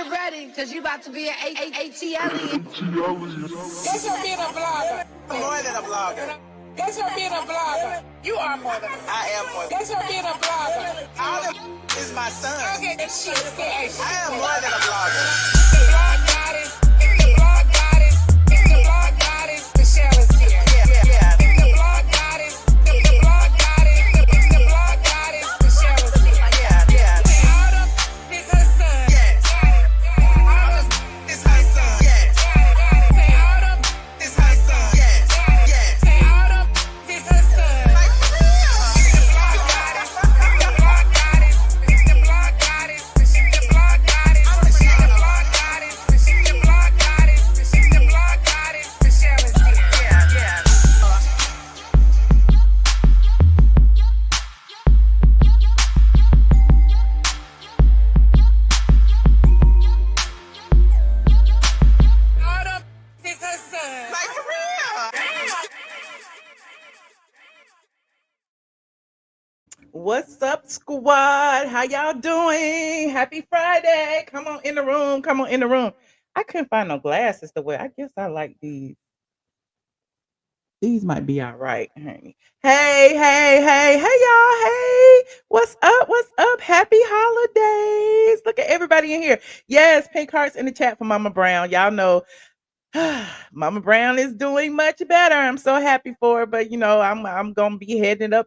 you ready, because you about to be an ATLien. That's her being a blogger. More than a blogger. That's her being a blogger. You are more than a blogger. I am more than That's her being a blogger. all that is my son. Okay, that shit is I am more than a blogger. The blog goddess. The blog goddess. The blog goddess. Michelle is here. Yeah. The blog goddess. The blog goddess. The blog goddess. Michelle is here. Yeah. All of is her son. Yes. All of It's her son. Yes. say all of It's her son. Yes. say all of is her son. Like, for real. The blog goddess. The blog goddess. The blog goddess. The blog goddess. The blog goddess. The blog goddess. The blog goddess. Michelle is here. Yeah. All of is her son. Like, for real. What's up, squad? How y'all doing? Happy Friday. Come on in the room. Come on in the room. I couldn't find no glasses to wear. I guess I like these. These might be all right, honey. Hey, y'all. Hey, what's up? What's up? Happy holidays. Look at everybody in here. Yes, pink hearts in the chat for Mama Brown. Y'all know Mama Brown is doing much better. I'm so happy for her, but you know, I'm gonna be heading up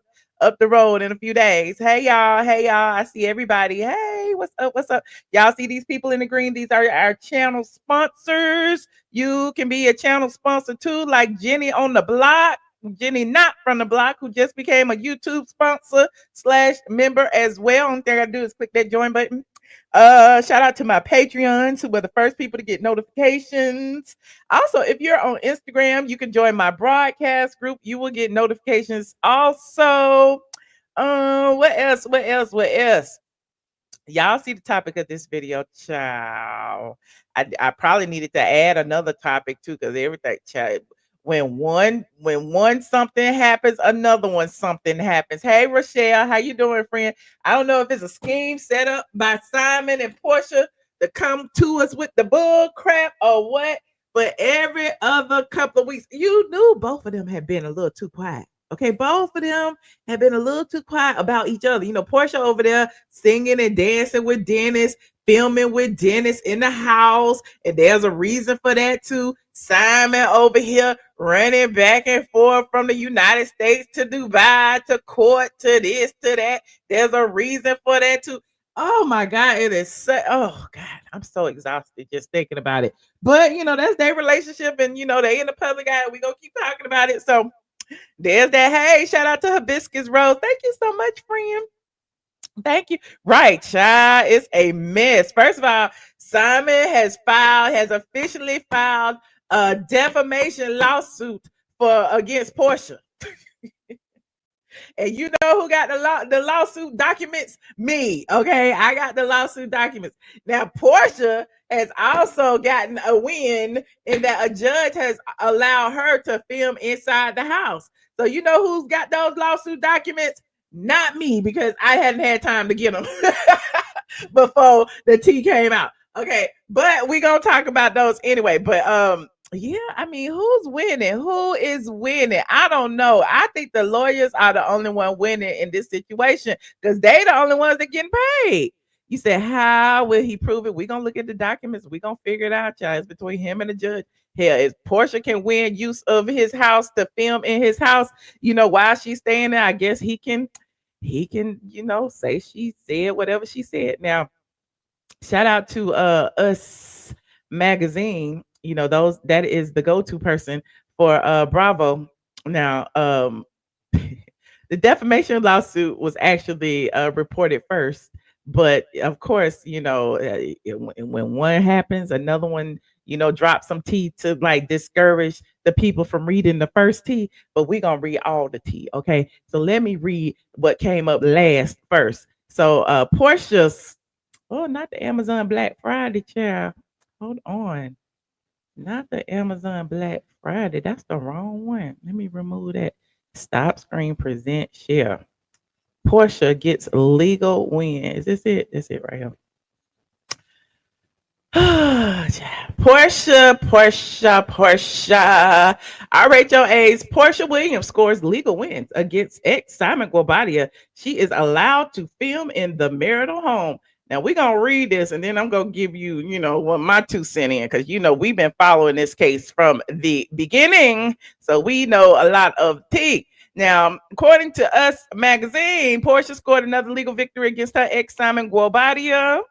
the road in a few days. Hey y'all, I see everybody. Hey, what's up? Y'all see these people in the green? These are our channel sponsors. You can be a channel sponsor too, like Jenny on the block. Jenny not from the block, who just became a YouTube sponsor / member as well. Only thing I do is click that join button. Shout out to my Patreons who were the first people to get notifications. Also, if you're on Instagram, you can join my broadcast group. You will get notifications. Also, what else? Y'all see the topic of this video, child. I probably needed to add another topic too, because everything, child. When one something happens, another one something happens. Hey Rochelle, how you doing, friend? I don't know if it's a scheme set up by Simon and Porsha to come to us with the bull crap or what, but every other couple of weeks, you knew both of them had been a little too quiet. Okay, both of them have been a little too quiet about each other. You know, Porsha over there singing and dancing with Dennis, filming with Dennis in the house, and there's a reason for that too. Simon over here running back and forth from the United States to Dubai, to court, to this, to that. There's a reason for that too. Oh my God, it is so, oh God, I'm so exhausted just thinking about it. But you know, that's their relationship, and you know, they in the public eye. We're gonna keep talking about it. So there's that. Hey, shout out to Hibiscus Rose. Thank you so much, friend. Thank you. Right, child. It's a mess. First of all, Simon has officially filed a defamation lawsuit against Porsha. And you know who got the lawsuit documents? Me. Okay, I got the lawsuit documents. Now, Porsha has also gotten a win in that a judge has allowed her to film inside the house. So you know who's got those lawsuit documents? Not me, because I hadn't had time to get them before the tea came out. Okay, but we're gonna talk about those anyway. But yeah, I mean, who's winning? Who is winning? I don't know. I think the lawyers are the only one winning in this situation, because they the only ones that getting paid. You said, how will he prove it? We're gonna look at the documents. We're gonna figure it out, y'all. It's between him and the judge. Hell, if Porsha can win use of his house to film in his house, you know, while she's staying there, I guess he can, you know, say she said whatever she said. Now, shout out to Us Magazine. You know, that is the go-to person for Bravo. Now, the defamation lawsuit was actually reported first, but of course, you know, when one happens, another one, you know, drop some tea to like discourage the people from reading the first tea. But we're gonna read all the tea, okay? So let me read what came up last first. So Porscha's, oh, not the Amazon Black Friday, child. Hold on. Not the Amazon Black Friday. That's the wrong one. Let me remove that. Stop screen, present, share. Porsha gets legal win. Is this it? That's it right here. Porsha. RHOA's Porsha Williams scores legal wins against ex Simon Guobadia. She is allowed to film in the marital home. Now we're gonna read this, and then I'm gonna give you, what my 2 cents in, because we've been following this case from the beginning, so we know a lot of tea. Now, according to Us Magazine, Porsha scored another legal victory against her ex Simon Guobadia.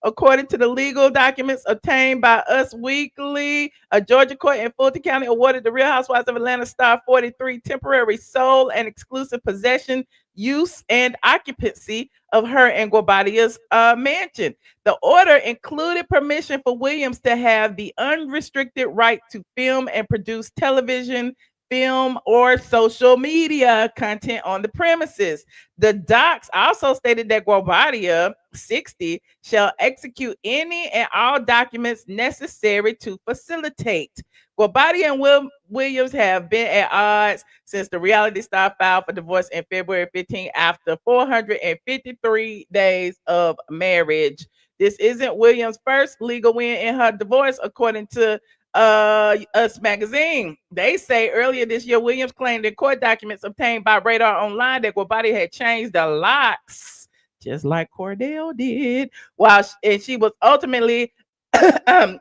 According to the legal documents obtained by Us Weekly, a Georgia court in Fulton County awarded the Real Housewives of Atlanta star 43 temporary sole and exclusive possession, use, and occupancy of her and Guobadia's mansion. The order included permission for Williams to have the unrestricted right to film and produce television, film, or social media content on the premises. The docs also stated that Guobadia, 60, shall execute any and all documents necessary to facilitate. Guobadia and Williams have been at odds since the reality star filed for divorce in February 15 after 453 days of marriage. This isn't Williams' first legal win in her divorce, according to Us Magazine. They say earlier this year, Williams claimed in court documents obtained by Radar Online that Guobadia had changed the locks, just like Kordell did, while she was ultimately able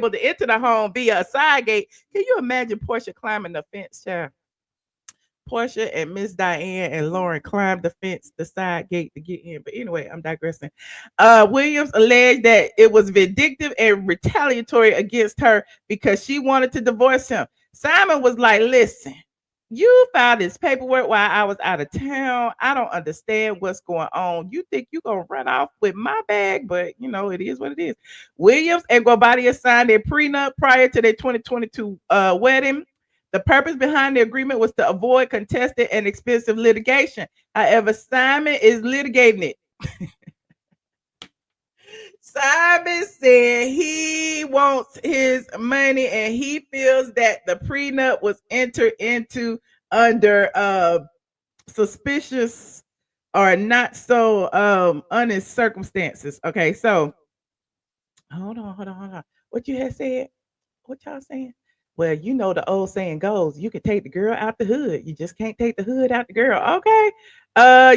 to enter the home via a side gate. Can you imagine Porsha climbing the fence, child? Porsha and Miss Diane and Lauren climbed the fence, the side gate to get in. But anyway, I'm digressing. Williams alleged that it was vindictive and retaliatory against her because she wanted to divorce him. Simon was like, listen, you filed this paperwork while I was out of town. I don't understand what's going on. You think you're going to run off with my bag, but it is what it is. Williams and Guobadia signed a prenup prior to their 2022 wedding. The purpose behind the agreement was to avoid contested and expensive litigation. However, Simon is litigating it. Simon said he wants his money and he feels that the prenup was entered into under suspicious or not so honest circumstances. Okay, so hold on. What you had said? What y'all saying? Well, the old saying goes, you can take the girl out the hood. You just can't take the hood out the girl. Okay.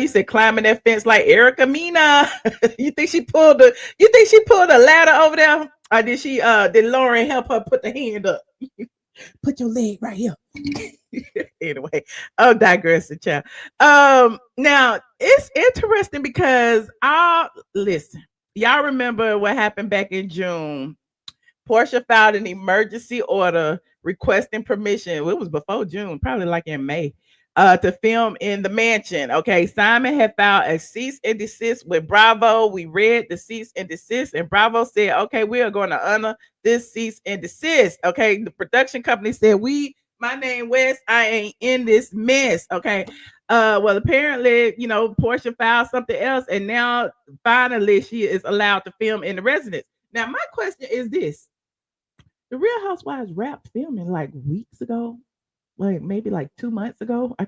You said climbing that fence like Erica Mina. You think she pulled a ladder over there? Or did Lauren help her put the hand up? Put your leg right here. Anyway, I'm digressing, child. Now it's interesting because listen, y'all remember what happened back in June. Porsha filed an emergency order requesting permission. It was before June, probably like in May, to film in the mansion. Okay, Simon had filed a cease and desist with Bravo. We read the cease and desist, and Bravo said, okay, we are going to honor this cease and desist. Okay, the production company said, my name Wes, I ain't in this mess. Okay. Well, apparently, Porsha filed something else, and now finally she is allowed to film in the residence. Now, my question is this. The Real Housewives wrapped filming like weeks ago, like maybe like 2 months ago. I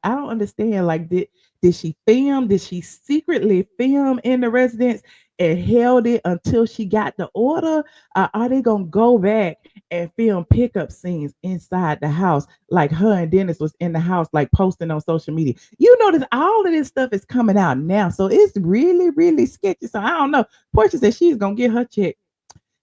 don't understand. Like, did she film? Did she secretly film in the residence and held it until she got the order? Are they gonna go back and film pickup scenes inside the house, like her and Dennis was in the house, like posting on social media? Notice all of this stuff is coming out now, so it's really, really sketchy. So I don't know. Porsha said she's gonna get her check.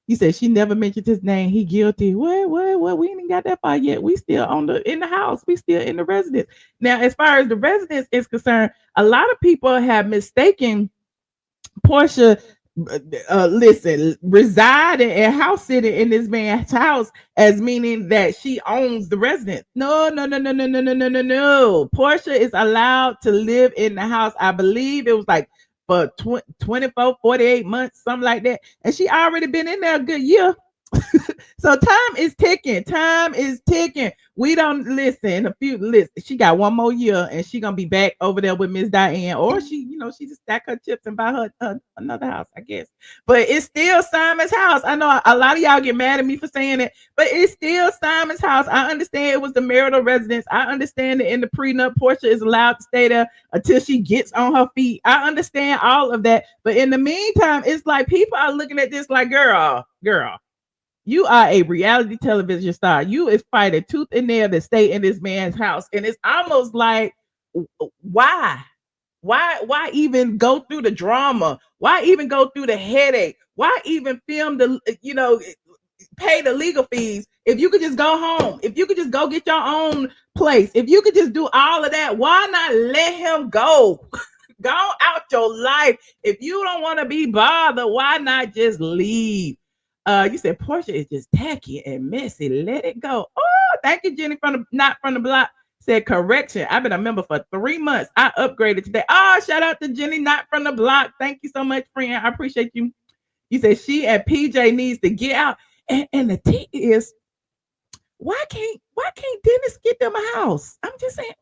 He said she never mentioned his name. He guilty. What? We ain't got that far yet. We still in the house. We still in the residence. Now, as far as the residence is concerned, a lot of people have mistaken Porsha, residing and house sitting in this man's house as meaning that she owns the residence. No. Porsha is allowed to live in the house. I believe it was like for 24, 48 months, something like that. And she already been in there a good year. So time is ticking. Time is ticking. We don't listen. She got one more year, and she gonna be back over there with Miss Diane, or she just stack her chips and buy her another house, I guess. But it's still Simon's house. I know a lot of y'all get mad at me for saying it, but it's still Simon's house. I understand it was the marital residence. I understand that in the prenup, Porsha is allowed to stay there until she gets on her feet. I understand all of that, but in the meantime, it's like people are looking at this like, girl. You are a reality television star. You is fighting tooth and nail to stay in this man's house. And it's almost like, why? Why even go through the drama? Why even go through the headache? Why even film pay the legal fees? If you could just go home, if you could just go get your own place, if you could just do all of that, why not let him go? Go out your life. If you don't want to be bothered, why not just leave? You said Porsha is just tacky and messy. Let it go. Oh, thank you, Jenny not from the block. Said correction. I've been a member for 3 months. I upgraded today. Oh, shout out to Jenny not from the block. Thank you so much, friend. I appreciate you. You said she and PJ needs to get out. And the thing is, why can't Dennis get them a house? I'm just saying,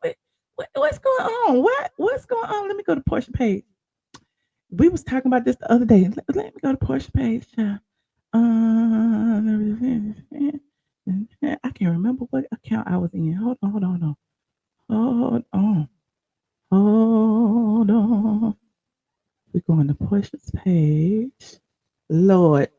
what's going on? What's going on? Let me go to Porsha page. We was talking about this the other day. Let me go to Porsha page. I can't remember what account I was in. Hold on. We're going to Porsha's page. Lord,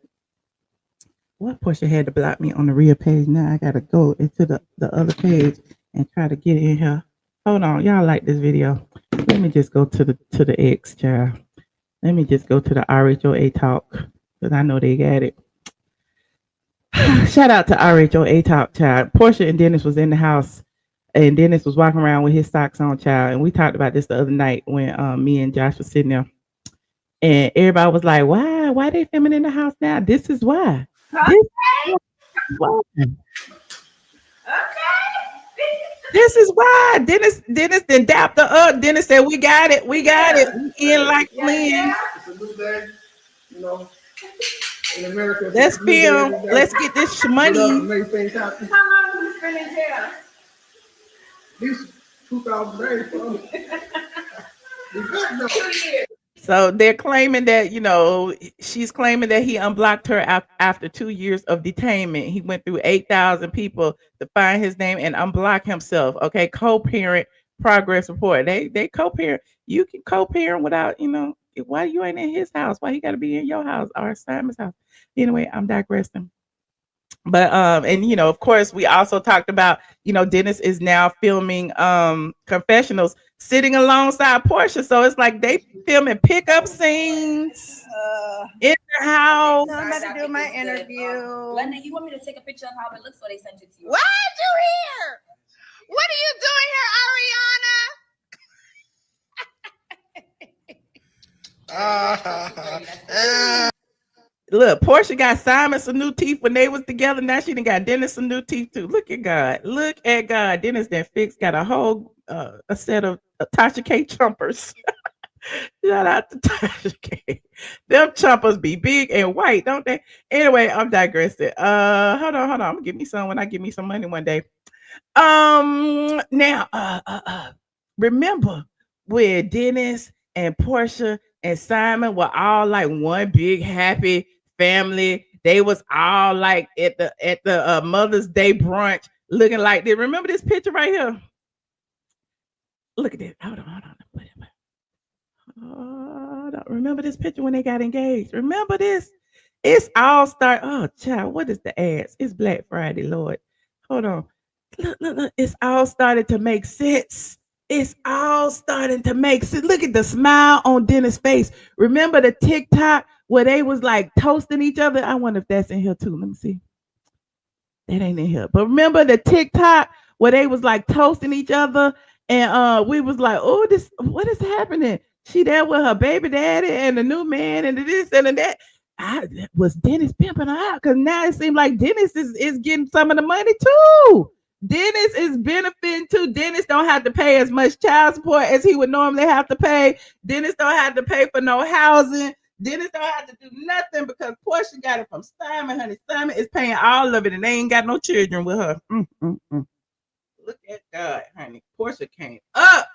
what Porsha had to block me on the real page. Now I gotta go into the other page and try to get in here. Hold on, y'all like this video? Let me just go to the X, child. Let me just go to the RHOA talk because I know they got it. Shout out to RHOA talk, child. Porsha and Dennis was in the house, and Dennis was walking around with his socks on, child. And we talked about this the other night when me and Josh were sitting there, and everybody was like, "Why they filming in the house now? This is why." Okay. This is why Dennis then dapped her up. Dennis said, "We got it. We in like Lynn. It's a new day, in America. Let's film. Let's get this money." Make things happen. How long have you been in jail? These 2,000 days, bro. We good though. 2 years. So they're claiming that, she's claiming that he unblocked her after 2 years of detainment. He went through 8,000 people to find his name and unblock himself. Okay, co-parent progress report. They co-parent. You can co-parent without, why you ain't in his house? Why he got to be in your house or Simon's house? Anyway, I'm digressing. But of course, we also talked about, Dennis is now filming confessionals sitting alongside Porsha. So it's like they filming pickup scenes in their house. I'm about to do my interview. Glenda, you want me to take a picture of how it looks, so they sent it to you? Why are you here? What are you doing here, Ariana? Look, Porsha got Simon some new teeth when they was together. Now she done got Dennis some new teeth too. Look at God. Look at God. Dennis then got a whole a set of Tasha K chumpers. Shout out to Tasha K. Them chumpers be big and white, don't they? Anyway, I'm digressing. Hold on. I'm gonna give me some when I get me some money one day. Now, remember when Dennis and Porsha and Simon were all like one big happy family. They was all like at the Mother's Day brunch looking like this. Remember this picture right here? Look at this. Hold on. Remember this picture when they got engaged? Remember this? It's all start. Oh, child, what is the ads? It's Black Friday, Lord. Hold on. Look. It's all started to make sense. It's all starting to make sense. Look at the smile on Dennis' face. Remember the TikTok where they was like toasting each other? I wonder if that's in here too. Let me see. That ain't in here. But remember the TikTok where they was like toasting each other, and we was like, oh, what is happening? She there with her baby daddy and the new man and this and that. Was Dennis pimping her out? Because now it seems like Dennis is getting some of the money too. Dennis is benefiting too. Dennis don't have to pay as much child support as he would normally have to pay. Dennis don't have to pay for no housing. Dennis don't have to do nothing because Porsha got it from Simon, honey. Simon is paying all of it, and they ain't got no children with her. Look at God, honey. Porsha came up.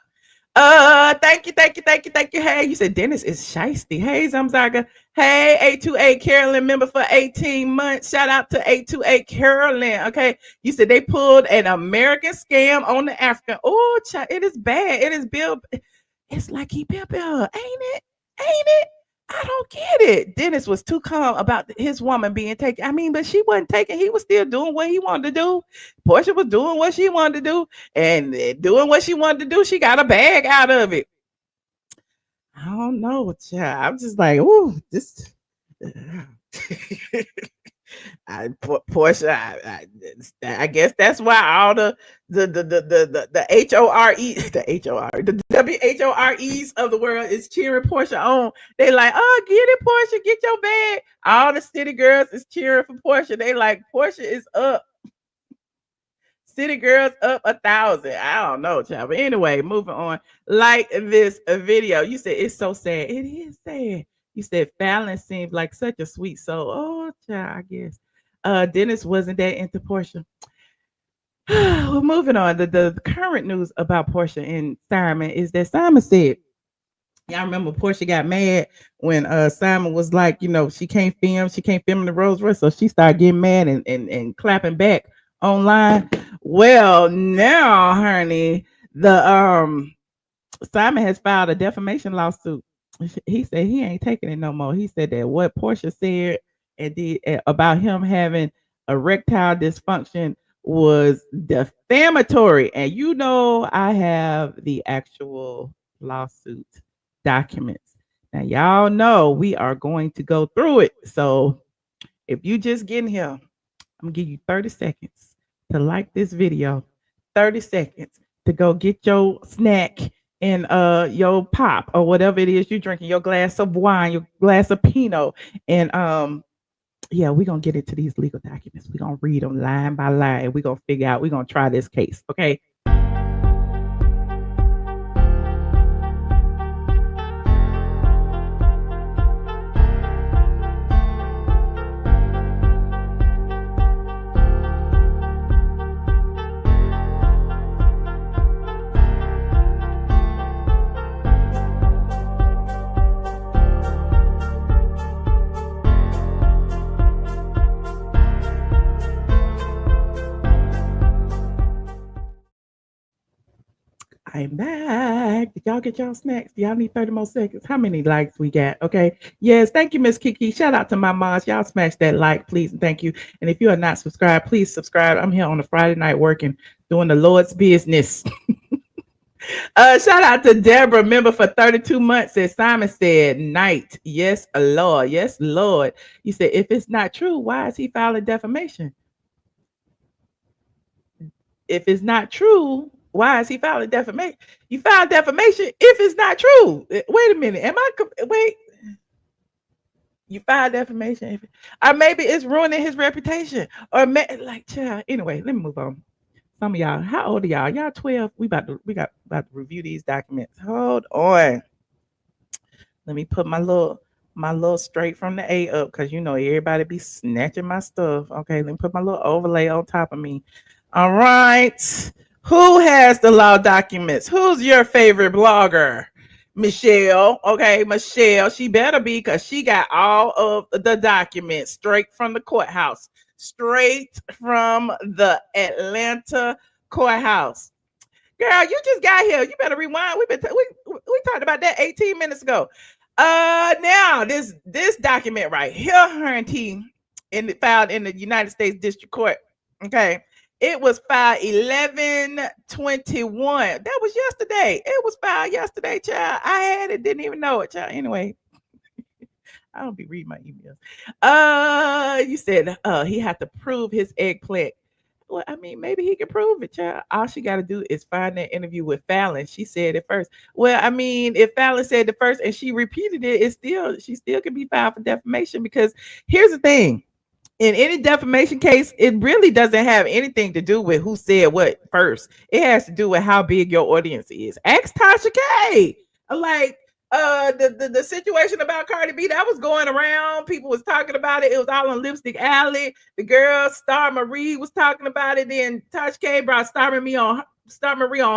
Thank you. Hey, you said Dennis is shiesty. Hey, Zamzaga. Hey, A2A Carolyn member for 18 months. Shout out to A2A Carolyn. Okay, you said they pulled an American scam on the African. Oh, child, it is bad. It is Bill. It's like he Bill, ain't it? Ain't it? I don't get it. Dennis was too calm about his woman being taken. I mean, but she wasn't taken. He was still doing what he wanted to do. Porsha was doing what she wanted to do, and doing what she wanted to do, she got a bag out of it. I don't know, child. I'm just like, ooh, this. Porsha, I guess that's why all the WHOREs of the world is cheering Porsha on. They like, oh, get it, Porsha, get your bag. All the city girls is cheering for Porsha. They like, Porsha is up. City girls up 1,000. I don't know, child. But anyway, moving on. Like this video. You said it's so sad. It is sad. You said Fallon seems like such a sweet soul. Oh, child, I guess. Dennis wasn't that into Porsha. Well, moving on. The current news about Porsha and Simon is that Simon said, y'all remember Porsha got mad when Simon was like, you know, she can't film in the Rolls Royce. So she started getting mad and clapping back online. Well, now, honey, the Simon has filed a defamation lawsuit. He said he ain't taking it no more. He said that what Porsha said and did about him having erectile dysfunction was defamatory. And you know, I have the actual lawsuit documents. Now, y'all know we are going to go through it. So if you just get in here, I'm gonna give you 30 seconds to like this video, 30 seconds to go get your snack and your pop or whatever it is you're drinking, your glass of wine, your glass of Pinot, and yeah, we're gonna get into these legal documents. We're gonna read them line by line, and we're gonna figure out, we're gonna try this case. Okay. I'm back. Did y'all get y'all snacks? Do y'all need 30 more seconds? How many likes we got? Okay. Yes. Thank you, Miss Kiki. Shout out to my moms. Y'all smash that like, please, and thank you. And if you are not subscribed, please subscribe. I'm here on a Friday night working, doing the Lord's business. Shout out to Deborah, member for 32 months. As Simon said, night. Yes, Lord. Yes, Lord. You said, if it's not true, why is he filing defamation? If it's not true, why is he filing defamation? You file defamation if it's not true. Wait a minute. Wait. You file defamation, or maybe it's ruining his reputation, or child. Anyway, let me move on. Some of y'all, how old are y'all? Y'all 12. We about to review these documents. Hold on. Let me put my little straight from the A up, because you know everybody be snatching my stuff. Okay, let me put my little overlay on top of me. All right. Who has the law documents? Who's your favorite blogger? Michelle. Okay, Michelle. She better be, because she got all of the documents straight from the courthouse. Straight from the Atlanta courthouse. Girl, you just got here. You better rewind. We talked about that 18 minutes ago. Now this document right here, her and T, filed in the United States District Court. Okay. It was filed 11/21. That was yesterday. It was filed yesterday, child. I had it, didn't even know it, child. Anyway, I don't be reading my emails. You said he had to prove his eggplant. Well, I mean, maybe he can prove it, child. All she got to do is find that interview with Fallon. She said it first. Well, I mean, if Fallon said it first and she repeated it, she still can be filed for defamation, because here's the thing. In any defamation case, it really doesn't have anything to do with who said what first. It has to do with how big your audience is. Ask Tasha K. Like, the situation about Cardi B that was going around. People was talking about it. It was all on Lipstick Alley. The girl Star Marie was talking about it. Then Tosh K brought Star Marie on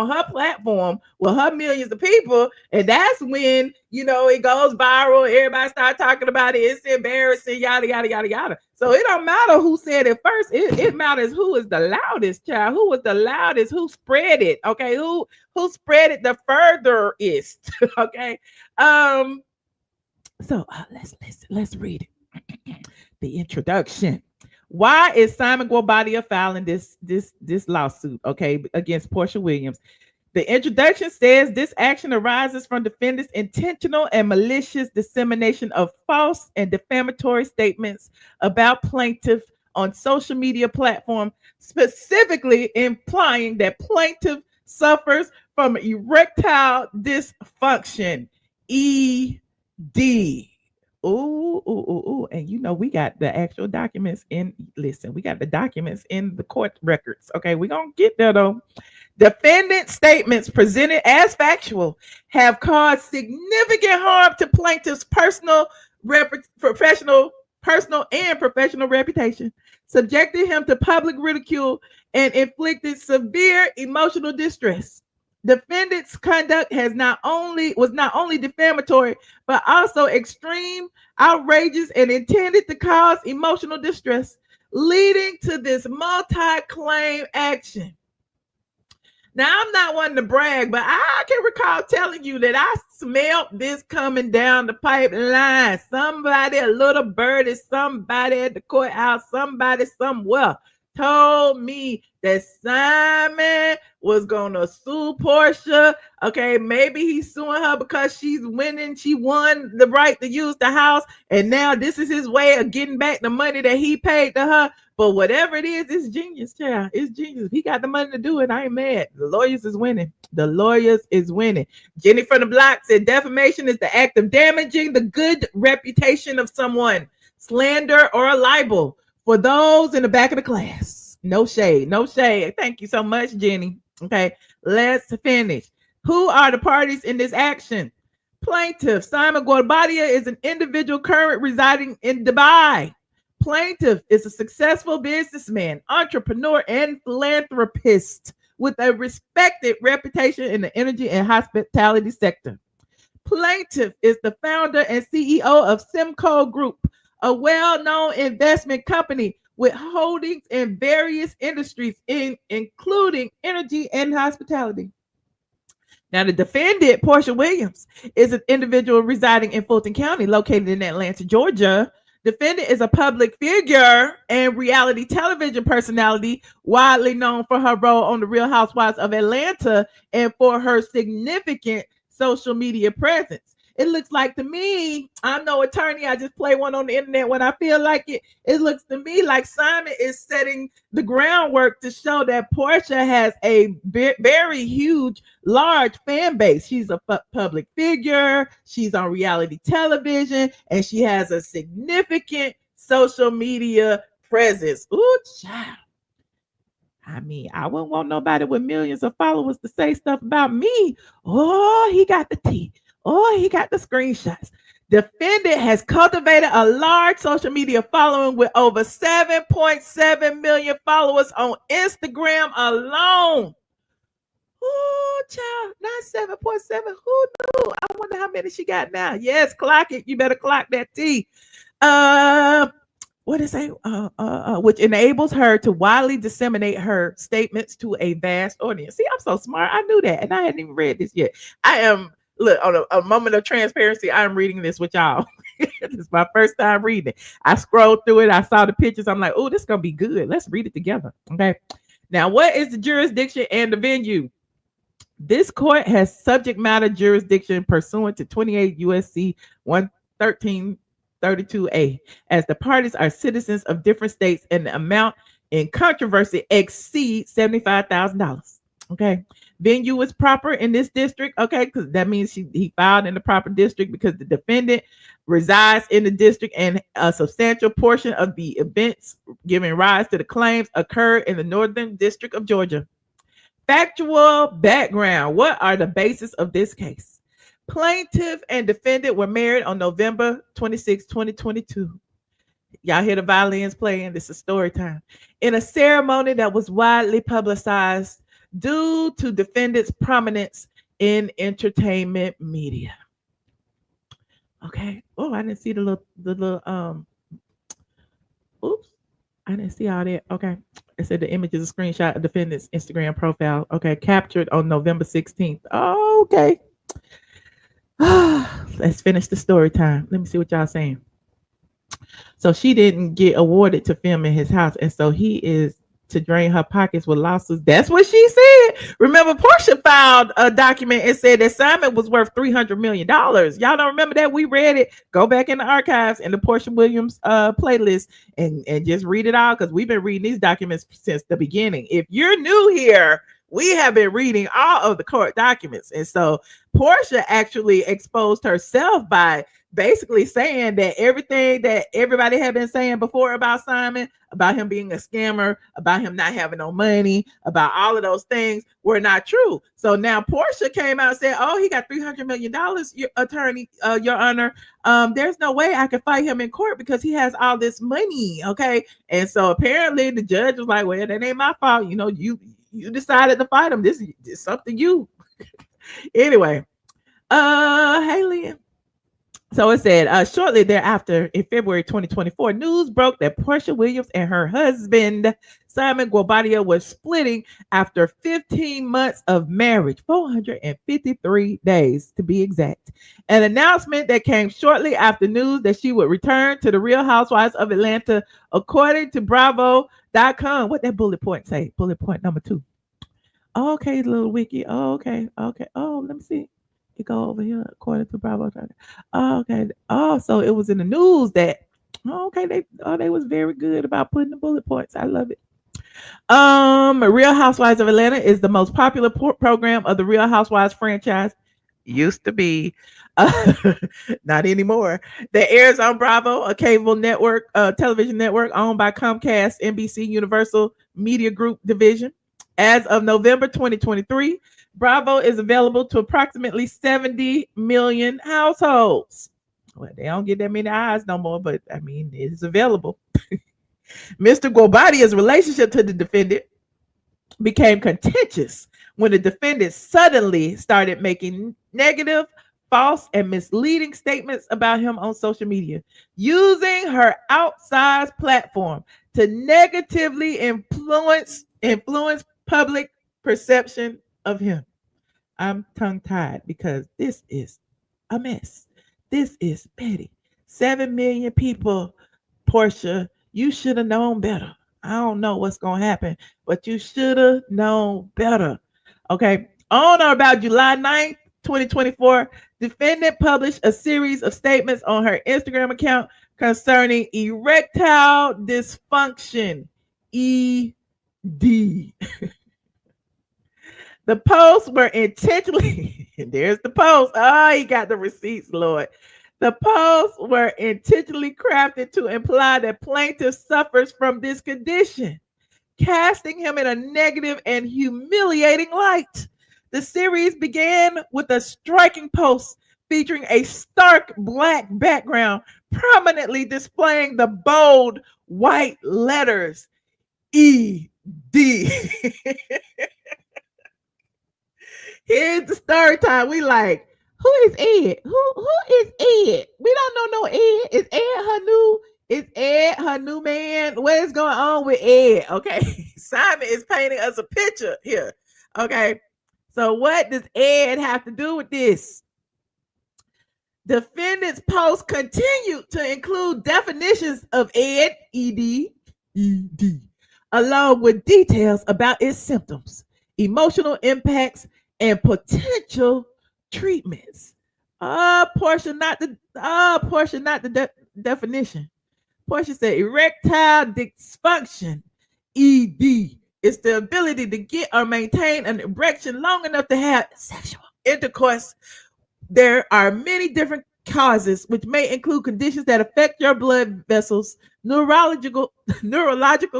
her platform with her millions of people, and that's when it goes viral. Everybody start talking about it. It's embarrassing. Yada yada yada yada. So it don't matter who said it first. It matters who is the loudest, child. Who was the loudest? Who spread it? Okay, who spread it the furthest? Okay. So let's read it. The introduction. Why is Simon Guobadia filing this lawsuit, okay, against Porsha Williams? The introduction says this action arises from defendants' intentional and malicious dissemination of false and defamatory statements about plaintiff on social media platforms, specifically implying that plaintiff suffers from erectile dysfunction, ED. Ooh. And we got the actual documents we got the documents in the court records. Okay, we're going to get there though. Defendant statements presented as factual have caused significant harm to plaintiff's personal and professional reputation, subjected him to public ridicule, and inflicted severe emotional distress. Defendant's conduct was not only defamatory, but also extreme, outrageous, and intended to cause emotional distress, leading to this multi-claim action. Now, I'm not one to brag, but I can recall telling you that I smelled this coming down the pipeline. Somebody, a little birdie, somebody at the courthouse, somebody somewhere told me that Simon was gonna sue Porsha. Okay, maybe he's suing her because she's winning. She won the right to use the house, and now this is his way of getting back the money that he paid to her. But whatever it is, it's genius, child. It's genius. He got the money to do it. I ain't mad. The lawyers is winning. Jenny from the block said defamation is the act of damaging the good reputation of someone, slander or a libel. For those in the back of the class, no shade. Thank you so much, Jenny. Okay, let's finish. Who are the parties in this action? Plaintiff Simon Guobadia is an individual currently residing in Dubai. Plaintiff is a successful businessman, entrepreneur, and philanthropist with a respected reputation in the energy and hospitality sector. Plaintiff is the founder and CEO of Simco Group, a well-known investment company with holdings in various industries, including energy and hospitality. Now, the defendant, Porsha Williams, is an individual residing in Fulton County, located in Atlanta, Georgia. Defendant is a public figure and reality television personality, widely known for her role on the Real Housewives of Atlanta and for her significant social media presence. It looks like to me, I'm no attorney, I just play one on the internet when I feel like it. It looks to me like Simon is setting the groundwork to show that Porsha has a very huge, large fan base. She's a public figure, she's on reality television, and she has a significant social media presence. Ooh, child. I mean, I wouldn't want nobody with millions of followers to say stuff about me. Oh, he got the tea. Oh, he got the screenshots. Defendant has cultivated a large social media following with over 7.7 million followers on Instagram alone. Oh, child, not 7.7. Who knew? I wonder how many she got now. Yes, clock it. You better clock that T. What is it? Which enables her to widely disseminate her statements to a vast audience. See, I'm so smart. I knew that, and I hadn't even read this yet. Look, on a moment of transparency, I'm reading this with y'all. This is my first time reading it. I scrolled through it. I saw the pictures. I'm like, oh, this is going to be good. Let's read it together. Okay. Now, what is the jurisdiction and the venue? This court has subject matter jurisdiction pursuant to 28 USC 11332A, as the parties are citizens of different states and the amount in controversy exceeds $75,000. Okay. Venue is proper in this district, okay, because that means he filed in the proper district because the defendant resides in the district and a substantial portion of the events giving rise to the claims occurred in the Northern District of Georgia. Factual background. What are the basis of this case? Plaintiff and defendant were married on November 26, 2022. Y'all hear the violins playing? This is story time. In a ceremony that was widely publicized due to defendant's prominence in entertainment media. Okay. Oh, I didn't see the little oops. I didn't see all that. Okay. It said the image is a screenshot of defendant's Instagram profile. Okay. Captured on November 16th. Okay. Let's finish the story time. Let me see what y'all saying. So she didn't get awarded to film in his house, and so he is to drain her pockets with lawsuits. That's what she said. Remember, Porsha filed a document and said that Simon was worth $300 million. Y'all don't remember that? We read it. Go back in the archives in the Porsha Williams playlist and just read it all, because we've been reading these documents since the beginning. If you're new here, we have been reading all of the court documents. And so Porsha actually exposed herself by basically saying that everything that everybody had been saying before about Simon, about him being a scammer, about him not having no money, about all of those things were not true. So now Porsha came out and said, oh, he got $300 million, your attorney, your honor. There's no way I can fight him in court because he has all this money. Okay. And so apparently the judge was like, well, that ain't my fault. You know, you decided to fight him. This is something you. Anyway, hey, Lynn. So it said, shortly thereafter, in February 2024, news broke that Porsha Williams and her husband, Simon Guobadia, was splitting after 15 months of marriage, 453 days to be exact. An announcement that came shortly after news that she would return to the Real Housewives of Atlanta, according to Bravo.com. What that bullet point say? Bullet point number 2. Okay, little wiki. Oh, okay. Oh, let me see. It go over here according to Bravo. Oh, okay. Oh, so it was in the news that they was very good about putting the bullet points. I love it. Real Housewives of Atlanta is the most popular program of the Real Housewives franchise. Used to be, not anymore. That airs on Bravo, a cable network, television network owned by Comcast, NBC Universal Media Group division. As of November 2023, Bravo is available to approximately 70 million households. Well, they don't get that many eyes no more, but I mean, it is available. Mr. Guobadia's relationship to the defendant became contentious when the defendant suddenly started making negative, false, and misleading statements about him on social media, using her outsized platform to negatively influence public perception of him. I'm tongue-tied because this is a mess. This is petty. 7 million people, Porsha, you should have known better. I don't know what's going to happen, but you should have known better. Okay. On or about July 9th, 2024, defendant published a series of statements on her Instagram account concerning erectile dysfunction, ED. The posts were intentionally, there's the post. Oh, he got the receipts, Lord. The posts were intentionally crafted to imply that plaintiff suffers from this condition, casting him in a negative and humiliating light. The series began with a striking post featuring a stark black background, prominently displaying the bold white letters ED. Here's the story time. We like, who is Ed? Who is Ed? We don't know no Ed. Is Ed her new man? What is going on with Ed? Okay. Simon is painting us a picture here. Okay. So what does Ed have to do with this? Defendant's post continued to include definitions of ED, along with details about its symptoms, emotional impacts, and potential treatments. Porsha, not the definition. Porsha said erectile dysfunction, ED, is the ability to get or maintain an erection long enough to have sexual intercourse. There are many different causes, which may include conditions that affect your blood vessels, neurological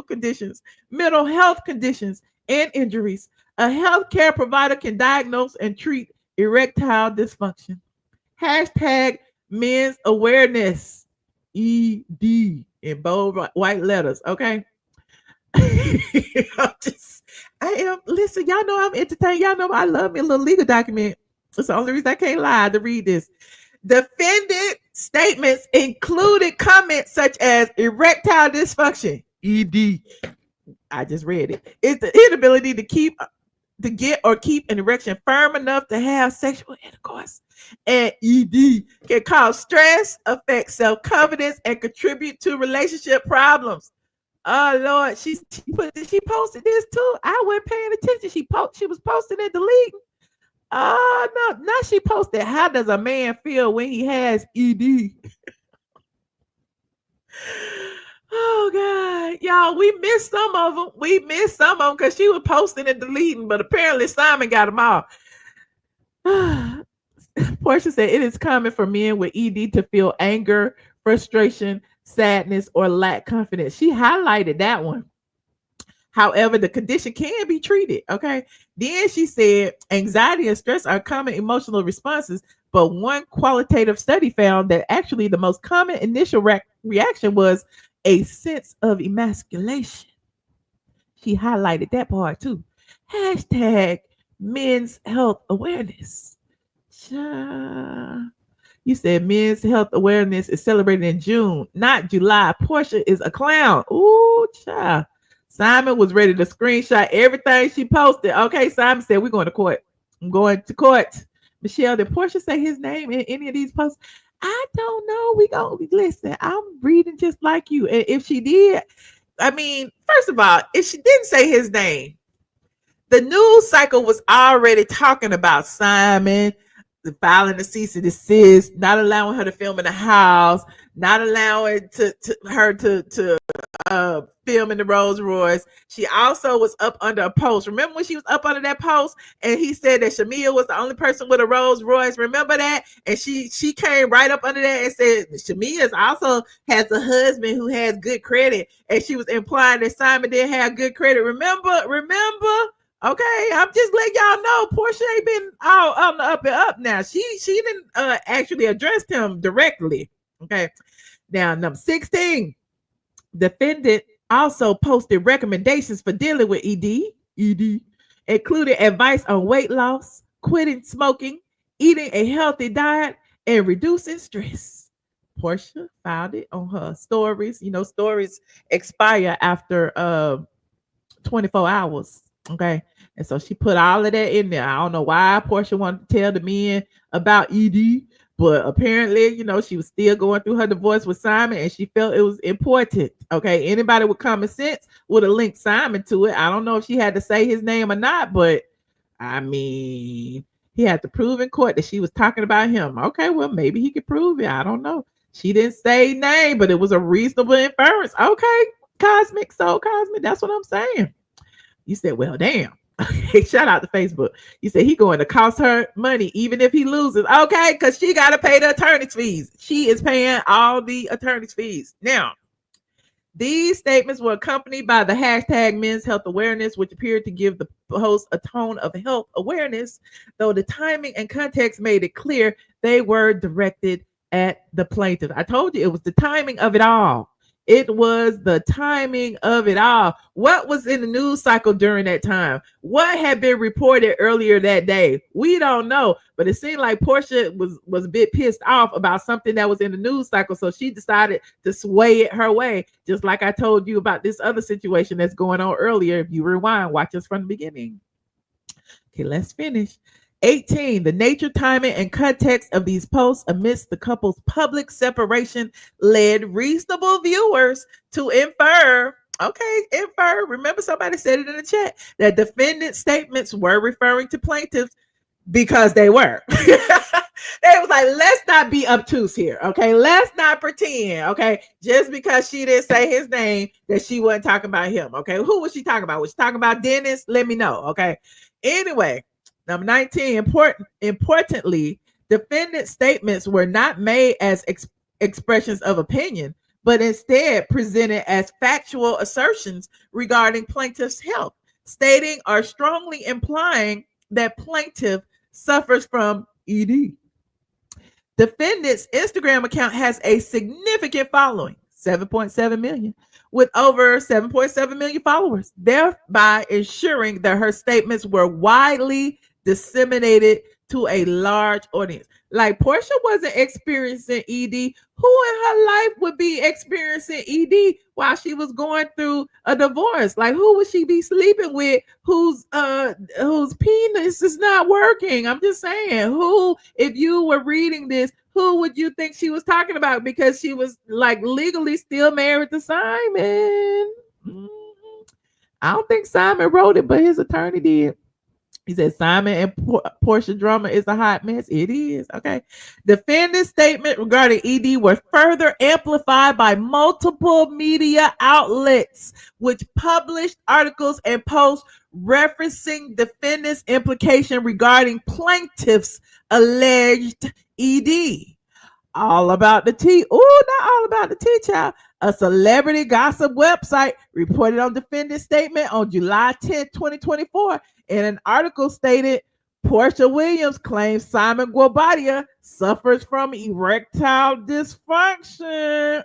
conditions, mental health conditions, and injuries. A healthcare provider can diagnose and treat erectile dysfunction. Hashtag men's awareness. ED in bold white letters. Okay. Listen, y'all know I'm entertained. Y'all know I love me a little legal document. It's the only reason I can't lie to read this. Defendant statements included comments such as erectile dysfunction, ED. I just read it. It's the inability to get or keep an erection firm enough to have sexual intercourse. And ED can cause stress, affect self-confidence, and contribute to relationship problems. Oh Lord, she posted this too. I wasn't paying attention. She was posting and deleting. Oh no, now she posted. How does a man feel when he has ED? Oh God, y'all, we missed some of them. We missed some of them because she was posting and deleting, but apparently Simon got them all. Porsha said it is common for men with ED to feel anger, frustration, sadness, or lack confidence. She highlighted that one. However, the condition can be treated. Okay. Then she said anxiety and stress are common emotional responses, but one qualitative study found that actually the most common initial reaction was a sense of emasculation. She highlighted that part too. Hashtag men's health awareness. You said men's health awareness is celebrated in June, not July. Porsha is a clown. Ooh, child. Simon was ready to screenshot everything she posted. Okay, Simon said, we're going to court. I'm going to court. Michelle, did Porsha say his name in any of these posts? I don't know. We gonna listen. I'm reading just like you. And if she did, I mean, first of all, if she didn't say his name, the news cycle was already talking about Simon filing the cease and desist, not allowing her to film in the house, not allowing her to film in the Rolls Royce. She also was up under a post. Remember when she was up under that post and he said that Shamia was the only person with a Rolls Royce? Remember that? And she came right up under that and said Shamia also has a husband who has good credit, and she was implying that Simon didn't have good credit. Remember? Okay, I'm just letting y'all know Porsha ain't been all on the up and up now. She didn't actually address him directly. Okay, now number 16, defendant also posted recommendations for dealing with ED, including advice on weight loss, quitting smoking, eating a healthy diet, and reducing stress. Porsha filed it on her stories. You know, stories expire after 24 hours. Okay. And so she put all of that in there. I don't know why Porsha wanted to tell the men about ED, but apparently, you know, she was still going through her divorce with Simon and she felt it was important. Okay. Anybody with common sense would have linked Simon to it. I don't know if she had to say his name or not, but I mean, he had to prove in court that she was talking about him. Okay. Well, maybe he could prove it. I don't know. She didn't say name, but it was a reasonable inference. Okay. Cosmic, so cosmic. That's what I'm saying. You said, well, damn. Shout out to Facebook. You said he going to cost her money even if he loses. Okay, because she got to pay the attorney's fees. She is paying all the attorney's fees. Now, these statements were accompanied by the hashtag men's health awareness, which appeared to give the post a tone of health awareness, though the timing and context made it clear they were directed at the plaintiff. I told you it was the timing of it all. It was the timing of it all. What was in the news cycle during that time? What had been reported earlier that day? We don't know, but it seemed like Porsha was a bit pissed off about something that was in the news cycle, so she decided to sway it her way, just like I told you about this other situation that's going on earlier. If you rewind, watch us from the beginning. Okay, let's finish. 18, the nature, timing, and context of these posts amidst the couple's public separation led reasonable viewers to infer, remember somebody said it in the chat, that defendant statements were referring to plaintiffs because they were. They was like, let's not be obtuse here, okay? Let's not pretend, okay? Just because she didn't say his name, that she wasn't talking about him, okay? Who was she talking about? Was she talking about Dennis? Let me know, okay? Anyway, number 19, importantly, defendant statements were not made as expressions of opinion, but instead presented as factual assertions regarding plaintiff's health, stating or strongly implying that plaintiff suffers from ED. Defendant's Instagram account has a significant following, 7.7 million, with over 7.7 million followers, thereby ensuring that her statements were widely disseminated to a large audience. Like Porsha wasn't experiencing ED. Who in her life would be experiencing ED while she was going through a divorce? Like who would she be sleeping with whose penis is not working? I'm just saying, who, if you were reading this, who would you think she was talking about? Because she was like legally still married to Simon. I don't think Simon wrote it, but his attorney did. He said Simon and Porsha drama is a hot mess. It is. Okay. Defendant's statement regarding ED were further amplified by multiple media outlets, which published articles and posts referencing defendant's implication regarding plaintiff's alleged ED. All about the tea. Oh, not all about the tea, child. A celebrity gossip website reported on defendant's statement on July 10, 2024. In an article stated, Porsha Williams claims Simon Guobadia suffers from erectile dysfunction.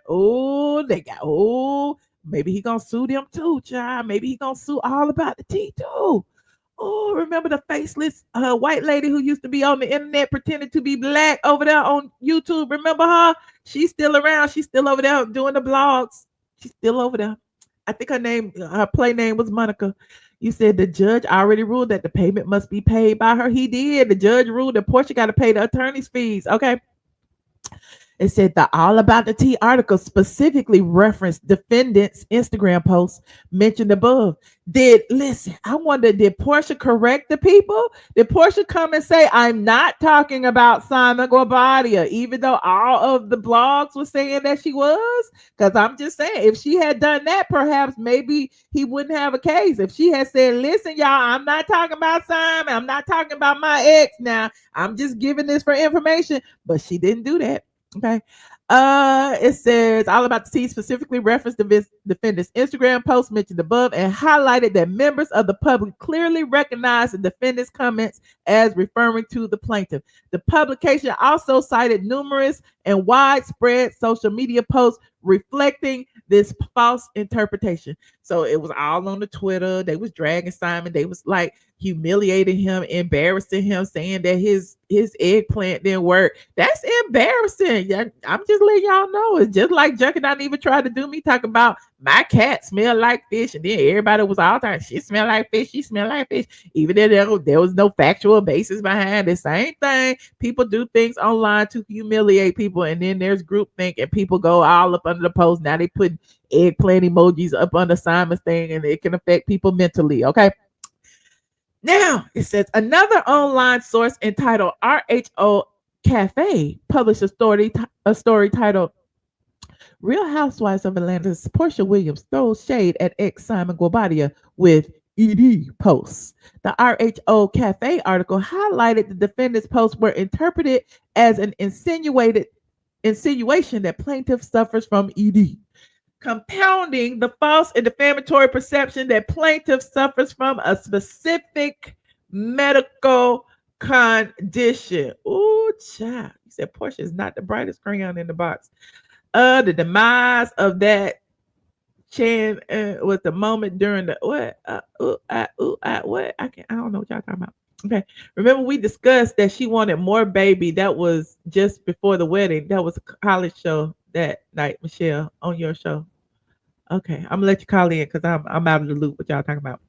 Maybe he gonna sue them too, child. Maybe he gonna sue all about the tea too. Oh, remember the faceless white lady who used to be on the internet pretending to be black over there on YouTube? Remember her? She's still around. She's still over there doing the blogs. She's still over there. I think her play name was Monica. You said the judge already ruled that the payment must be paid by her. He did. The judge ruled that Porsha got to pay the attorney's fees. Okay. It said the All About the Tea article specifically referenced defendant's Instagram post mentioned above. I wonder, did Porsha correct the people? Did Porsha come and say, I'm not talking about Simon Guobadia, even though all of the blogs were saying that she was? Because I'm just saying, if she had done that, perhaps maybe he wouldn't have a case. If she had said, listen, y'all, I'm not talking about Simon. I'm not talking about my ex now. I'm just giving this for information. But she didn't do that. Okay. It says All About the Tea specifically referenced the defendant's Instagram post mentioned above and highlighted that members of the public clearly recognized the defendant's comments as referring to the plaintiff. The publication also cited numerous and widespread social media posts reflecting this false interpretation. So it was all on the Twitter. They was dragging Simon. They was like humiliating him, embarrassing him, saying that his eggplant didn't work. That's embarrassing. I'm just letting y'all know. It's just like Junkie not even tried to do me talking about my cat smell like fish, and then everybody was all time, she smell like fish, she smell like fish, even though there was no factual basis behind the same thing. People do things online to humiliate people, and then there's groupthink, and people go all up under the post. Now they put eggplant emojis up under Simon's thing, and it can affect people mentally. Okay. Now it says another online source entitled RHOA Cafe published a story titled Real Housewives of Atlanta's Porsha Williams throws shade at ex Simon Guobadia with ED posts. The RHOA Cafe article highlighted the defendant's posts were interpreted as an insinuation that plaintiff suffers from ED, compounding the false and defamatory perception that plaintiff suffers from a specific medical condition. Oh, child. You said Porsha is not the brightest crayon in the box. The demise of that Chan was the moment during the what? What? I don't know what y'all talking about. Okay. Remember, we discussed that she wanted more baby. That was just before the wedding. That was a college show that night, Michelle, on your show. Okay, I'm gonna let you call in because I'm out of the loop what y'all talking about.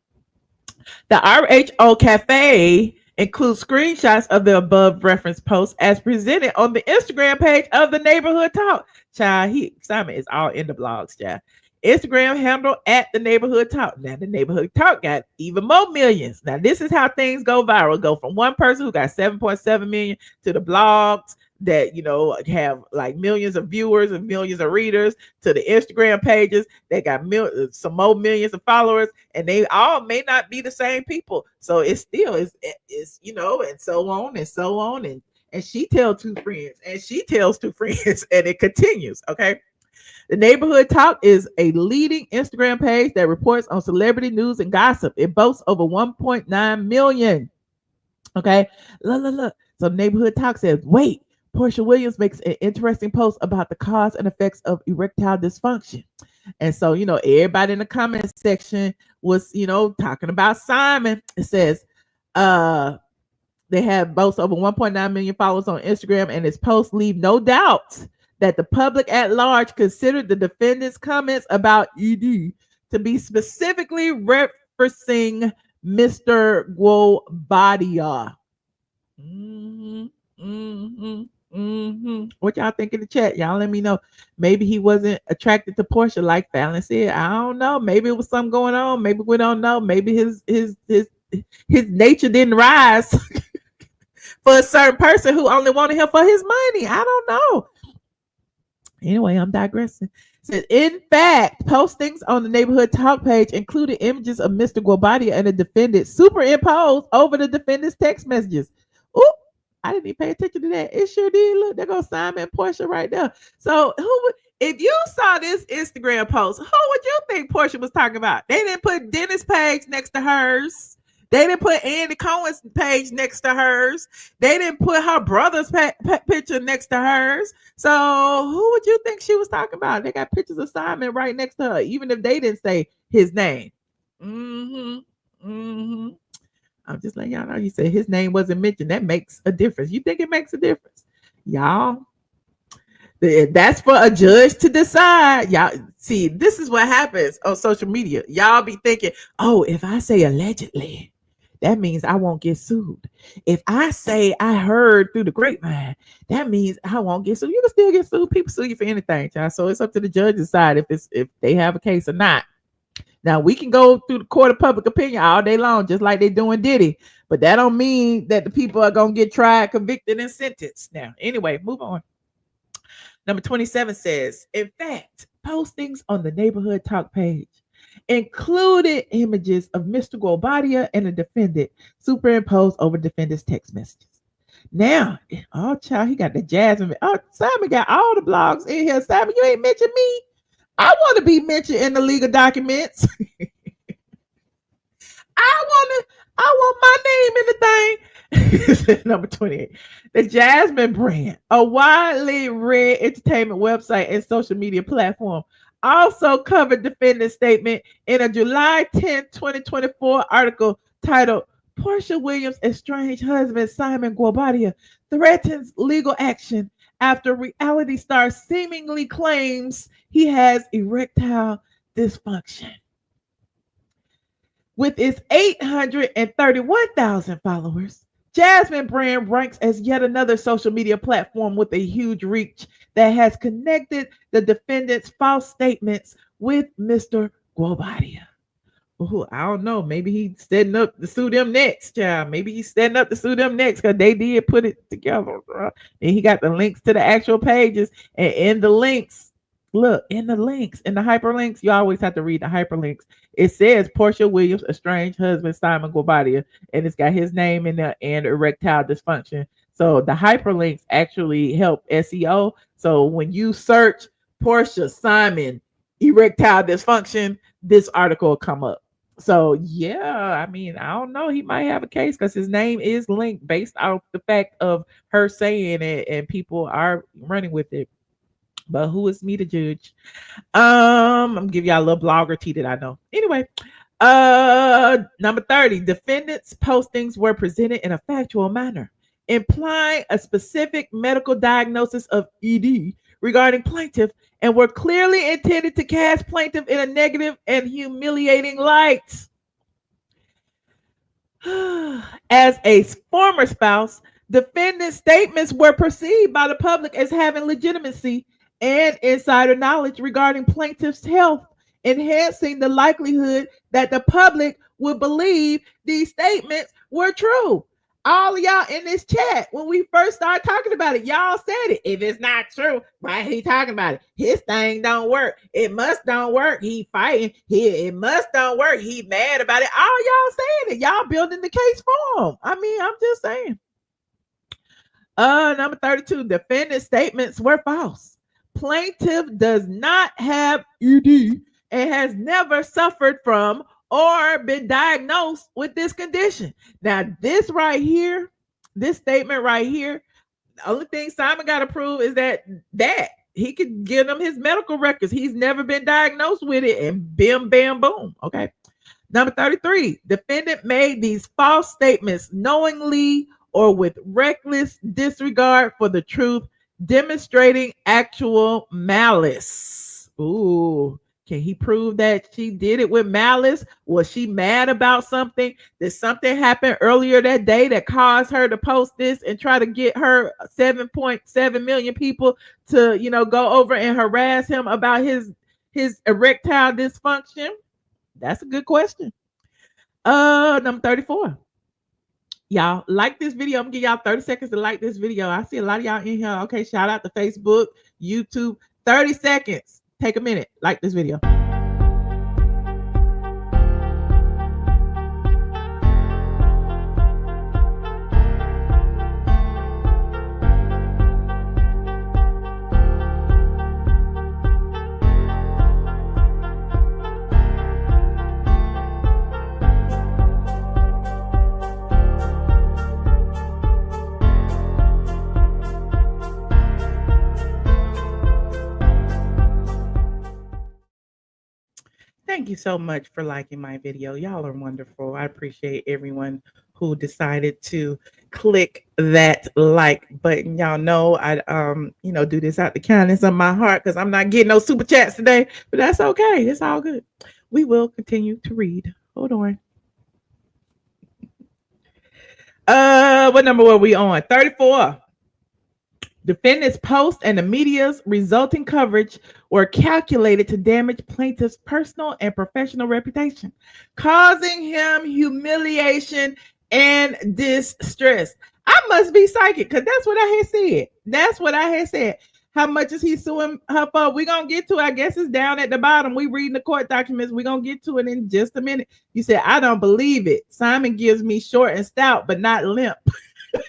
The RHOA Cafe includes screenshots of the above reference post as presented on the Instagram page of the Neighborhood Talk. Child, Simon is all in the blogs, child. Instagram handle at the Neighborhood Talk. Now the Neighborhood Talk got even more millions. Now this is how things go viral. Go from one person who got 7.7 million to the blogs that have like millions of viewers and millions of readers, to the Instagram pages that got some more millions of followers, and they all may not be the same people. So it's still is and so on and so on, and she tells two friends and she tells two friends and it continues. Okay. The Neighborhood Talk is a leading Instagram page that reports on celebrity news and gossip. It boasts over 1.9 million. Okay. Look. So Neighborhood Talk says, wait, Porsha Williams makes an interesting post about the cause and effects of erectile dysfunction. And so, everybody in the comment section was, talking about Simon. It says, they have both over 1.9 million followers on Instagram, and his posts leave no doubt that the public at large considered the defendant's comments about ED to be specifically referencing Mr. Guobadia. What y'all think in the chat? Y'all let me know. Maybe he wasn't attracted to Porsha like Fallon said. I don't know. Maybe it was something going on. Maybe we don't know. Maybe his nature didn't rise for a certain person who only wanted him for his money. I don't know. Anyway, I'm digressing. Said, in fact, postings on the Neighborhood Talk page included images of Mr. Guobadia and the defendant superimposed over the defendant's text messages. Ooh, I didn't even pay attention to that. It sure did. Look, there goes Simon and Porsha right there. So if you saw this Instagram post, who would you think Porsha was talking about? They didn't put Dennis' page next to hers. They didn't put Andy Cohen's page next to hers. They didn't put her brother's picture next to hers. So who would you think she was talking about? They got pictures of Simon right next to her, even if they didn't say his name. I'm just letting y'all know. He said his name wasn't mentioned. That makes a difference. You think it makes a difference? Y'all, that's for a judge to decide. Y'all see, this is what happens on social media. Y'all be thinking, oh, if I say allegedly, that means I won't get sued. If I say I heard through the grapevine, that means I won't get sued. You can still get sued. People sue you for anything, child. So it's up to the judge to decide if they have a case or not. Now, we can go through the court of public opinion all day long, just like they doing Diddy. But that don't mean that the people are going to get tried, convicted, and sentenced. Now, anyway, move on. Number 27 says, in fact, postings on the Neighborhood Talk page included images of Mr. Guobadia and the defendant superimposed over defendant's text messages. Now, oh, child, he got the Jasmine. Oh, Simon got all the blogs in here. Simon, you ain't mentioned me. I want to be mentioned in the legal documents. I want my name in the thing. Number 28. The Jasmine brand, a widely read entertainment website and social media platform, also covered defendant's statement in a July 10, 2024 article titled Porsha Williams' estranged husband Simon Guobadia threatens legal action after reality star seemingly claims he has erectile dysfunction. With its 831,000 followers, Jasmine brand ranks as yet another social media platform with a huge reach that has connected the defendant's false statements with Mr. Guobadia. Ooh, I don't know. Maybe he's setting up to sue them next, child. Maybe he's setting up to sue them next because they did put it together. And he got the links to the actual pages. And in the links, look, in the hyperlinks, you always have to read the hyperlinks. It says Porsha Williams' estranged husband, Simon Guobadia, and it's got his name in there and erectile dysfunction. So the hyperlinks actually help SEO. So when you search Porsha Simon erectile dysfunction, this article will come up. So yeah, I mean, I don't know. He might have a case because his name is linked based off the fact of her saying it, and people are running with it. But who is me to judge? I'm gonna give y'all a little blogger tea that I know. Anyway, number 30, defendants' postings were presented in a factual manner, implying a specific medical diagnosis of ED regarding plaintiff, and were clearly intended to cast plaintiff in a negative and humiliating light. As a former spouse, defendant's statements were perceived by the public as having legitimacy and insider knowledge regarding plaintiff's health, enhancing the likelihood that the public would believe these statements were true. All of y'all in this chat, when we first started talking about it, y'all said it. If it's not true, why he talking about it? His thing don't work. It must don't work. He fighting. It must don't work. He mad about it. All y'all saying it. Y'all building the case for him. I mean, I'm just saying. Number 32, defendant statements were false. Plaintiff does not have ED and has never suffered from or been diagnosed with this condition. Now, this right here, this statement right here, The only thing Simon got to prove is that he could give them his medical records. He's never been diagnosed with it, and bim, bam, boom. Okay. Number 33, defendant made these false statements knowingly or with reckless disregard for the truth, demonstrating actual malice. Ooh, can he prove that she did it with malice? Was she mad about something? Did something happen earlier that day that caused her to post this and try to get her 7.7 million people to, go over and harass him about his erectile dysfunction? That's a good question. Number 34. Y'all like this video. I'm gonna give y'all 30 seconds to like this video. I see a lot of y'all in here. Okay, shout out to Facebook, YouTube. 30 seconds. Take a minute. Like this video. Thank you so much for liking my video. Y'all are wonderful. I appreciate everyone who decided to click that like button. Y'all know I do this out the kindness of my heart because I'm not getting no super chats today, but that's okay. It's all good. We will continue to read. Hold on. What number were we on? 34. Defendant's post and the media's resulting coverage were calculated to damage plaintiff's personal and professional reputation, causing him humiliation and distress. I must be psychic because that's what I had said. How much is he suing her for? We're going to get to it. I guess it's down at the bottom. We reading the court documents. We're going to get to it in just a minute. You said, I don't believe it. Simon gives me short and stout, but not limp.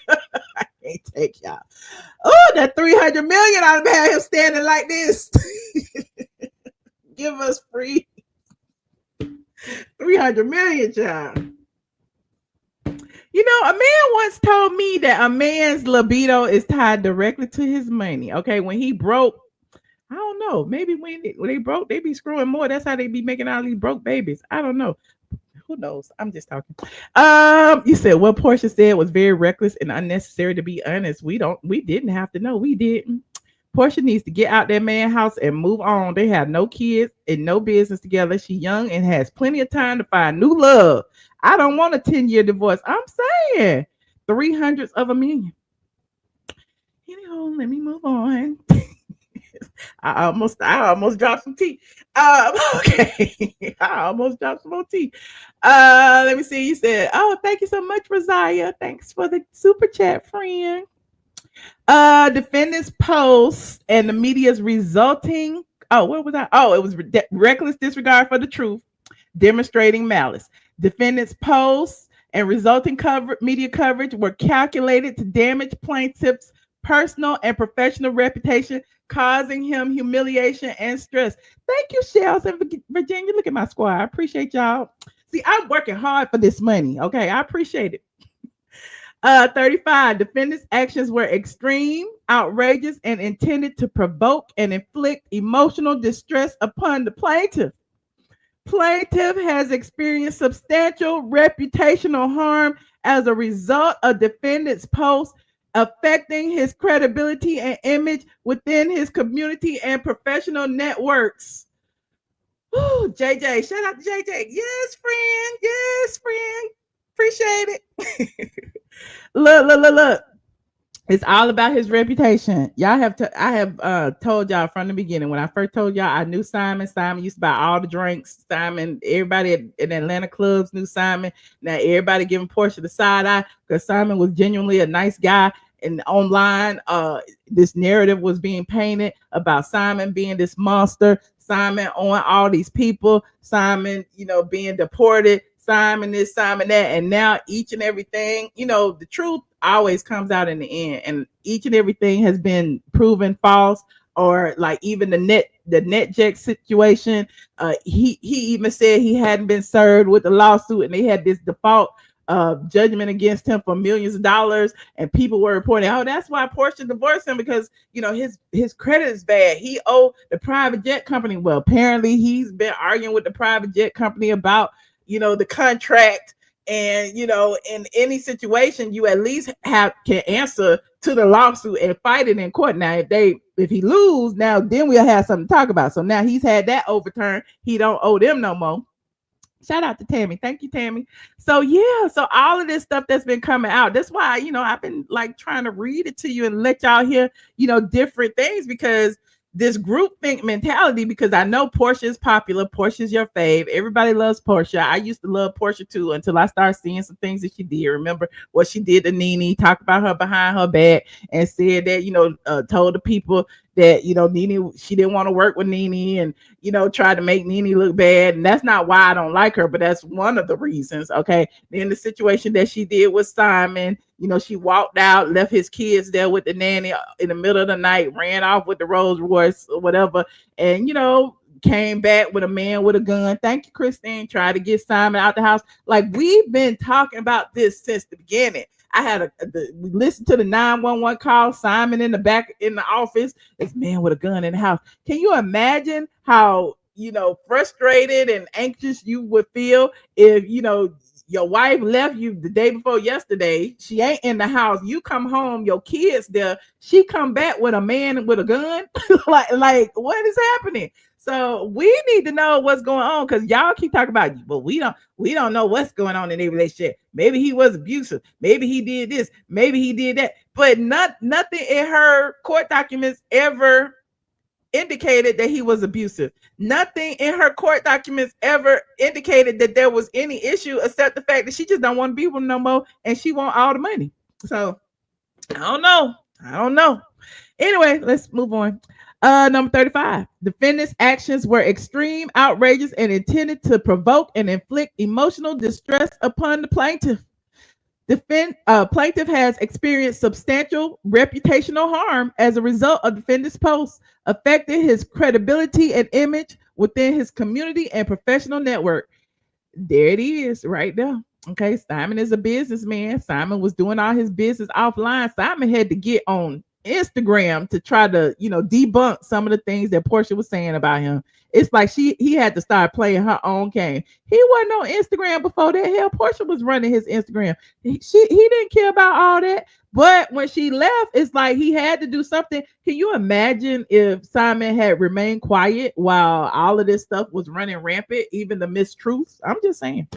I can't take y'all. Oh, that 300 million, I'd have him standing like this. Give us free 300 million, child. A man once told me that a man's libido is tied directly to his money. Okay, when he broke, I don't know. Maybe when they broke, they be screwing more. That's how they be making all these broke babies. I don't know. Who knows? I'm just talking. You said what Porsha said was very reckless and unnecessary. To be honest, we didn't have to know. We didn't. Porsha needs to get out that man's house and move on. They have no kids and no business together. She's young and has plenty of time to find new love. I don't want a 10-year divorce. I'm saying 300 of a million. Let me move on. I almost dropped some tea. Okay. I almost dropped some more tea. Let me see. You said, oh, thank you so much, Rosia. Thanks for the super chat, friend. Defendant's post and the media's resulting. Oh, what was that? Oh, it was reckless disregard for the truth, demonstrating malice. Defendant's post and resulting media coverage were calculated to damage plaintiff's personal and professional reputation, causing him humiliation and stress. Thank you, Shells and Virginia. Look at my squad. I appreciate y'all. See, I'm working hard for this money. Okay, I appreciate it. 35. Defendant's actions were extreme, outrageous, and intended to provoke and inflict emotional distress upon the plaintiff. Plaintiff has experienced substantial reputational harm as a result of defendant's post, affecting his credibility and image within his community and professional networks. Ooh, JJ, shout out to JJ. Yes, friend. Yes, friend. Appreciate it. Look. It's all about his reputation. I have told y'all from the beginning. When I first told y'all I knew Simon. Simon used to buy all the drinks. Simon, everybody in Atlanta clubs knew Simon. Now everybody giving Porsha the side eye because Simon was genuinely a nice guy. And online, this narrative was being painted about Simon being this monster. Simon on all these people. Simon, being deported. Simon this, Simon that, and now each and everything, the truth always comes out in the end, and each and everything has been proven false, or like even the NetJet situation. He even said he hadn't been served with the lawsuit, and they had this default judgment against him for millions of dollars, and people were reporting, oh, that's why Porsha divorced him, because his credit is bad. He owed the private jet company. Well, apparently he's been arguing with the private jet company about the contract. And in any situation, you at least can answer to the lawsuit and fight it in court. Now, if he lose, now then we'll have something to talk about. So now he's had that overturned. He don't owe them no more. Shout out to Tammy. Thank you, Tammy. So so all of this stuff that's been coming out, that's why I've been like trying to read it to you and let y'all hear different things, because this groupthink mentality, because I know Porsha is popular. Porsha's your fave. Everybody loves Porsha. I used to love Porsha too until I started seeing some things that she did. Remember what she did to Nene, talked about her behind her back, and said that, told the people that, Nene, she didn't want to work with Nene, and, tried to make Nene look bad. And that's not why I don't like her, but that's one of the reasons. Okay. Then the situation that she did with Simon, she walked out, left his kids there with the nanny in the middle of the night, ran off with the Rolls Royce or whatever, and, came back with a man with a gun. Thank you, Christine. Tried to get Simon out the house. Like, we've been talking about this since the beginning. I had we listened to the 911 call. Simon in the back in the office. This man with a gun in the house. Can you imagine how frustrated and anxious you would feel if your wife left you the day before yesterday? She ain't in the house. You come home, your kids there. She come back with a man with a gun. like what is happening? So we need to know what's going on, because y'all keep talking about, but we don't know what's going on in their relationship. Maybe he was abusive. Maybe he did this. Maybe he did that. But nothing in her court documents ever indicated that he was abusive. Nothing in her court documents ever indicated that there was any issue, except the fact that she just don't want to be with him no more, and she want all the money. So I don't know. Anyway, let's move on. Number 35. Defendant's actions were extreme, outrageous, and intended to provoke and inflict emotional distress upon the plaintiff. Plaintiff has experienced substantial reputational harm as a result of defendant's posts, affecting his credibility and image within his community and professional network. There it is right there. Okay, Simon is a businessman. Simon was doing all his business offline. Simon had to get on Instagram to try to, debunk some of the things that Porsha was saying about him. It's like he had to start playing her own game. He wasn't on Instagram before that. Hell, Porsha was running his Instagram. He didn't care about all that. But when she left, it's like he had to do something. Can you imagine if Simon had remained quiet while all of this stuff was running rampant, even the mistruths? I'm just saying.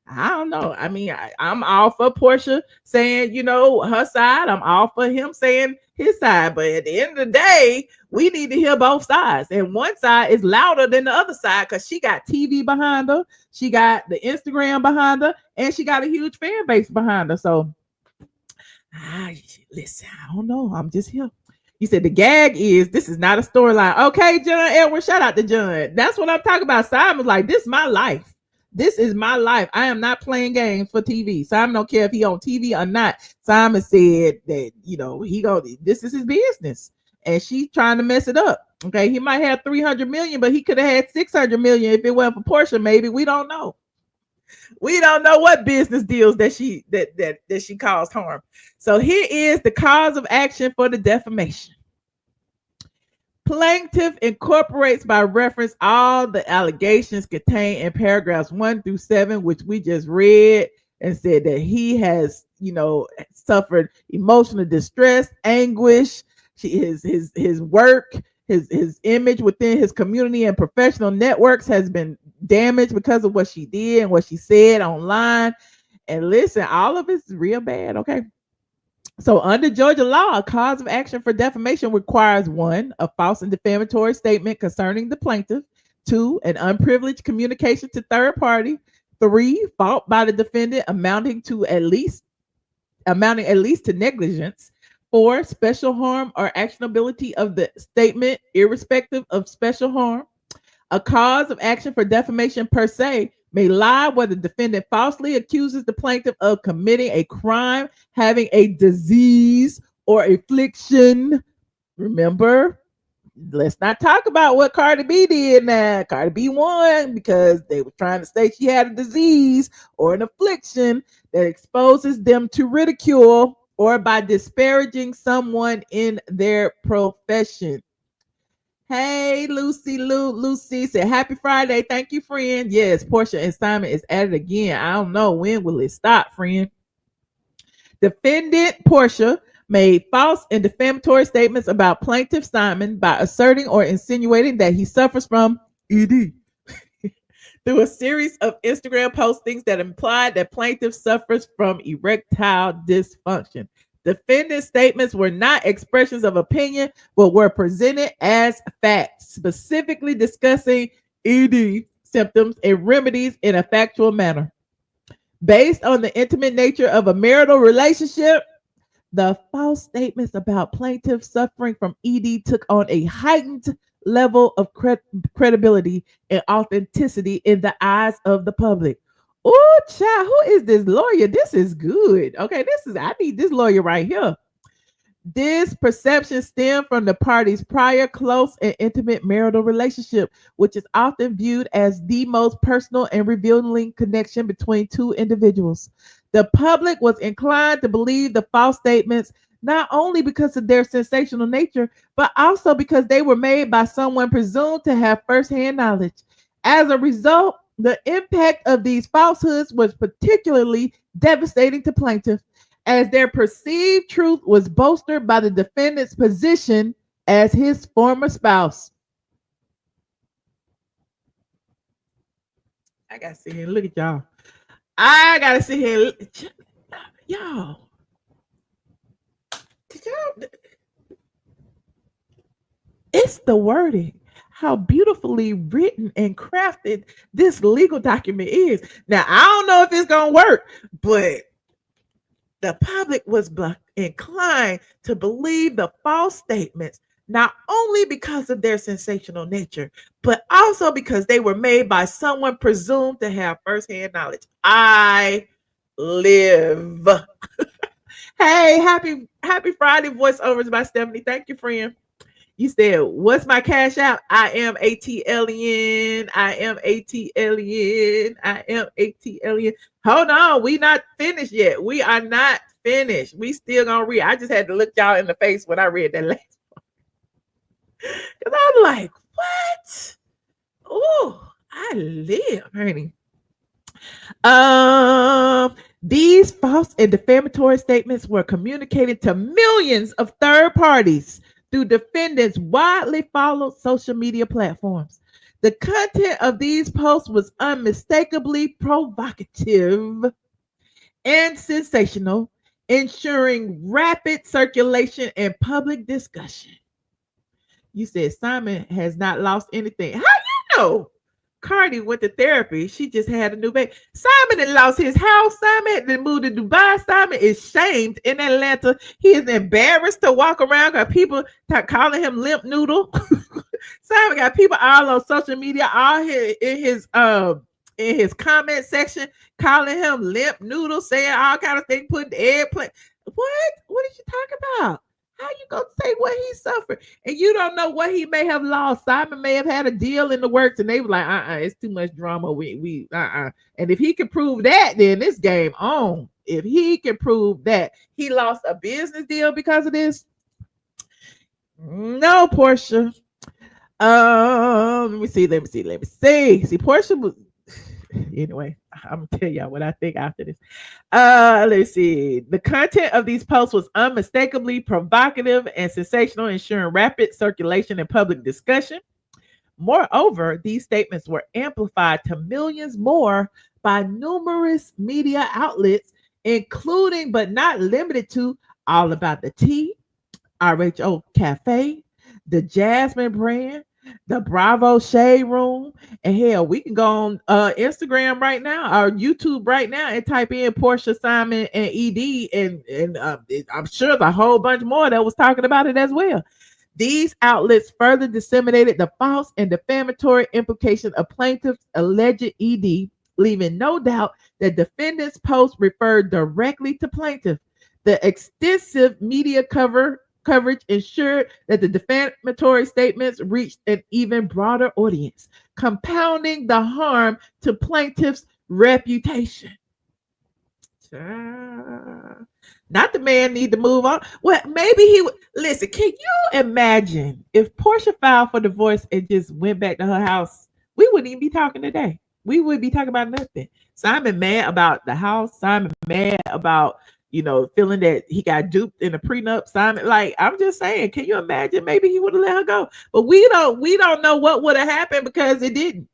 I don't know. I mean, I'm all for Porsha saying, her side. I'm all for him saying his side. But at the end of the day, we need to hear both sides. And one side is louder than the other side, because she got TV behind her. She got the Instagram behind her. And she got a huge fan base behind her. So, listen, I don't know. I'm just here. You said the gag is, this is not a storyline. Okay, John Edward, shout out to John. That's what I'm talking about. Simon's like, this is my life. This is my life. I am not playing games for TV. Simon don't care if he on TV or not. Simon said that, this is his business. And she's trying to mess it up. Okay. He might have 300 million, but he could have had 600 million if it wasn't for Porsha. Maybe. We don't know. We don't know what business deals that she caused harm. So here is the cause of action for the defamation. Plaintiff incorporates by reference all the allegations contained in paragraphs 1-7, which we just read, and said that he has, suffered emotional distress, anguish, his work, his image within his community and professional networks has been damaged because of what she did and what she said online. And listen, all of it's real bad, okay? So under Georgia law, a cause of action for defamation requires 1, a false and defamatory statement concerning the plaintiff, 2, an unprivileged communication to third party, 3, fault by the defendant amounting at least to negligence, 4, special harm or actionability of the statement irrespective of special harm. A cause of action for defamation per se may lie where the defendant falsely accuses the plaintiff of committing a crime, having a disease or affliction. Remember, let's not talk about what Cardi B did now. Cardi B won because they were trying to say she had a disease or an affliction that exposes them to ridicule or by disparaging someone in their profession. Hey, Lucy said, happy Friday. Thank you, friend. Yes, Porsha and Simon is at it again. I don't know. When will it stop, friend? Defendant Porsha made false and defamatory statements about plaintiff Simon by asserting or insinuating that he suffers from ED through a series of Instagram postings that implied that plaintiff suffers from erectile dysfunction. Defendant statements were not expressions of opinion, but were presented as facts, specifically discussing ED symptoms and remedies in a factual manner. Based on the intimate nature of a marital relationship, the false statements about plaintiffs suffering from ED took on a heightened level of credibility and authenticity in the eyes of the public. Oh, child, who is this lawyer? This is good. Okay, I need this lawyer right here. This perception stemmed from the parties' prior close and intimate marital relationship, which is often viewed as the most personal and revealing connection between two individuals. The public was inclined to believe the false statements not only because of their sensational nature, but also because they were made by someone presumed to have firsthand knowledge. As a result, the impact of these falsehoods was particularly devastating to plaintiffs, as their perceived truth was bolstered by the defendant's position as his former spouse. I gotta sit here and look at y'all. I gotta sit here and y'all. It's the wording, how beautifully written and crafted this legal document is. Now, I don't know if it's gonna work, but the public was inclined to believe the false statements, not only because of their sensational nature, but also because they were made by someone presumed to have firsthand knowledge. I live. Hey, happy Friday voiceovers by Stephanie. Thank you, friend. You said, what's my cash out? iamATLien. iamATLien. Hold on. We not finished yet. We are not finished. We still gonna read. I just had to look y'all in the face when I read that last one. Because I'm like, what? Oh, I live, honey. These false and defamatory statements were communicated to millions of third parties through defendants' widely followed social media platforms. The content of these posts was unmistakably provocative and sensational, ensuring rapid circulation and public discussion. You said Simon has not lost anything. How you know? Cardi went to therapy. She just had a new baby. Simon had lost his house. Simon had moved to Dubai. Simon is shamed in Atlanta. He is embarrassed to walk around because people calling him limp noodle. Simon got people all on social media, all in his comment section, calling him limp noodle, saying all kind of things, putting eggplant. What did you talk about? How you gonna say what he suffered? And you don't know what he may have lost. Simon may have had a deal in the works, and they were like, it's too much drama. And if he can prove that, then this game on. If he can prove that he lost a business deal because of this, no, Porsha. Let me see. See, Porsha was anyway. I'm gonna tell y'all what I think after this. Let's see. The content of these posts was unmistakably provocative and sensational, ensuring rapid circulation and public discussion. Moreover, these statements were amplified to millions more by numerous media outlets, including but not limited to All About the Tea, RHOA Cafe, the Jasmine brand, the Bravo Shade Room, and hell, we can go on Instagram right now or YouTube right now and type in Porsha, Simon, and ED, and I'm sure there's a whole bunch more that was talking about it as well. These outlets further disseminated the false and defamatory implication of plaintiff's alleged ED, leaving no doubt that defendants' posts referred directly to plaintiff. The extensive media coverage ensured that the defamatory statements reached an even broader audience, compounding the harm to plaintiff's reputation. Not the man need to move on. Well, maybe he would listen. Can you imagine if Porsha filed for divorce and just went back to her house? We wouldn't even be talking today. We would be talking about nothing. Simon mad about the house. Simon mad about feeling that he got duped in a prenup. Simon, like, I'm just saying, can you imagine? Maybe he would have let her go, but we don't know what would have happened because it didn't.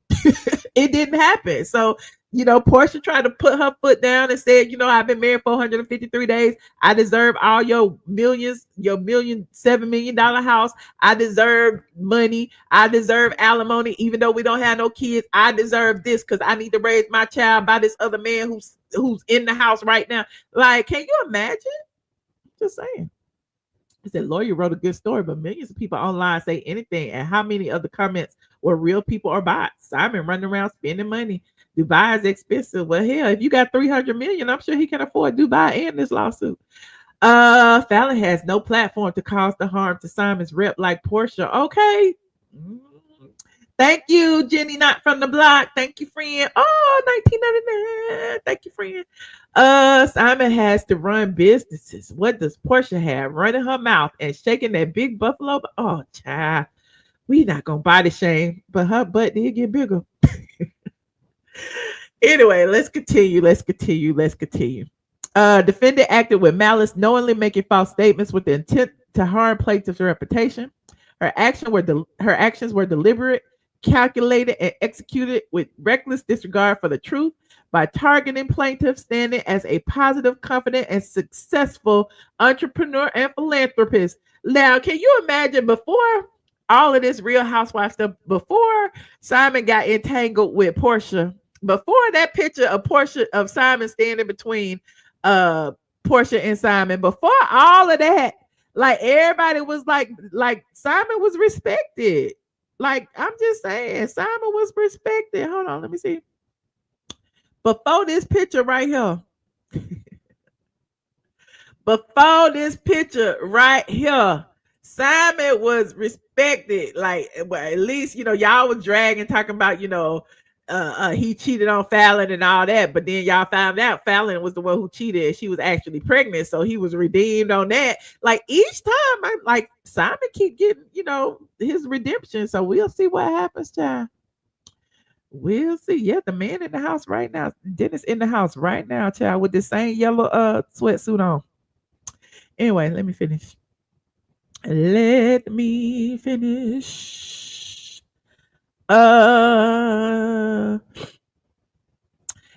It didn't happen. So Porsha tried to put her foot down and said, I've been married 453 days. I deserve all your millions, your $7 million house. I deserve money. I deserve alimony, even though we don't have no kids. I deserve this because I need to raise my child by this other man who's in the house right now. Like, can you imagine? Just saying. He said, lawyer wrote a good story, but millions of people online say anything. And how many of the comments were real people or bots? Simon running around spending money. Dubai is expensive. Well, hell, if you got 300 million, I'm sure he can afford Dubai and this lawsuit. Fallon has no platform to cause the harm to Simon's rep like Porsha. Okay. Thank you, Jenny, not from the block. Thank you, friend. Oh, 1999. Thank you, friend. Simon has to run businesses. What does Porsha have? Running her mouth and shaking that big buffalo. Oh, child. We not gonna body shame, but her butt did get bigger. Anyway, let's continue. Defendant acted with malice, knowingly making false statements with the intent to harm plaintiff's reputation. Her actions were deliberate, calculated, and executed with reckless disregard for the truth by targeting plaintiff standing as a positive, confident, and successful entrepreneur and philanthropist. Now, can you imagine before all of this Real Housewives stuff, before Simon got entangled with Porsha, before that picture of Simon standing between Porsha and Simon, before all of that, like, everybody was like Simon was respected. Like, I'm just saying, Simon was respected. Hold on, let me see. Before this picture right here. Before this picture right here, Simon was respected. Like, well, at least, y'all was dragging, talking about, he cheated on Fallon and all that, but then y'all found out Fallon was the one who cheated and she was actually pregnant, so he was redeemed on that. Like, each time, Simon keep getting, his redemption. So we'll see what happens, child. We'll see. Yeah, the man in the house right now, Dennis in the house right now, child, with the same yellow sweatsuit on. Anyway, let me finish.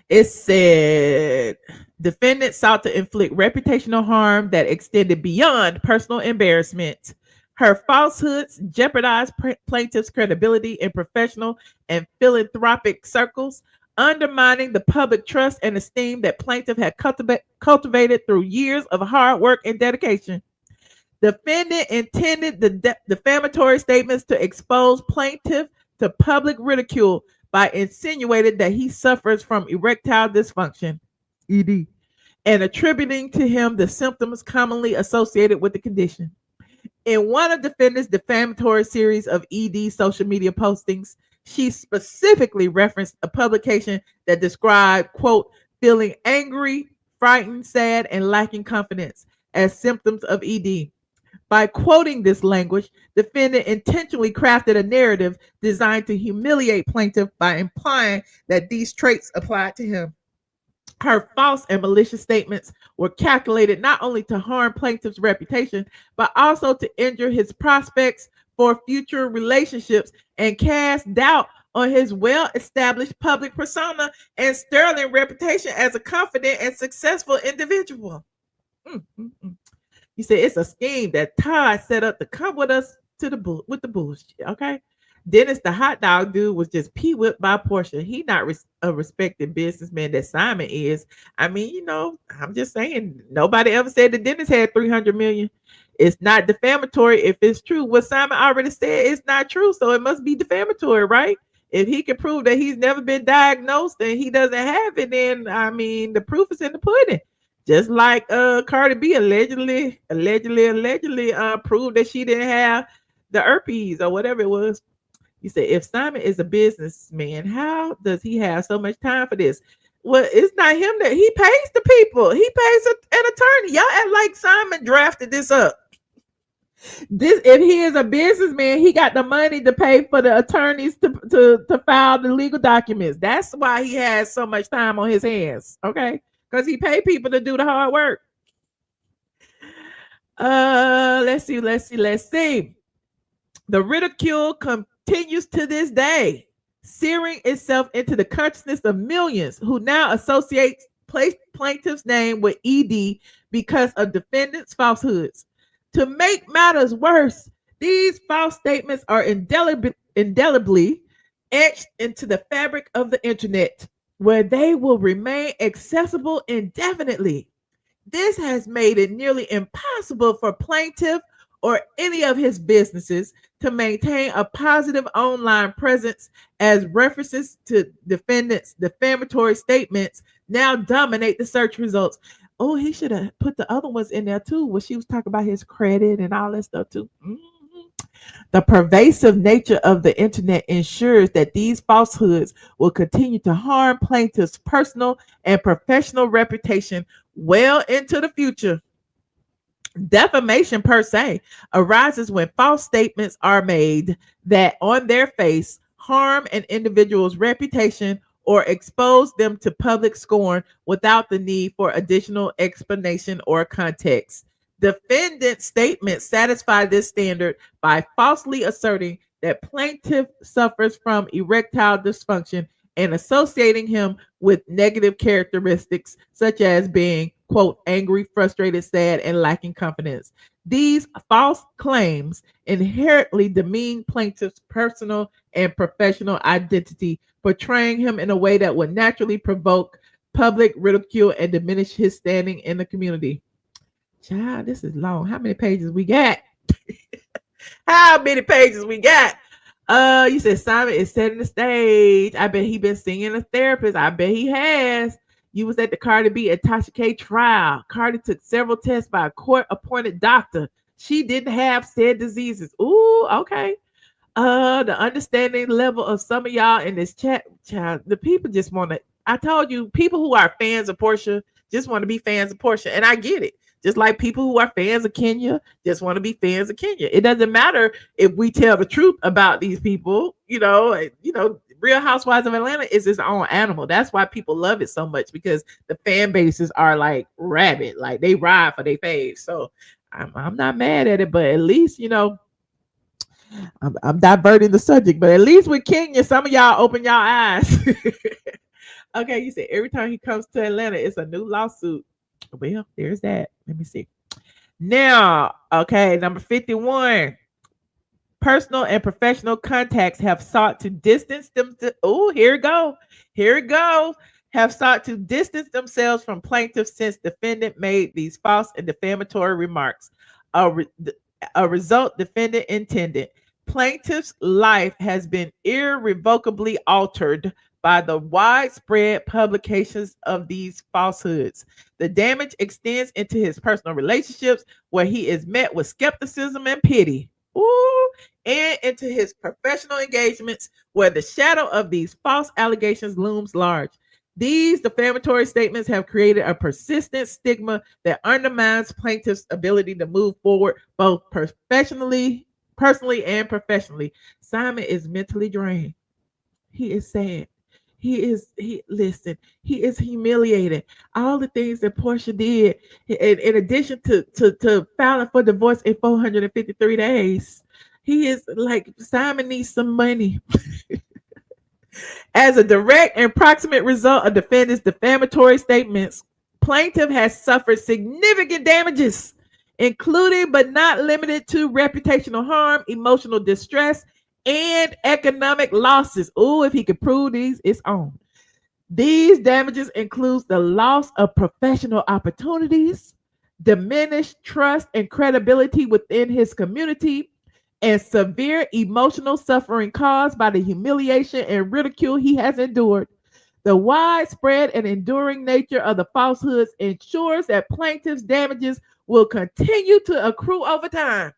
It said defendant sought to inflict reputational harm that extended beyond personal embarrassment. Her falsehoods jeopardized plaintiff's credibility in professional and philanthropic circles, undermining the public trust and esteem that plaintiff had cultivated through years of hard work and dedication. Defendant intended the defamatory statements to expose plaintiff to public ridicule by insinuating that he suffers from erectile dysfunction, ED, and attributing to him the symptoms commonly associated with the condition. In one of defendant's defamatory series of ED social media postings, she specifically referenced a publication that described, quote, feeling angry, frightened, sad, and lacking confidence as symptoms of ED. By quoting this language, defendant intentionally crafted a narrative designed to humiliate plaintiff by implying that these traits applied to him. Her false and malicious statements were calculated not only to harm plaintiff's reputation, but also to injure his prospects for future relationships and cast doubt on his well-established public persona and sterling reputation as a confident and successful individual. He said it's a scheme that Todd set up to come with us with the bullshit. Okay. Dennis, the hot dog dude, was just pee-whipped by Porsha. He not a respected businessman that Simon is. I mean, I'm just saying, nobody ever said that Dennis had 300 million. It's not defamatory if it's true. What Simon already said is not true, so it must be defamatory, right? If he can prove that he's never been diagnosed and he doesn't have it, then, I mean, the proof is in the pudding. Just like Cardi B allegedly proved that she didn't have the herpes or whatever it was. You say, if Simon is a businessman, how does he have so much time for this? Well, it's not him that he pays the people. He pays an attorney. Y'all act like Simon drafted this up. This, if he is a businessman, he got the money to pay for the attorneys to file the legal documents. That's why he has so much time on his hands. Okay, because he pay people to do the hard work. Let's see. The ridicule continues to this day, searing itself into the consciousness of millions who now associate plaintiff's name with ED because of defendants' falsehoods. To make matters worse, these false statements are indelibly etched into the fabric of the internet, where they will remain accessible indefinitely. This has made it nearly impossible for plaintiff or any of his businesses to maintain a positive online presence, as references to defendants' defamatory statements now dominate the search results. Oh, he should have put the other ones in there too, where she was talking about his credit and all that stuff too. The pervasive nature of the internet ensures that these falsehoods will continue to harm plaintiffs' personal and professional reputation well into the future. Defamation per se arises when false statements are made that on their face harm an individual's reputation or expose them to public scorn without the need for additional explanation or context. Defendant statements satisfy this standard by falsely asserting that plaintiff suffers from erectile dysfunction and associating him with negative characteristics such as being, quote, angry, frustrated, sad, and lacking confidence. These false claims inherently demean plaintiff's personal and professional identity, portraying him in a way that would naturally provoke public ridicule and diminish his standing in the community. Child, this is long. How many pages we got? How many pages we got? You said Simon is setting the stage. I bet he been seeing a therapist. I bet he has. You was at the Cardi B and Tasha K trial. Cardi took several tests by a court-appointed doctor. She didn't have said diseases. Ooh, okay. The understanding level of some of y'all in this chat, child, the people just want to, I told you, people who are fans of Porsha just want to be fans of Porsha, and I get it. Just like people who are fans of Kenya just want to be fans of Kenya. It doesn't matter if we tell the truth about these people. Real Housewives of Atlanta is its own animal. That's why people love it so much, because the fan bases are like rabid, like they ride for their faves. So I'm not mad at it, but at least I'm diverting the subject. But at least with Kenya, some of y'all open y'all eyes. Okay, you said every time he comes to Atlanta, it's a new lawsuit. Well, there's that. Let me see. Now, okay, number 51. Personal and professional contacts have sought to distance them. Here it go. Have sought to distance themselves from plaintiffs since defendant made these false and defamatory remarks. A result defendant intended. Plaintiff's life has been irrevocably altered by the widespread publications of these falsehoods. The damage extends into his personal relationships, where he is met with skepticism and pity. And into his professional engagements, where the shadow of these false allegations looms large. These defamatory statements have created a persistent stigma that undermines plaintiff's ability to move forward, both personally and professionally. Simon is mentally drained. He is sad. He is humiliated. All the things that Porsha did, in addition to filing for divorce in 453 days, he is like, Simon needs some money. As a direct and proximate result of defendant's defamatory statements, plaintiff has suffered significant damages, including but not limited to reputational harm, emotional distress, and economic losses. If he could prove these, it's on. These damages include the loss of professional opportunities, diminished trust and credibility within his community, and severe emotional suffering caused by the humiliation and ridicule he has endured. The widespread and enduring nature of the falsehoods ensures that plaintiff's damages will continue to accrue over time.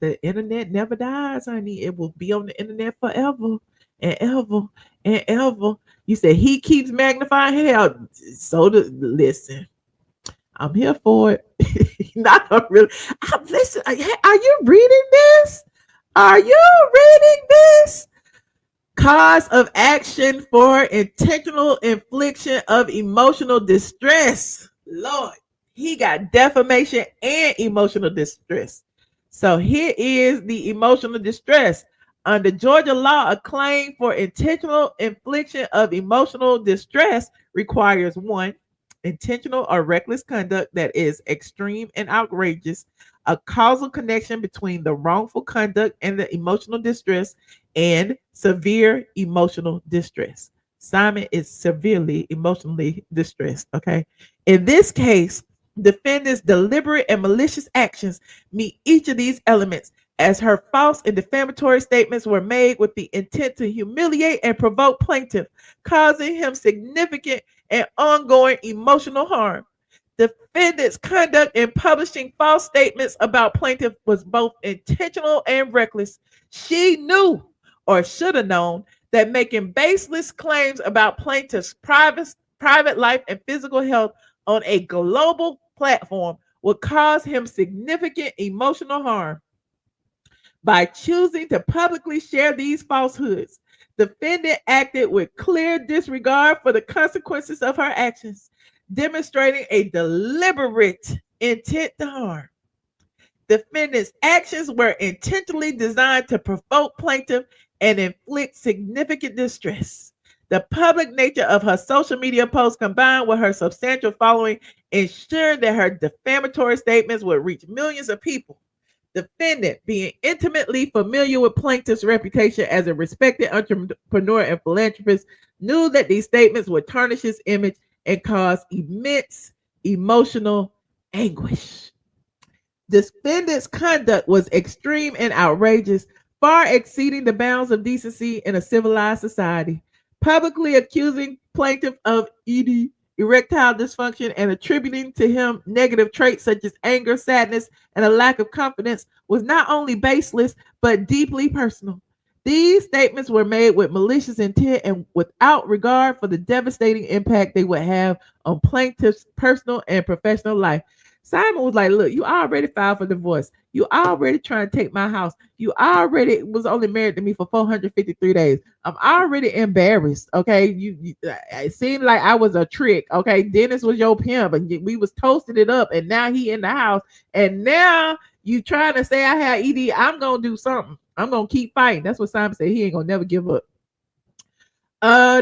The internet never dies, honey. It will be on the internet forever. and ever. You said he keeps magnifying hell. Listen, I'm here for it. Not really. Listen, are you reading this? Are you reading this? Cause of action for intentional infliction of emotional distress. Lord, he got defamation and emotional distress. So here is the emotional distress. Under Georgia law, a claim for intentional infliction of emotional distress requires one, intentional or reckless conduct that is extreme and outrageous, a causal connection between the wrongful conduct and the emotional distress, and severe emotional distress. Simon is severely emotionally distressed. Okay. In this case, defendant's deliberate and malicious actions meet each of these elements, as her false and defamatory statements were made with the intent to humiliate and provoke plaintiff, causing him significant and ongoing emotional harm. Defendant's conduct in publishing false statements about plaintiff was both intentional and reckless. She knew, or should have known, that making baseless claims about plaintiff's private life and physical health on a global platform would cause him significant emotional harm. By choosing to publicly share these falsehoods, defendant acted with clear disregard for the consequences of her actions, demonstrating a deliberate intent to harm. Defendant's actions were intentionally designed to provoke plaintiff and inflict significant distress. The public nature of her social media posts, combined with her substantial following, ensured that her defamatory statements would reach millions of people. Defendant, being intimately familiar with plaintiff's reputation as a respected entrepreneur and philanthropist, knew that these statements would tarnish his image and cause immense emotional anguish. Defendant's conduct was extreme and outrageous, far exceeding the bounds of decency in a civilized society. Publicly accusing plaintiff of ED, erectile dysfunction, and attributing to him negative traits such as anger, sadness, and a lack of confidence was not only baseless, but deeply personal. These statements were made with malicious intent and without regard for the devastating impact they would have on plaintiff's personal and professional life. Simon was like, look, you already filed for divorce. You already trying to take my house. You already was only married to me for 453 days. I'm already embarrassed. Okay. It seemed like I was a trick. Okay. Dennis was your pimp and we was toasting it up. And now he in the house. And now you trying to say I had ED. I'm going to do something. I'm going to keep fighting. That's what Simon said. He ain't going to never give up.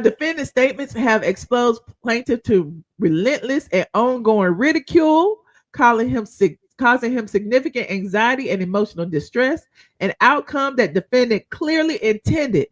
Defendant statements have exposed plaintiff to relentless and ongoing ridicule, causing him significant anxiety and emotional distress, an outcome that defendant clearly intended.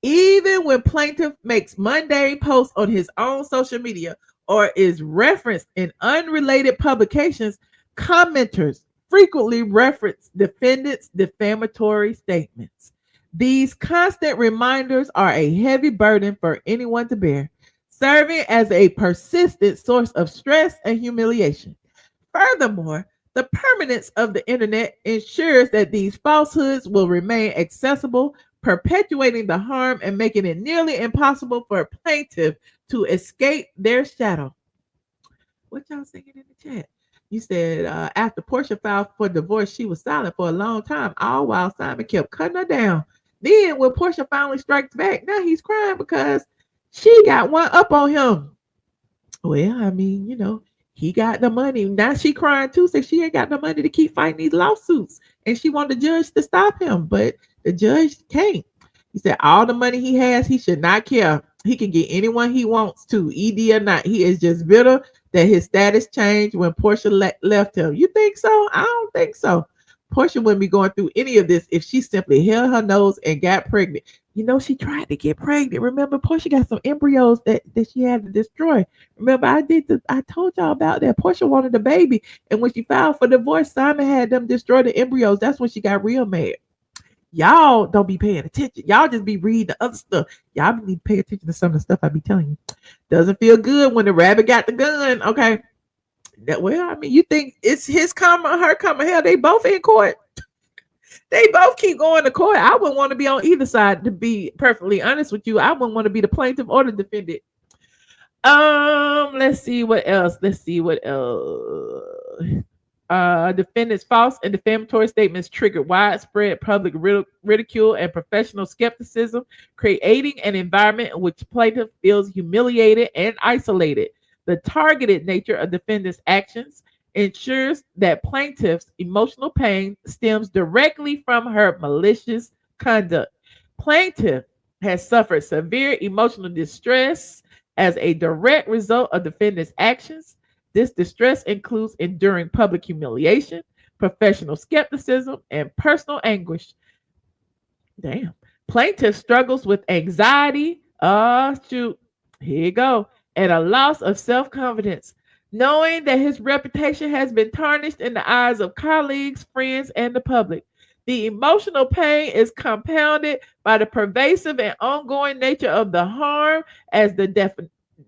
Even when plaintiff makes mundane posts on his own social media or is referenced in unrelated publications, commenters frequently reference defendant's defamatory statements. These constant reminders are a heavy burden for anyone to bear, serving as a persistent source of stress and humiliation. Furthermore, the permanence of the internet ensures that these falsehoods will remain accessible, perpetuating the harm and making it nearly impossible for a plaintiff to escape their shadow. What y'all singing in the chat? You said after Porsha filed for divorce, she was silent for a long time, all while Simon kept cutting her down. Then when Porsha finally strikes back, now he's crying because she got one up on him. Well, I mean, you know, he got the money. Now she crying too, so she ain't got the money to keep fighting these lawsuits. And she wanted the judge to stop him, but the judge can't. He said all the money he has, he should not care. He can get anyone he wants to, ED or not. He is just bitter that his status changed when Porsha left him. You think so? I don't think so. Porsha wouldn't be going through any of this if she simply held her nose and got pregnant. You know, she tried to get pregnant. Remember, Porsha got some embryos that she had to destroy. Remember, I told y'all about that. Porsha wanted a baby. And when she filed for divorce, Simon had them destroy the embryos. That's when she got real mad. Y'all don't be paying attention. Y'all just be reading the other stuff. Y'all need to pay attention to some of the stuff I be telling you. Doesn't feel good when the rabbit got the gun. Okay. Well, I mean, you think it's his karma, her karma? Hell, they both in court. They both keep going to court. I wouldn't want to be on either side, to be perfectly honest with you. I wouldn't want to be the plaintiff or the defendant. Let's see what else. Defendant's false and defamatory statements triggered widespread public ridicule and professional skepticism, creating an environment in which plaintiff feels humiliated and isolated. The targeted nature of defendant's actions ensures that plaintiff's emotional pain stems directly from her malicious conduct. Plaintiff has suffered severe emotional distress as a direct result of defendant's actions. This distress includes enduring public humiliation, professional skepticism, and personal anguish. Damn. Plaintiff struggles with anxiety. Oh, shoot. Here you go. And a loss of self-confidence, knowing that his reputation has been tarnished in the eyes of colleagues, friends, and the public. The emotional pain is compounded by the pervasive and ongoing nature of the harm as the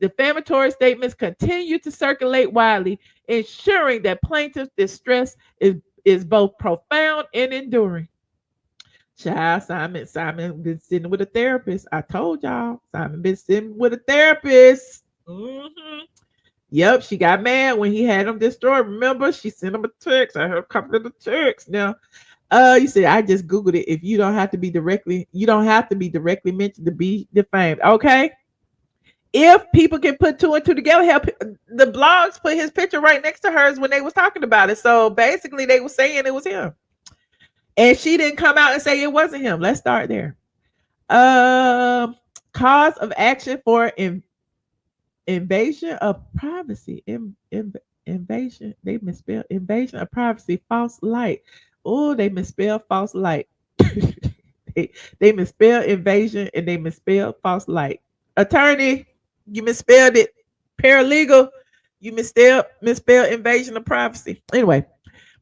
defamatory statements continue to circulate widely, ensuring that plaintiff's distress is both profound and enduring. Child, Simon been sitting with a therapist. I told y'all, Simon been sitting with a therapist. Yep, she got mad when he had him destroyed. Remember, she sent him a text. I heard a couple of the texts. Now, you said I just Googled it. If you don't have to be directly mentioned to be defamed. Okay. If people can put two and two together, help the blogs put his picture right next to hers when they was talking about it. So basically, they were saying it was him, and she didn't come out and say it wasn't him. Let's start there. Cause of action for invasion of privacy. Invasion. They misspelled invasion of privacy. False light. Oh, they misspelled false light. they misspelled invasion and they misspelled false light. Attorney, you misspelled it. Paralegal, you misspelled invasion of privacy. Anyway,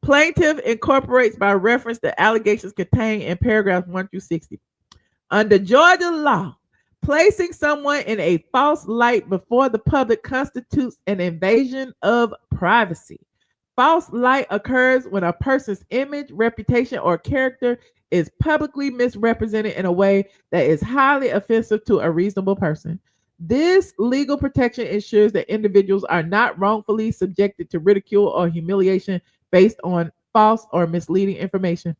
plaintiff incorporates by reference the allegations contained in paragraphs 1 through 60. Under Georgia law, placing someone in a false light before the public constitutes an invasion of privacy. False light occurs when a person's image, reputation, or character is publicly misrepresented in a way that is highly offensive to a reasonable person. This legal protection ensures that individuals are not wrongfully subjected to ridicule or humiliation based on false or misleading information.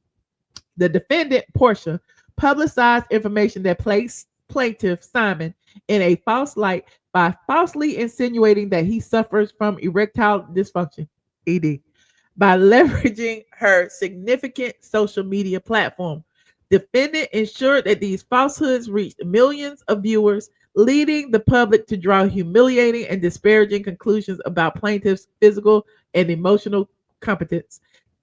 The defendant, Porsha, publicized information that placed plaintiff Simon in a false light by falsely insinuating that he suffers from erectile dysfunction, ED, by leveraging her significant social media platform. Defendant ensured that these falsehoods reached millions of viewers, leading the public to draw humiliating and disparaging conclusions about plaintiff's physical and emotional competence.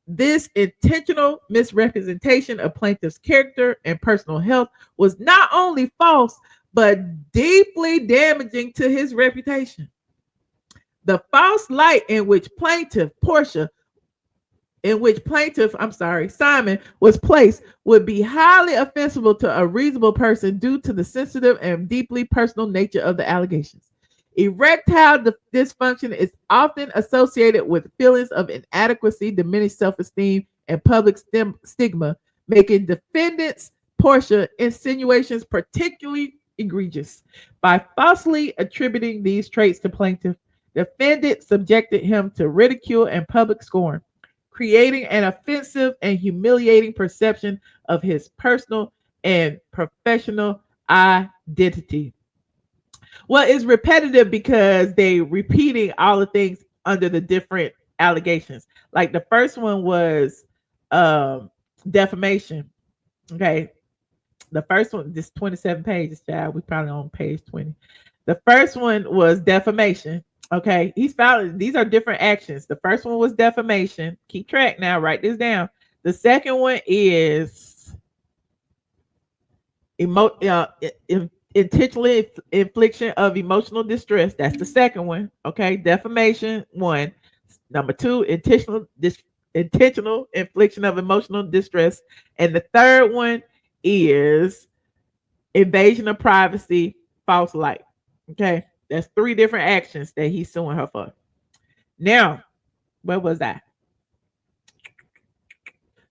This intentional misrepresentation of plaintiff's character and personal health was not only false, but deeply damaging to his reputation. The false light in which Simon was placed would be highly offensive to a reasonable person due to the sensitive and deeply personal nature of the allegations. Erectile dysfunction is often associated with feelings of inadequacy, diminished self-esteem, and public stigma, making defendants Porsha insinuations particularly egregious. By falsely attributing these traits to plaintiff, defendant subjected him to ridicule and public scorn, creating an offensive and humiliating perception of his personal and professional identity. Well, it's repetitive because they repeating all the things under the different allegations. Like the first one was defamation. Okay. The first one, this 27 pages, child. We probably on page 20. The first one was defamation. Okay. He's found these are different actions. The first one was defamation. Keep track now. Write this down. The second one is intentional infliction of emotional distress. That's the second one. Okay. Defamation, 1. Number 2, intentional infliction of emotional distress. And the third one is invasion of privacy, false light. Okay. That's 3 different actions that he's suing her for. Now, where was that?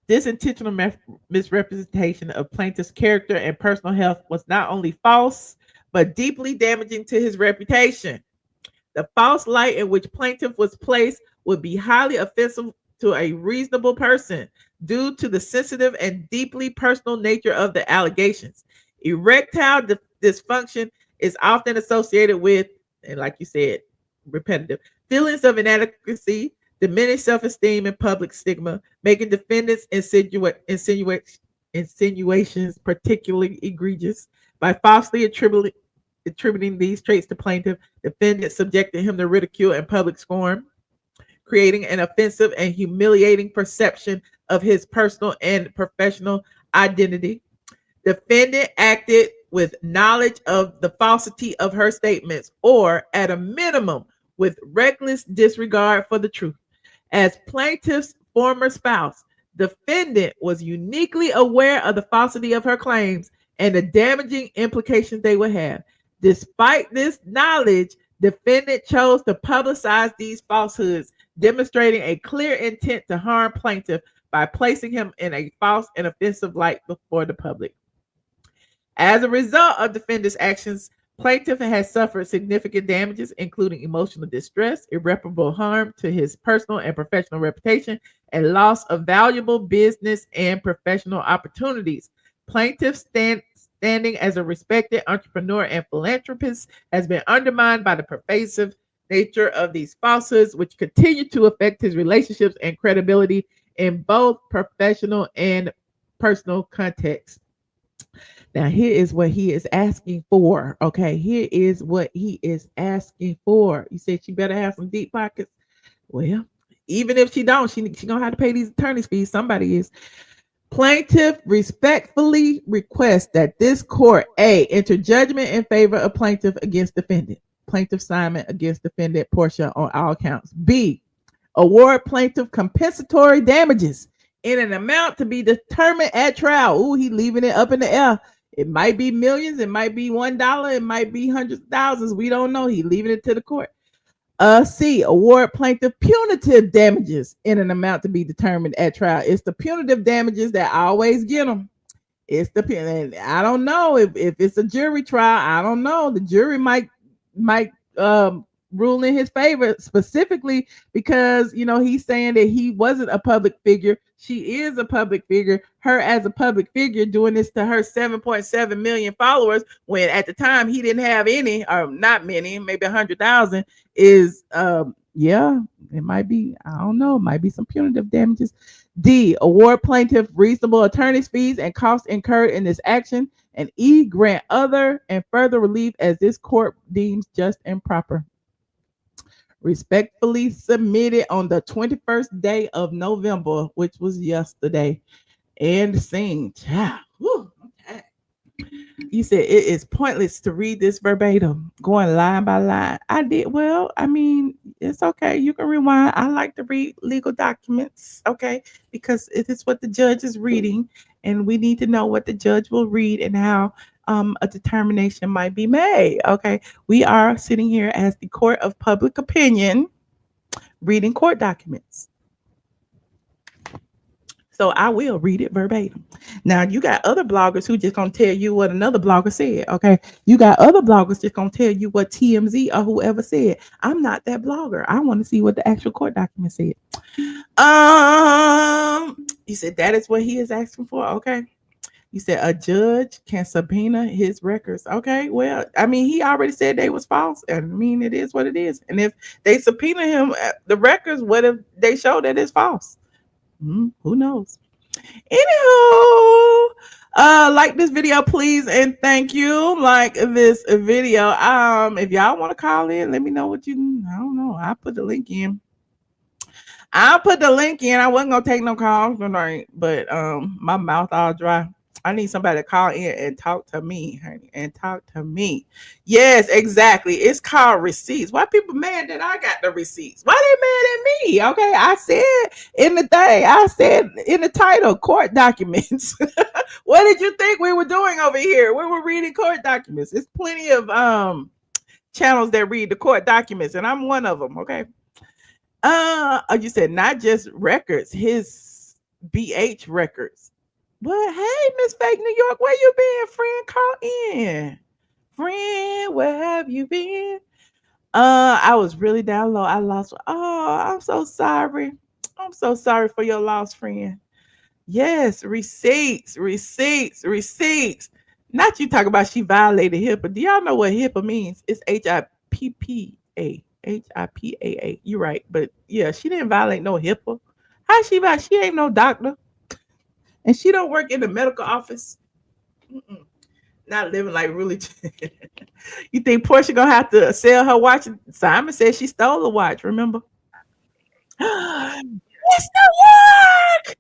This intentional misrepresentation of plaintiff's character and personal health was not only false, but deeply damaging to his reputation. The false light in which plaintiff was placed would be highly offensive to a reasonable person due to the sensitive and deeply personal nature of the allegations. Erectile dysfunction is often associated with, and like you said, repetitive feelings of inadequacy, diminished self-esteem, and public stigma, making defendants' insinuations particularly egregious. By falsely attributing these traits to plaintiff, defendants subjected him to ridicule and public scorn, creating an offensive and humiliating perception of his personal and professional identity. Defendant acted with knowledge of the falsity of her statements, or at a minimum, with reckless disregard for the truth. As plaintiff's former spouse, defendant was uniquely aware of the falsity of her claims and the damaging implications they would have. Despite this knowledge, defendant chose to publicize these falsehoods, demonstrating a clear intent to harm plaintiff by placing him in a false and offensive light before the public. As a result of defendant's actions, plaintiff has suffered significant damages, including emotional distress, irreparable harm to his personal and professional reputation, and loss of valuable business and professional opportunities. Plaintiff's standing as a respected entrepreneur and philanthropist has been undermined by the pervasive nature of these falsehoods, which continue to affect his relationships and credibility in both professional and personal contexts. Now, here is what he is asking for. Okay, here is what he is asking for. You said she better have some deep pockets. Well, even if she don't, she gonna have to pay these attorney's fees. Somebody is. Plaintiff respectfully requests that this court A, enter judgment in favor of plaintiff against defendant. Plaintiff Simon against defendant Porsha on all counts. B, award plaintiff compensatory damages in an amount to be determined at trial. Ooh, he leaving it up in the air. It might be millions, it might be $1, it might be hundreds of thousands. We don't know. He leaving it to the court. C, award plaintiff punitive damages in an amount to be determined at trial. It's the punitive damages that always get them. It's the and I don't know if it's a jury trial. I don't know. The jury might rule in his favor, specifically because he's saying that he wasn't a public figure. She is a public figure. Her as a public figure doing this to her 7.7 million followers, when at the time he didn't have any, or not many, maybe 100,000, is yeah, it might be, I don't know, it might be some punitive damages. D, award plaintiff reasonable attorney's fees and costs incurred in this action. And E, grant other and further relief as this court deems just and proper. Respectfully submitted on the 21st day of November, which was yesterday. And seen. Okay. You said it is pointless to read this verbatim, going line by line. I did. Well, I mean, it's okay. You can rewind. I like to read legal documents, okay, because it is what the judge is reading, and we need to know what the judge will read and how a determination might be made. Okay, we are sitting here as the court of public opinion, reading court documents. So I will read it verbatim. Now, you got other bloggers who just gonna tell you what another blogger said. Okay, you got other bloggers just gonna tell you what TMZ or whoever said. I'm not that blogger. I want to see what the actual court document said. You said that is what he is asking for. Okay. You said a judge can subpoena his records. Okay, well, I mean, he already said they was false. I mean, it is what it is. And if they subpoena him, the records, what if they show that it's false? Who knows? Anywho, like this video, please, and thank you. Like this video. If y'all want to call in, let me know what you. I don't know. I'll put the link in. I wasn't gonna take no calls tonight, but my mouth all dry. I need somebody to call in and talk to me, honey, and talk to me. Yes, exactly. It's called receipts. Why people mad that I got the receipts? Why they mad at me? Okay, I said in the thing, I said in the title, court documents. What did you think we were doing over here? We were reading court documents. There's plenty of channels that read the court documents, and I'm one of them. Okay. You said not just records, his BH Records. But hey, Miss Fake New York, where you been, friend? Call in. Friend, where have you been? I was really down low. I lost. Oh, I'm so sorry. I'm so sorry for your loss, friend. Yes, receipts, receipts, receipts. Not you talk about she violated HIPAA. Do y'all know what HIPAA means? It's HIPPA. HIPAA. You're right. But yeah, she didn't violate no HIPAA. How she violate? She ain't no doctor. And she don't work in the medical office. Mm-mm. Not living like really. You think Porsha gonna have to sell her watch? Simon said she stole the watch. Remember? It's the work.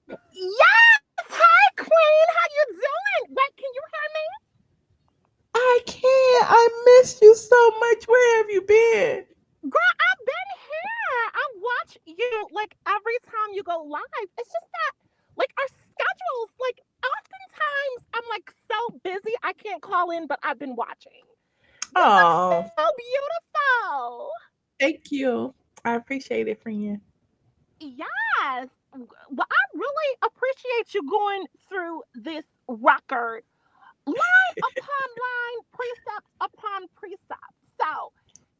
Yes! Hi, Queen! How you doing? Wait, can you hear me? I can't. I miss you so much. Where have you been? Girl, I've been here. I watch you like every time you go live. It's just that like our schedules, like oftentimes I'm like so busy I can't call in, but I've been watching. You look Oh, so beautiful. thank you. I appreciate it, friend. Yes. Well, I really appreciate you going through this record line upon line, precept upon precept. So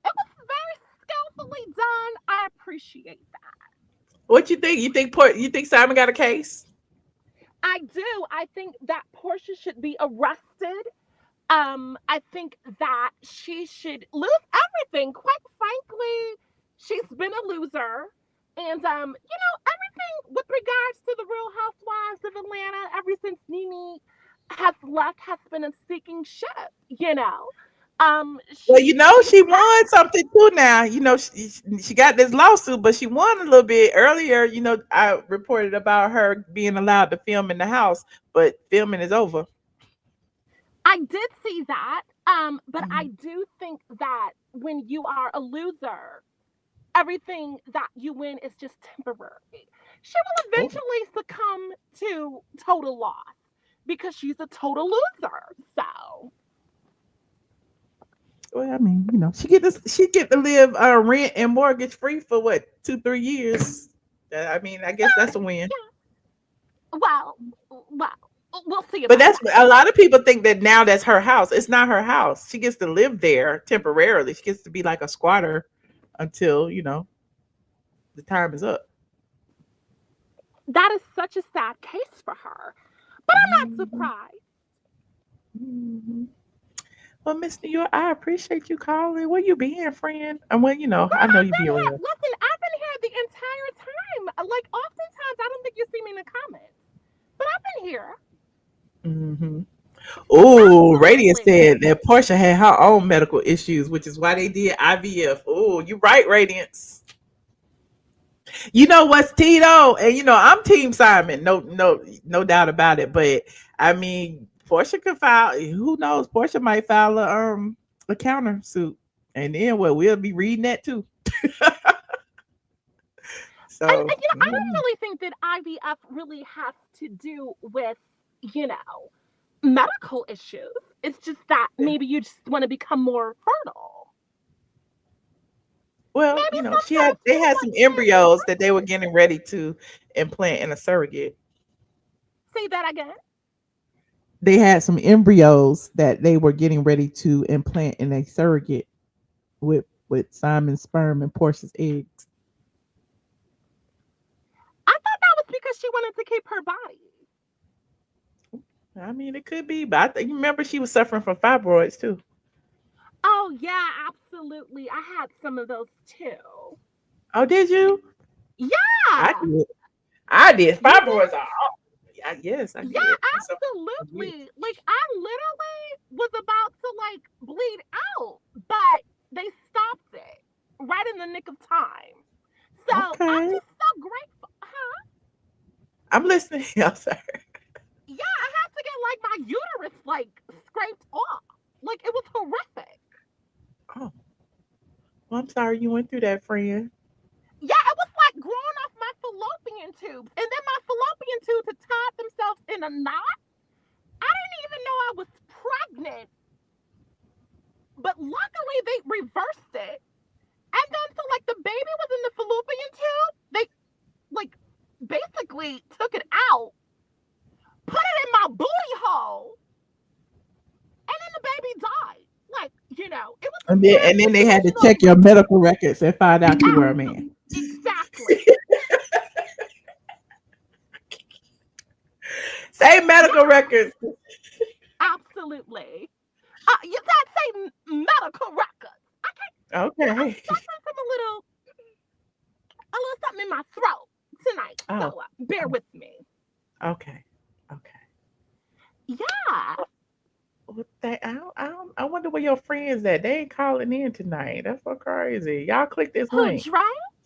it was very skillfully done. I appreciate that. What you think? You think Simon got a case? I do. I think that Porsha should be arrested. I think that she should lose everything. Quite frankly, she's been a loser. And everything with regards to the Real Housewives of Atlanta, ever since Nene has left, has been a sinking ship. Well, She she won something too now. She got this lawsuit, but she won a little bit earlier. I reported about her being allowed to film in the house, but filming is over. I did see that. But I Mhm. do think that when you are a loser, everything that you win is just temporary. She will Oh. eventually succumb to total loss because she's a total loser. So Well, I mean, she get to live rent and mortgage free for what 2-3 years. I mean, I guess that's a win. yeah, well, well, we'll see But about that's that. a lot of people think that now that's her house. It's not her house. She gets to live there temporarily. She gets to be like a squatter until the time is up. That is such a sad case for her. But I'm not Mhm, surprised. mhm. Well, Miss New York, I appreciate you calling. Where you been, friend? And well, Girl, I know I've you be been here. around. Listen, I've been here the entire time. Like, oftentimes, I don't think you see me in the comments, but I've been here. Hmm. Oh, Radiant Absolutely. said that Portia had her own medical issues, which is why they did IVF. Oh, you right, Radiance. You know what's Tito, and I'm Team Simon. No, no, no doubt about it. But I mean, Portia could file. Who knows? Portia might file a counter suit, and then we'll be reading that too. And, So I don't really think that IVF really has to do with, you know, medical issues. It's just that maybe you just want to become more fertile. well, Maybe she had sometimes they people had want some kids embryos that they were quickly. getting ready to implant in a surrogate. Say that again. They had some embryos that they were getting ready to implant in a surrogate with Simon's sperm and Portia's eggs. I thought that was because she wanted to keep her body. I mean, it could be, but I think remember she was suffering from fibroids too. Oh, yeah, absolutely. I had some of those too. Oh, did you? I Yeah. did. I did. You Fibroids did? are. Yes, I Yeah, did. And so abuse. absolutely. Like, I literally was about to, like, bleed out, but they stopped it right in the nick of time. So I'm Okay, just so grateful. Huh? I'm listening. I'm sorry. Yeah, I had to get, like, my uterus, like, scraped off. Like, it was horrific. Oh, well, I'm sorry you went through that, friend. Yeah, it was like growing off my fallopian tubes. And then my fallopian tubes had tied themselves in a knot. I didn't even know I was pregnant, but luckily they reversed it. And then so like the baby was in the fallopian tube. They like basically took it out, put it in my booty hole, and then the baby died. Like, it was a And sad then they had to situation. check your medical records and find out you were a man. Exactly. Say medical records. Absolutely. You can't say medical records. I can't. Okay. I'm suffering from a little something in my throat tonight. So bear with me. Okay. Yeah. I wonder where your friends at. They ain't calling in tonight. That's so crazy. Y'all click this Who, link. Dre?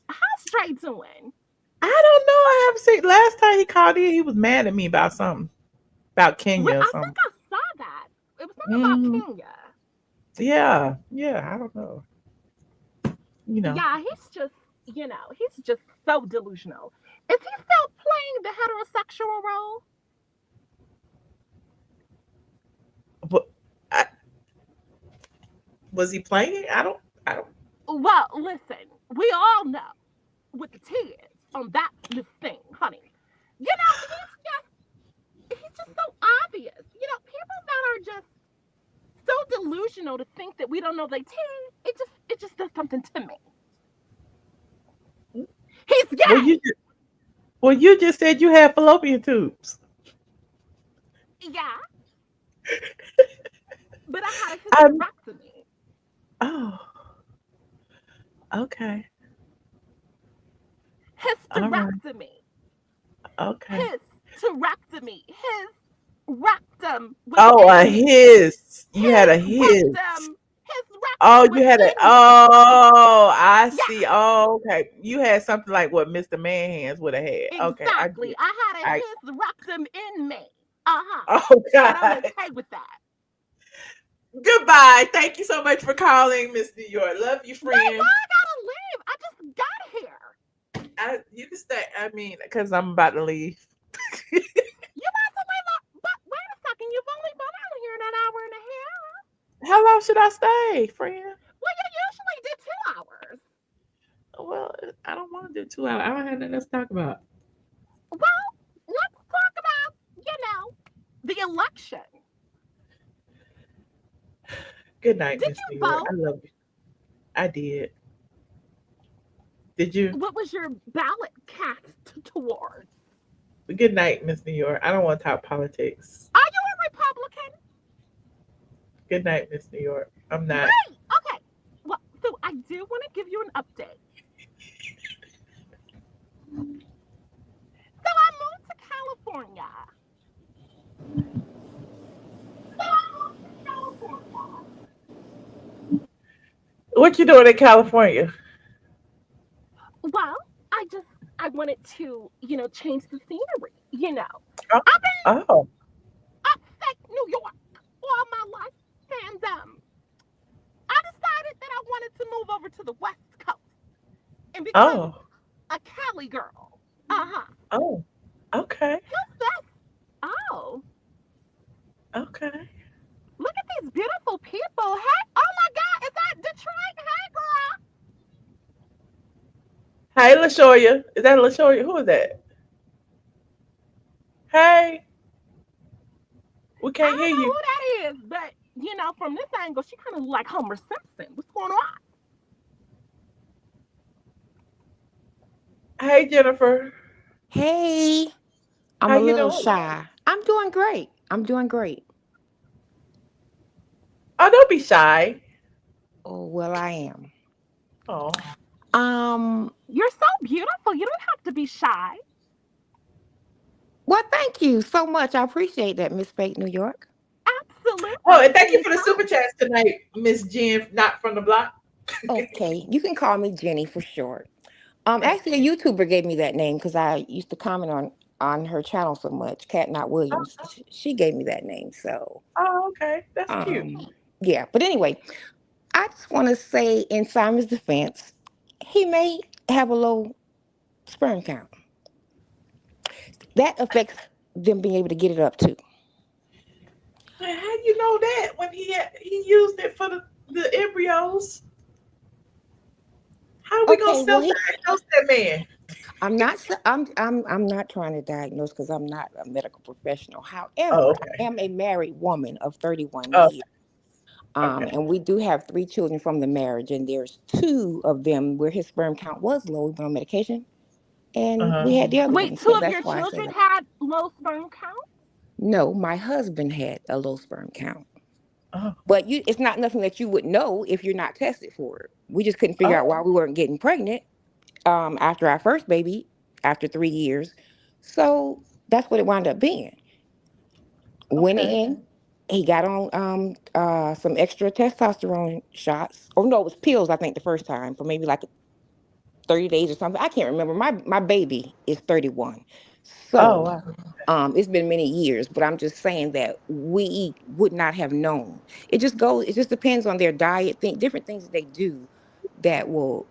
How's Dre doing? I don't know. I haven't seen. Last time he called in, he was mad at me about something. About Kenya or I something. think I saw that. It was something about Kenya. Yeah. I don't know. Yeah, he's just so delusional. Is he still playing the heterosexual role? But was he playing? I don't. Well, listen, we all know with the tears on this thing, honey. He's just so obvious. People that are just so delusional to think that we don't know they tears, it just does something to me. He's gay. Well, you just said you had fallopian tubes. Yeah. But I had a hysterectomy. Oh. Okay. Hysterectomy. Okay. Hysterectomy. His rectum. His. You had a his. His rectum. Oh, you had a. Oh, I see. Oh, okay. You had something like what Mr. Manhands would have had. Exactly. Okay. I had his rectum in me. Oh, God. I'm okay with that. Goodbye. Thank you so much for calling, Miss New York. Love you, friend. Wait, why I gotta leave? I just got here. You can stay. I mean, because I'm about to leave. You about to leave? But wait a second. You've only been out here in an hour and a half. How long should I stay, friend? Well, you usually do 2 hours. Well, I don't want to do 2 hours. I don't have nothing else to talk about. Well, let's talk about, the election. Good night, Did Miss you New York. vote? I love you. I did. Did you? What was your ballot cast towards? Good night, Miss New York. I don't want to talk politics. Are you a Republican? Good night, Miss New York. I'm not. Wait, okay. Well, so I do want to give you an update. So I moved to California. What you doing in California? Well, I wanted to, change the scenery, Oh. I've been Oh. upstate New York all my life, and I decided that I wanted to move over to the West Coast and become a Cali girl. Oh. Okay. Who's that? Oh. Okay. Look at these beautiful people. Hey, oh my God, is that Detroit? Hey, girl. Hey, LaShoya. Is that LaShoya? Who is that? Hey. We can't hear I don't know you. who that is, but, from this angle, she kind of look like Homer Simpson. What's going on? Hey, Jennifer. Hey, I'm How a you little doing? shy. I'm doing great. Oh, don't be shy. Oh, well, I am. Oh. You're so beautiful. You don't have to be shy. Well, thank you so much. I appreciate that, Miss Fake New York. Absolutely. Oh, and thank you for the super chats tonight, Miss Jen, not from the block. Okay, you can call me Jenny for short. Actually, a YouTuber gave me that name because I used to comment on her channel so much. Cat Not Williams. She gave me that name. So. Oh, okay, that's cute. Yeah, but anyway, I just want to say, in Simon's defense, he may have a low sperm count. That affects them being able to get it up too. How you know that when he used it for the embryos? How are we gonna self-diagnose that man? I'm not trying to diagnose because I'm not a medical professional. Oh, However, I okay. am a married woman of 31 Oh, years. okay. And we do have 3 children from the marriage, and there's 2 of them where his sperm count was low. We went on medication, and Uh-huh. we had the other Wait, one. two So of that's your why I say children that. had low sperm count? No, my husband had a low sperm count. Oh, But it's not nothing that you would know if you're not tested for it. We just couldn't figure out oh, why we weren't getting pregnant after our first baby, after 3 years. So that's what it wound up being. Went okay. in, he got on some extra testosterone shots. Oh no, it was pills, I think, the first time for maybe like 30 days or something. I can't remember. My baby is 31. Oh, So wow. it's been many years, but I'm just saying that we would not have known. It just depends on their diet, different things that they do that will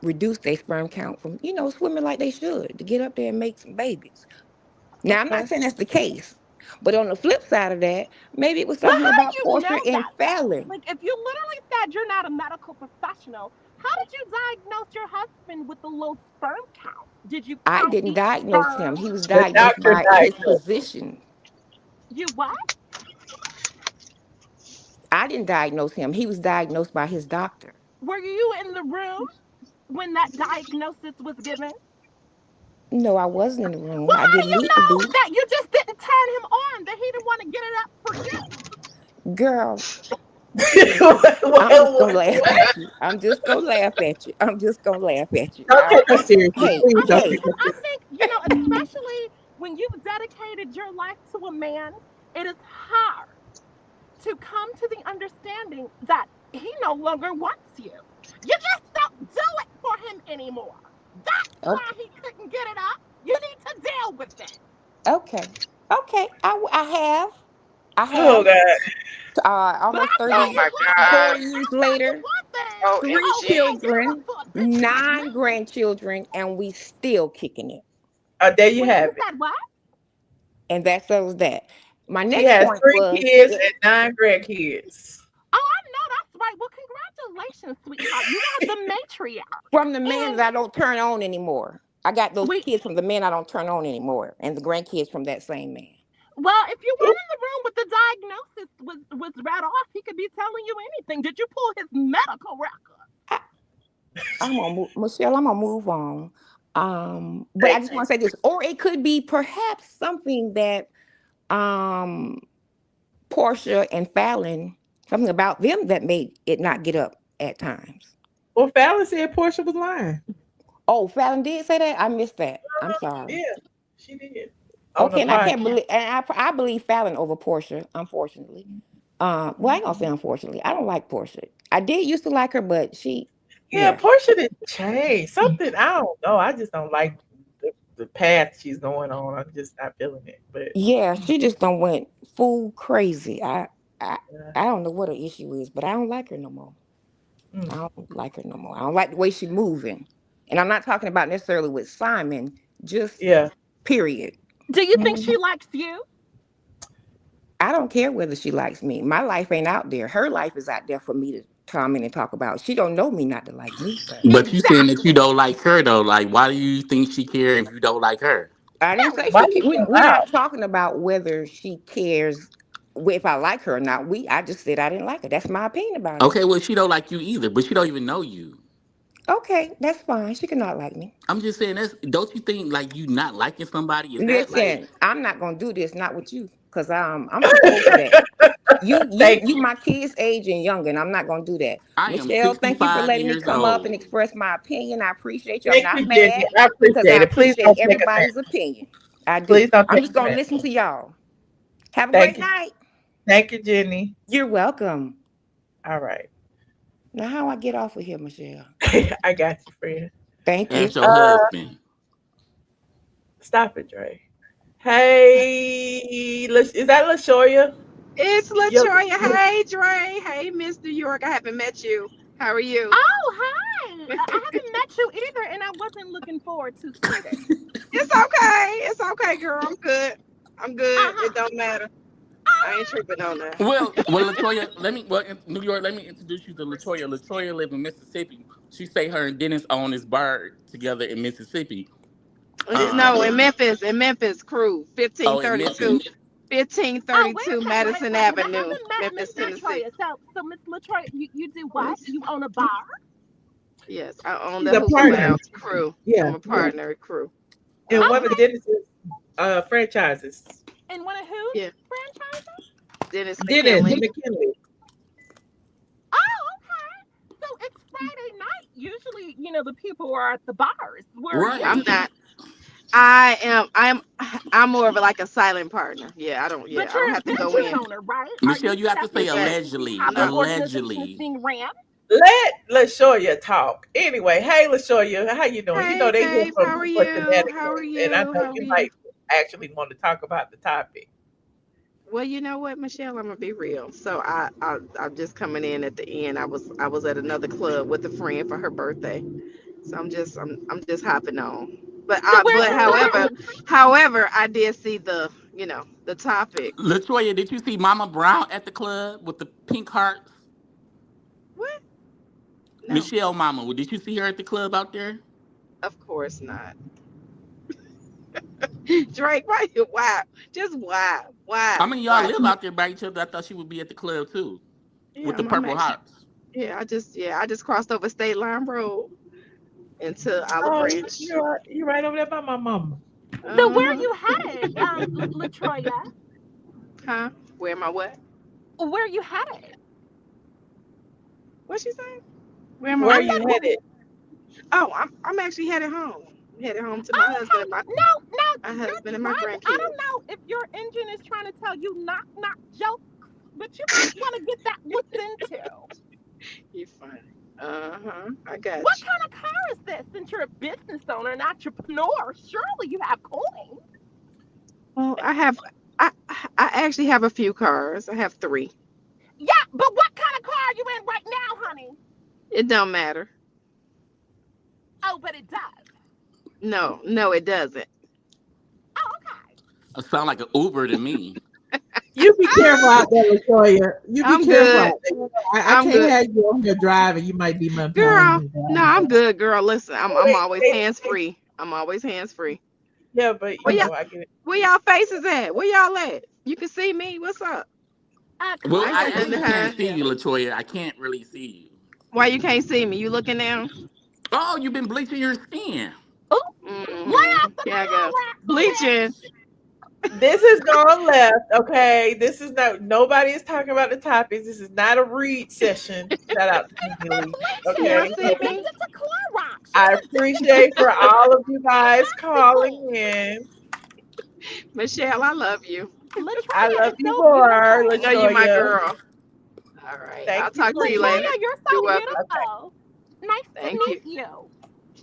reduce their sperm count from, swimming like they should to get up there and make some babies. Now, I'm not Okay. saying that's the case, but on the flip side of that, maybe it was But something how about do you know Porsche and that though? Fallon. Like, if you literally said you're not a medical professional, how did you diagnose your husband with the low sperm count? Did you I count didn't the diagnose him. sperm? He was The diagnosed doctor by his diagnosed. physician. You what? I didn't diagnose him. He was diagnosed by his doctor. Were you in the room when that diagnosis was given? No, I wasn't in the room. Well, I how do didn't you need to know be. that you just didn't turn him on, that he didn't want to get it up for you? Girl, I'm just gonna laugh What? at you. I'm just gonna laugh at you. I'm just gonna laugh at you. Don't take us seriously. Hey, Please I don't mean, hey, take us I seriously. think, especially when you've dedicated your life to a man, it is hard to come to the understanding that he no longer wants you. You just don't do it for him anymore. That's why okay, he couldn't get it up. You need to deal with it. okay, okay. I Oh, have. God. But Almost I'll tell Oh you my 34 God. one thing. years I'll tell you later, one thing. three Oh, he ain't OMG. giving up children, for a bitch like 9 me. grandchildren, and we still kicking it. There you Wait, have you it. said what? And that settles that. My She next has point 3 kids and 9 grandkids. Oh, I know that's right. Well, congratulations, sweetheart. You are the matriarch. from the men And that I don't turn on anymore. I got those we kids from the men I don't turn on anymore, and the grandkids from that same man. Well, if you weren't in the room with the diagnosis was read off, he could be telling you anything. Did you pull his medical record? I, Michelle. I'm gonna move on. But I Thank just you. want to say this, or it could be perhaps something that um Portia and Fallon, something about them that made it not get up at times. Well, Fallon said Portia was lying. Oh, Fallon did say that. I missed that. I'm sorry. Yeah, she did. On the Okay, and I can't podcast. believe, and I believe Fallon over Portia, unfortunately. Well, I ain't gonna say unfortunately. I don't like Portia. I did used to like her, but Yeah, yeah, Portia didn't change. Something, I don't know. I just don't like the path she's going on. I'm just not feeling it. But yeah, she just don't went full crazy. I, uh, I don't know what her issue is, but I don't like her no more. mm, I don't like her no more. I don't like the way she's moving, and I'm not talking about necessarily with Simon. Just yeah. period. Do you think Mhm. she likes you? I don't care whether she likes me. My life ain't out there. Her life is out there for me to comment and talk about. She don't know me not to like me. So But you saying that you Exactly. don't like her though? Like, why do you think she care if you don't like her? I didn't say Period. Why she. you so We're loud? not talking about whether she cares if I like her or not. I just said I didn't like her. That's my opinion about it. Okay, well, she don't like you either, but she don't even know you. Okay, that's fine. She cannot like me. I'm just saying that's. Don't you think like you not liking somebody is that like? Listen, I'm not gonna do this. Not with you, cause I'm too old for that. Thank You you. my kids' age and younger, and I'm not gonna do that. I am Michelle, thank you for 65 letting me years come up and old. express my opinion. I appreciate you. I'm Thank not you, Jenny. mad I because I appreciate it. Please appreciate don't take everybody's offense. opinion. I do. Please don't I'm take just gonna offense. listen to y'all. Have a Thank great you. night. Thank you, Jenny. You're welcome. All right. Now, how I get off of here, Michelle? I got you, friend. Thank you. Ask your Uh, husband. Stop it, Dre. Hey, is that LaShoya? It's Yo, Latoya. Hey, Dre. Hey, Miss New York. I haven't met you. How are you? Oh, hi. I haven't met you either, and I wasn't looking forward to, sweetie. It's okay. It's okay, girl. I'm good. I'm good. It Uh-huh. don't matter. I ain't Uh-huh. tripping on that. Well, Latoya, in New York, let me introduce you to Latoya. Latoya live in Mississippi. She say her and Dennis own this bar together in Mississippi. No, in Memphis, crew, Oh, in 1532, Memphis. 1532 Wait, Madison now, Avenue, Miss Memphis, Tennessee. Latoya. So Miss Latoya, you do what? You own a bar? Yes, I own She's the a Hooper partner. Lounge crew. Yeah, I'm a partner crew. and one Okay. of Dennis's franchises. And one of whose Yeah. franchises? Dennis Dennis McKinley. McKinley. Oh, okay. So it's Friday night. Usually, the people are at the bars. Where are Right. you? I'm not. I'm more of a silent partner. Yeah, I don't But have you're a to go business in. owner, right? Michelle, Are you have to say stepping in? allegedly. Have an organization Allegedly. being ran? Let LaShoya talk. Anyway, hey LaShoya, how you doing? Hey, they hear babe, from how are for you? Connecticut, How are you? and I know How are you you? might actually want to talk about the topic. Well, you know what, Michelle, I'm gonna be real. So I'm just coming in at the end. I was at another club with a friend for her birthday. So I'm just hopping on. But So where but you however, I did see the the topic. Latoya, did you see Mama Brown at the club with the pink hearts? What? No, Michelle Mama, did you see her at the club out there? of course not. Drake, why you why? Just why? How many of y'all live out there by each other? I thought she would be at the club too, Yeah, with the I'm purple actually, hearts. yeah, I just crossed over State Line Road into Olive Oh, Branch. you're right over there by my mama. So where are you headed, Latoya? Huh? Where am I what? Where are you headed? What she saying? Where am I? Where are you headed? Oh, I'm actually headed home. I'm headed home to my husband, my husband and my Driving. grandkids. I don't know if your engine is trying to tell you knock jokes, but you might want to get that looked into. You funny. I got What you. kind of car is this? Since you're a business owner and entrepreneur, surely you have coins. Well, I actually have a few cars. I have 3. Yeah, but what kind of car are you in right now, honey? It don't matter. Oh, but it does. No, it doesn't. Oh, okay. It sound like an Uber to me. You be careful out there, LaToya. You be I'm careful good. out there. I I'm can't good. have you on here driving. You might be my Girl, no, I'm good, girl. Listen, I'm always Wait. hands free. I'm always hands free. Yeah, but Where y'all, I get it. where y'all faces at? Where y'all at? You can see me. What's up? Well, I I got actually nothing to can't hide. see you, Latoya. I can't really see you. Why you can't see me? You looking down? Oh, you've been bleaching your skin. Yeah, I go. Bleaching. This is going left, okay? This is nobody is talking about the topics. This is not a read session. Shout out to Kimberly, okay? See me? I appreciate for all of you guys calling in. Michelle, I love you. I love you more. I know you my LaToya. girl. All right. I'll talk to you later. Latoya, you're so You're welcome. beautiful. Nice Thank to meet you.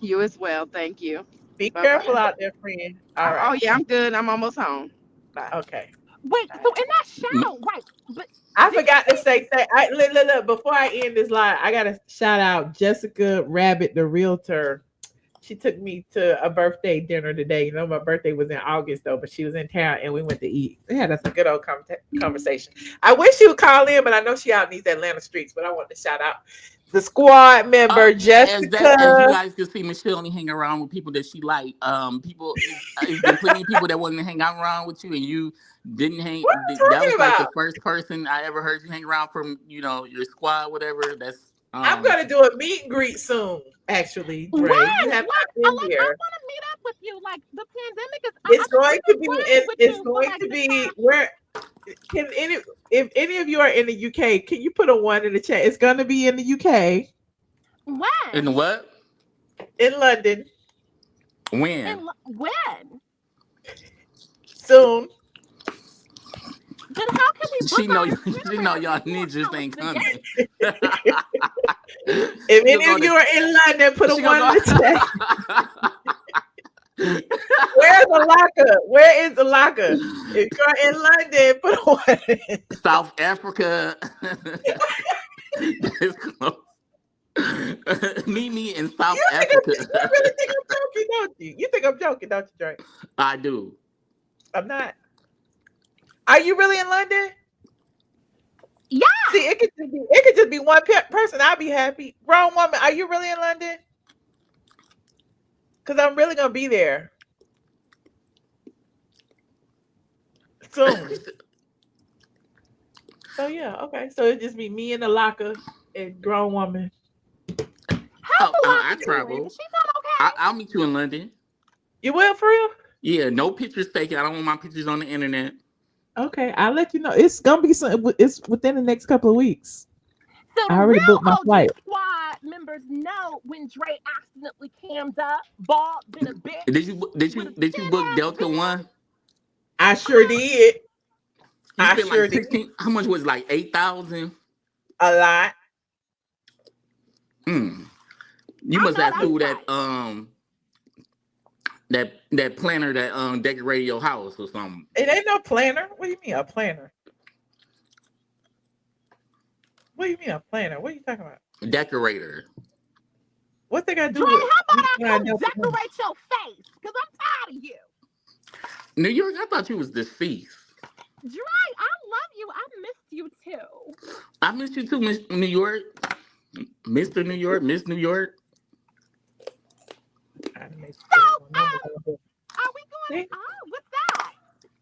You as well. Thank you. Be Bye-bye. careful out there, friend. All right. Oh yeah, I'm good. I'm almost home. Bye. Okay. Wait, so in that shadow, right? But I forgot to say, look, before I end this live, I got to shout out Jessica Rabbit, the realtor. She took me to a birthday dinner today. You know, my birthday was in August, though, but she was in town and we went to eat. We had a good old conversation. I wish she would call in, but I know she out in these Atlanta streets, but I want to shout out the squad member, Jessica. As you guys can see, Michelle only hang around with people that she like. It's been plenty of people that wanted to hang out around with you, and you didn't hang. That was like the first person I ever heard you hang around from, your squad, whatever. That's. I'm gonna do a meet and greet soon. Actually, Dre, you have not been here. I want to meet up with you. Like the pandemic is. It's going to be. It's going to be where. If any of you are in the UK, can you put a 1 in the chat? It's going to be in the UK. When? In what? In London. When? When? Soon. Then how can we? She know y'all ninjas ain't coming. If any of you are in London, put a 1 in the chat. Where's the locker? Where is the locker? If you're in London, put a 1 in. South Africa. Meet me in South Africa. You really think I'm joking, don't you? You think I'm joking, don't you, Drake? I do. I'm not. Are you really in London? Yeah. See, it could just be one person. I'll be happy. Wrong woman. Are you really in London? Because I'm really gonna be there. soon. So yeah, okay. So it just be me in the locker and grown woman. How's the I locker doing? travel. Is she not okay? I'll meet you in London. You will for real? Yeah, no pictures taken. I don't want my pictures on the internet. Okay, I'll let you know. It's gonna be some. It's within the next couple of weeks. So I the already real booked my OG flight. squad members know when Dre accidentally cammed up, bald, been a bitch. Did you book Delta One? I sure did. You I spent sure like did. 16. How much was it, like 8,000? A lot. You must have sued that planner that decorated your house or something. It ain't no planner. What do you mean a planner? What do you mean a planner? What are you talking about? Decorator. What they got to do Dre, with? how about I come decorate your face? Because I'm tired of you. New York, I thought you was deceased. Dre, I love you. I missed you too. I missed you too, Miss New York. Mr. New York, Miss New York. So, are we going? Oh, what's that?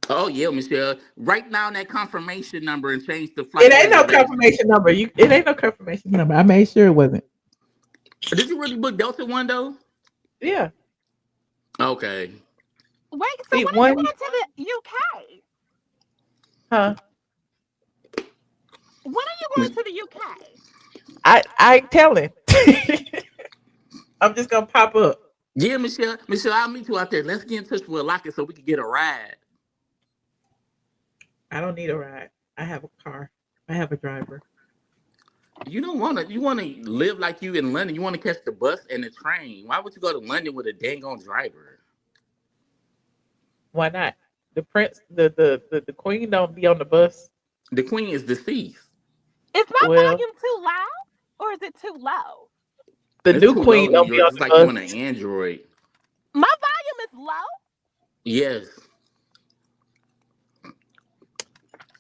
Oh yeah, Michelle. Write down that confirmation number and change the flight. It ain't no confirmation number. It ain't no confirmation number. I made sure it wasn't. Did you really book Delta One though? Yeah. Okay. Wait, so when are you going to the UK? Huh? When are you going to the UK? I ain't telling. I'm just gonna pop up. Yeah, Michelle, I'll meet you out there. Let's get in touch with a locker so we can get a ride. I don't need a ride. I have a car. I have a driver. You don't want to. You want to live like you in London. You want to catch the bus and the train. Why would you go to London with a dang on driver? Why not? The prince, the queen don't be on the bus. The queen is deceased. Is my volume too loud or is it too low? The new queen don't be on the bus. It's like on an Android. My volume is low? Yes.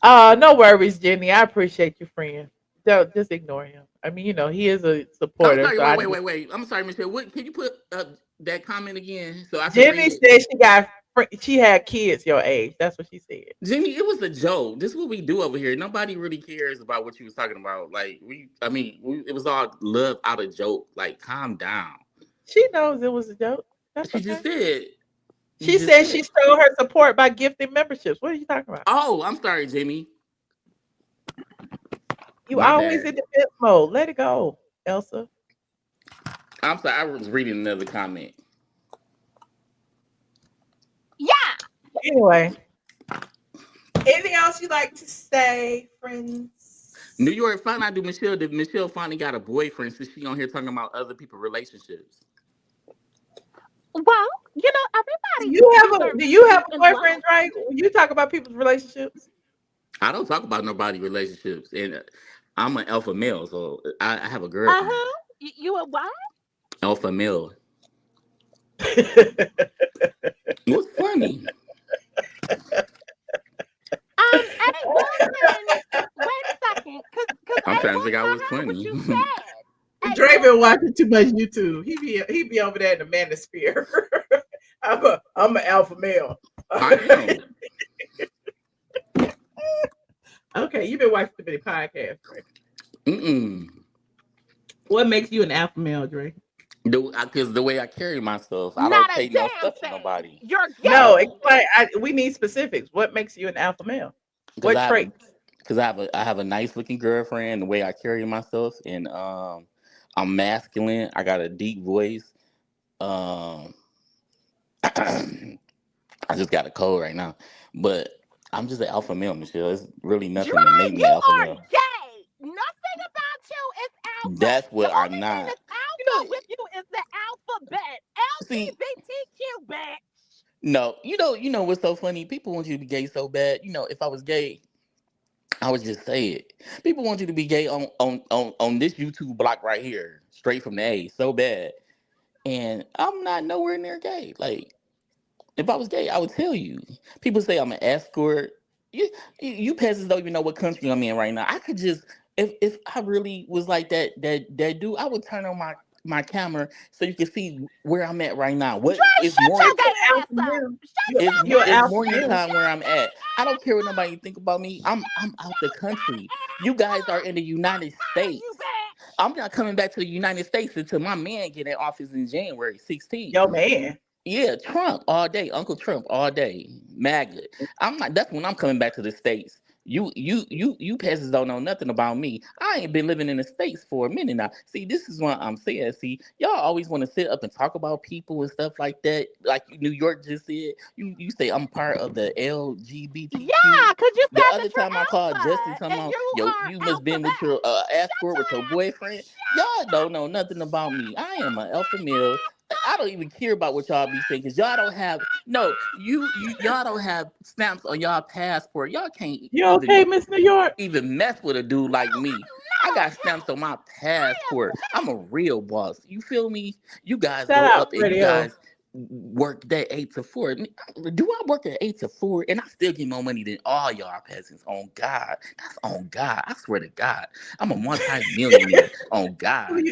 No worries, Jenny. I appreciate you, friend. Don't just ignore him. I mean, he is a supporter. I'm sorry, wait. I'm sorry, Michelle. What can you put that comment again? So Jenny said she had kids your age. That's what she said. Jenny, it was a joke. This is what we do over here. Nobody really cares about what you was talking about. Like it was all love out of joke. Like, calm down. She knows it was a joke. That's what she just said. She said she showed her support by gifting memberships. What are you talking about? Oh, I'm sorry, Jimmy. You always in defense mode. Let it go, Elsa. I'm sorry. I was reading another comment. Yeah. Anyway, anything else you'd like to say, friends? New York, find out, did Michelle finally got a boyfriend since she on here talking about other people's relationships? Well, everybody. Do you have a boyfriend, right? When you talk about people's relationships? I don't talk about nobody's relationships, and I'm an alpha male, so I have a girlfriend. You a what? Alpha male. What's funny? Hey, Wilson, wait a second, because I'm trying to figure out what's funny. Dre been watching too much YouTube. He be over there in the manosphere. I'm an alpha male. I am. Okay, you've been watching too many podcasts, Dre. What makes you an alpha male, Dre? Because the way I carry myself, I don't take no stuff to nobody. You're gay. No, explain. We need specifics. What makes you an alpha male? What traits? Because I have a nice looking girlfriend. The way I carry myself, and I'm masculine. I got a deep voice. I just got a cold right now, but I'm just an alpha male, Michelle. It's really nothing to make me alpha male. Gay. Nothing about you is alpha. That's what I'm not. Alpha with you is the alphabet. LGBTQ, bitch. No, you know what's so funny? People want you to be gay so bad. If I was gay, I would just say it. People want you to be gay on this YouTube block right here, straight from the A, so bad. And I'm not nowhere near gay. Like, if I was gay, I would tell you. People say I'm an escort. You peasants don't even know what country I'm in right now. I could just, if I really was like that dude, I would turn on my camera so you can see where I'm at right now. What Dre, is shut more? your gay ass up. You're It's alpha morning male. time where I'm at. I don't care what nobody think about me. I'm out the country. You guys are in the United States. You bet. I'm not coming back to the United States until my man get in office in January 16th. Yo, man. Yeah, Trump all day, Uncle Trump all day, MAGA. I'm not. That's when I'm coming back to the States. You peasants don't know nothing about me. I ain't been living in the States for a minute now. See, this is what I'm saying. See, y'all always want to sit up and talk about people and stuff like that. Like New York just said, you say I'm part of the LGBTQ. Yeah, because you The said other that you're time I called alpha, Justin talking and about, you yo, are you must been with alpha your male. escort with your boyfriend. Y'all don't know nothing about me. I am an alpha male. I don't even care about what y'all be saying because y'all don't have y'all don't have stamps on y'all passport. Y'all can't You okay, Miss New York? even mess with a dude like me. I got stamps on my passport. I'm a real boss. You feel me? You guys Shout go out, up and you Radio. guys work that 8 to 4. Do I work at 8 to 4 and I still get more money than all y'all peasants? On God. That's on God. I swear to God. I'm a multi-millionaire on God.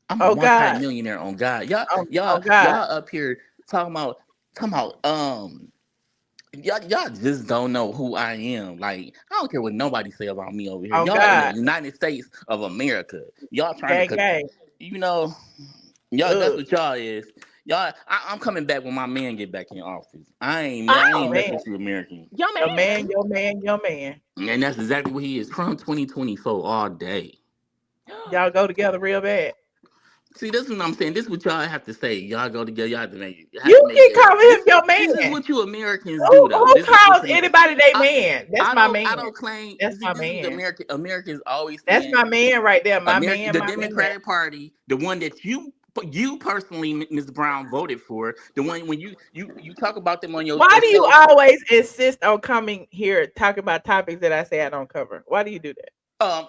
I'm a Oh, God. multi-millionaire on God. Oh, God. Y'all up here talking about y'all just don't know who I am. Like, I don't care what nobody say about me over here. Oh, Y'all in the God. United States of America. Y'all trying Gang, to, gang. you know, y'all. That's Ugh. what y'all is. Y'all, I'm coming back when my man get back in office. I ain't Oh, messing man. with you, American. Your Your man, man. your man, your man. And that's exactly what he is. Trump 2024 all day. Y'all go together real bad. See, this is what I'm saying. This is what y'all have to say. Y'all go together. Y'all have to make You keep it. calling him your man. This is what you Americans do, though. Who This is calls what anybody their I, man? That's my man. I don't claim. That's See, my this is what man. Americans always That's saying. my man right there. My American, man, the my man. Democratic Party, the one that you personally, Ms. Brown, voted for, the one when you talk about them on your Why do you show. always insist on coming here talking about topics that I say I don't cover? Why do you do that?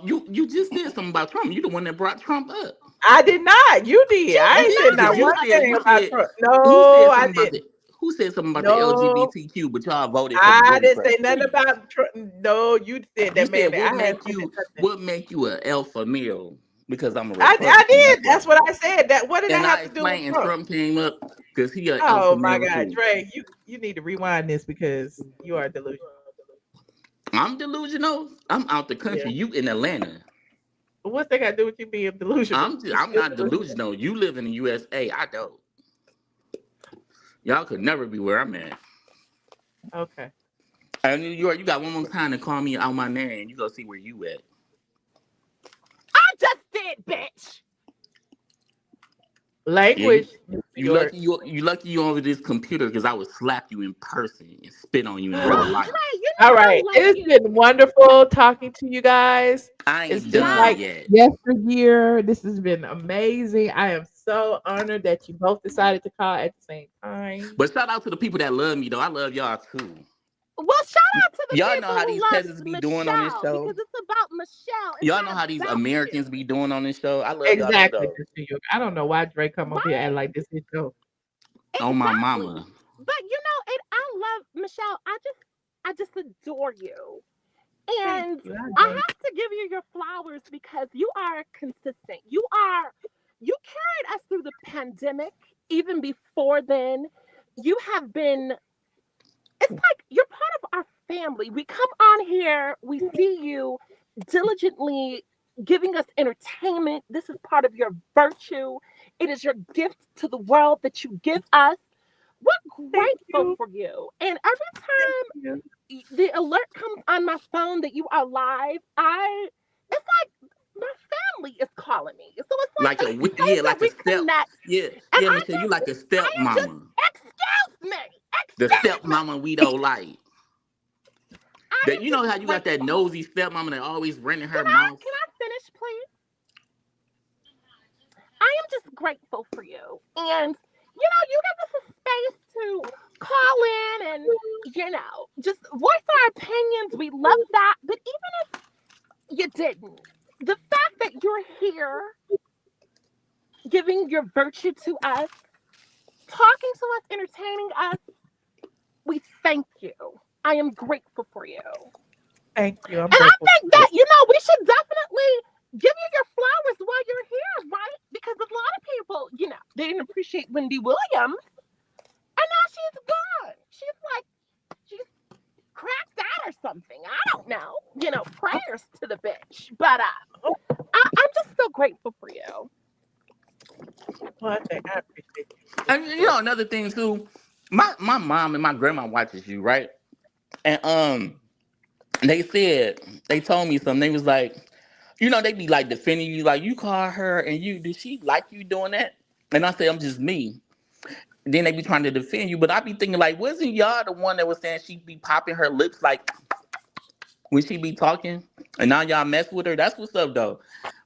You just said something about Trump. You the one that brought Trump up. I did not. You did. She I did ain't not said not bring You one up said thing you about said Trump. who No, said I something about didn't. the who said something about the No, LGBTQ, but y'all voted for the I didn't say Democrats. nothing about Trump. No, you said You that, man. said I hadn't said nothing. what make you an alpha male? Because I'm a I Republican. That's did. why. That's what I said. That what did I And have I to do with explained, and Trump? Trump came up because he an alpha Oh my male God, too. Dre, you need to rewind this because you are delusional. I'm delusional. I'm out the Yeah. country. You in Atlanta. What's that got to do with you being delusional? You I'm still not delusional. delusional. You live in the USA. I don't. Y'all could never be where I'm at. Okay. In New York, you got one more time to call me out my name. You go see where you at. I just did, bitch. Yeah, Language, New you York. lucky you lucky you over this computer because I would slap you in person and spit on you in real Dre, life. you All know right. I It love has you. been wonderful talking to you guys. I It's ain't just done like Yes. yet. yesteryear. This has been amazing. I am so honored that you both decided to call at the same time. But shout out to the people that love me though. I love y'all too. Well, shout out to the Y'all know people how who these love peasants be doing on this Michelle show. because it's about Michelle. It's Y'all know not how these about Americans you. be doing on this show. I love y'all too Exactly, though. Miss New York. I don't know why Drake come over here and like this is show. On my Exactly. mama. But you know, I love Michelle. I just adore you. Thank And you. I have to give you your flowers because you are consistent. You carried us through the pandemic. Even before then, you have been, it's like you're part of our family. We come on here, we see you diligently giving us entertainment. This is part of your virtue. It is your gift to the world that you give us. We're Thank grateful you. for you. And every time Thank the alert comes on my phone that you are live, it's like my family is calling me. So it's like Like a space that like a we step. connect. Yeah, And yeah, Michelle, you like a I step am just, mama. excuse me, The excuse step me. mama we don't like. I That am you know how just you got that grateful. nosy step mama that always running her Can mouth. I finish, please? I am just grateful for you. And you give us a space to call in and just voice our opinions. We love that. But even if you didn't, the fact that you're here giving your virtue to us, talking to us, entertaining us, we thank you. I am grateful for you. Thank you. I'm And I grateful think for that, we should definitely give you your flowers while you're here, right? Because a lot of people They didn't appreciate Wendy Williams, and now she's gone. She's cracked out or something. I don't know. Prayers to the bitch. But I'm just so grateful for you. Well, I appreciate you. And another thing too, my mom and my grandma watches you, right? And they told me something. They was like, they be like defending you, like you call her and did she like you doing that? And I say I'm just me. Then they be trying to defend you, but I be thinking like, wasn't y'all the one that was saying she be popping her lips like when she be talking, and now y'all mess with her? That's what's up though.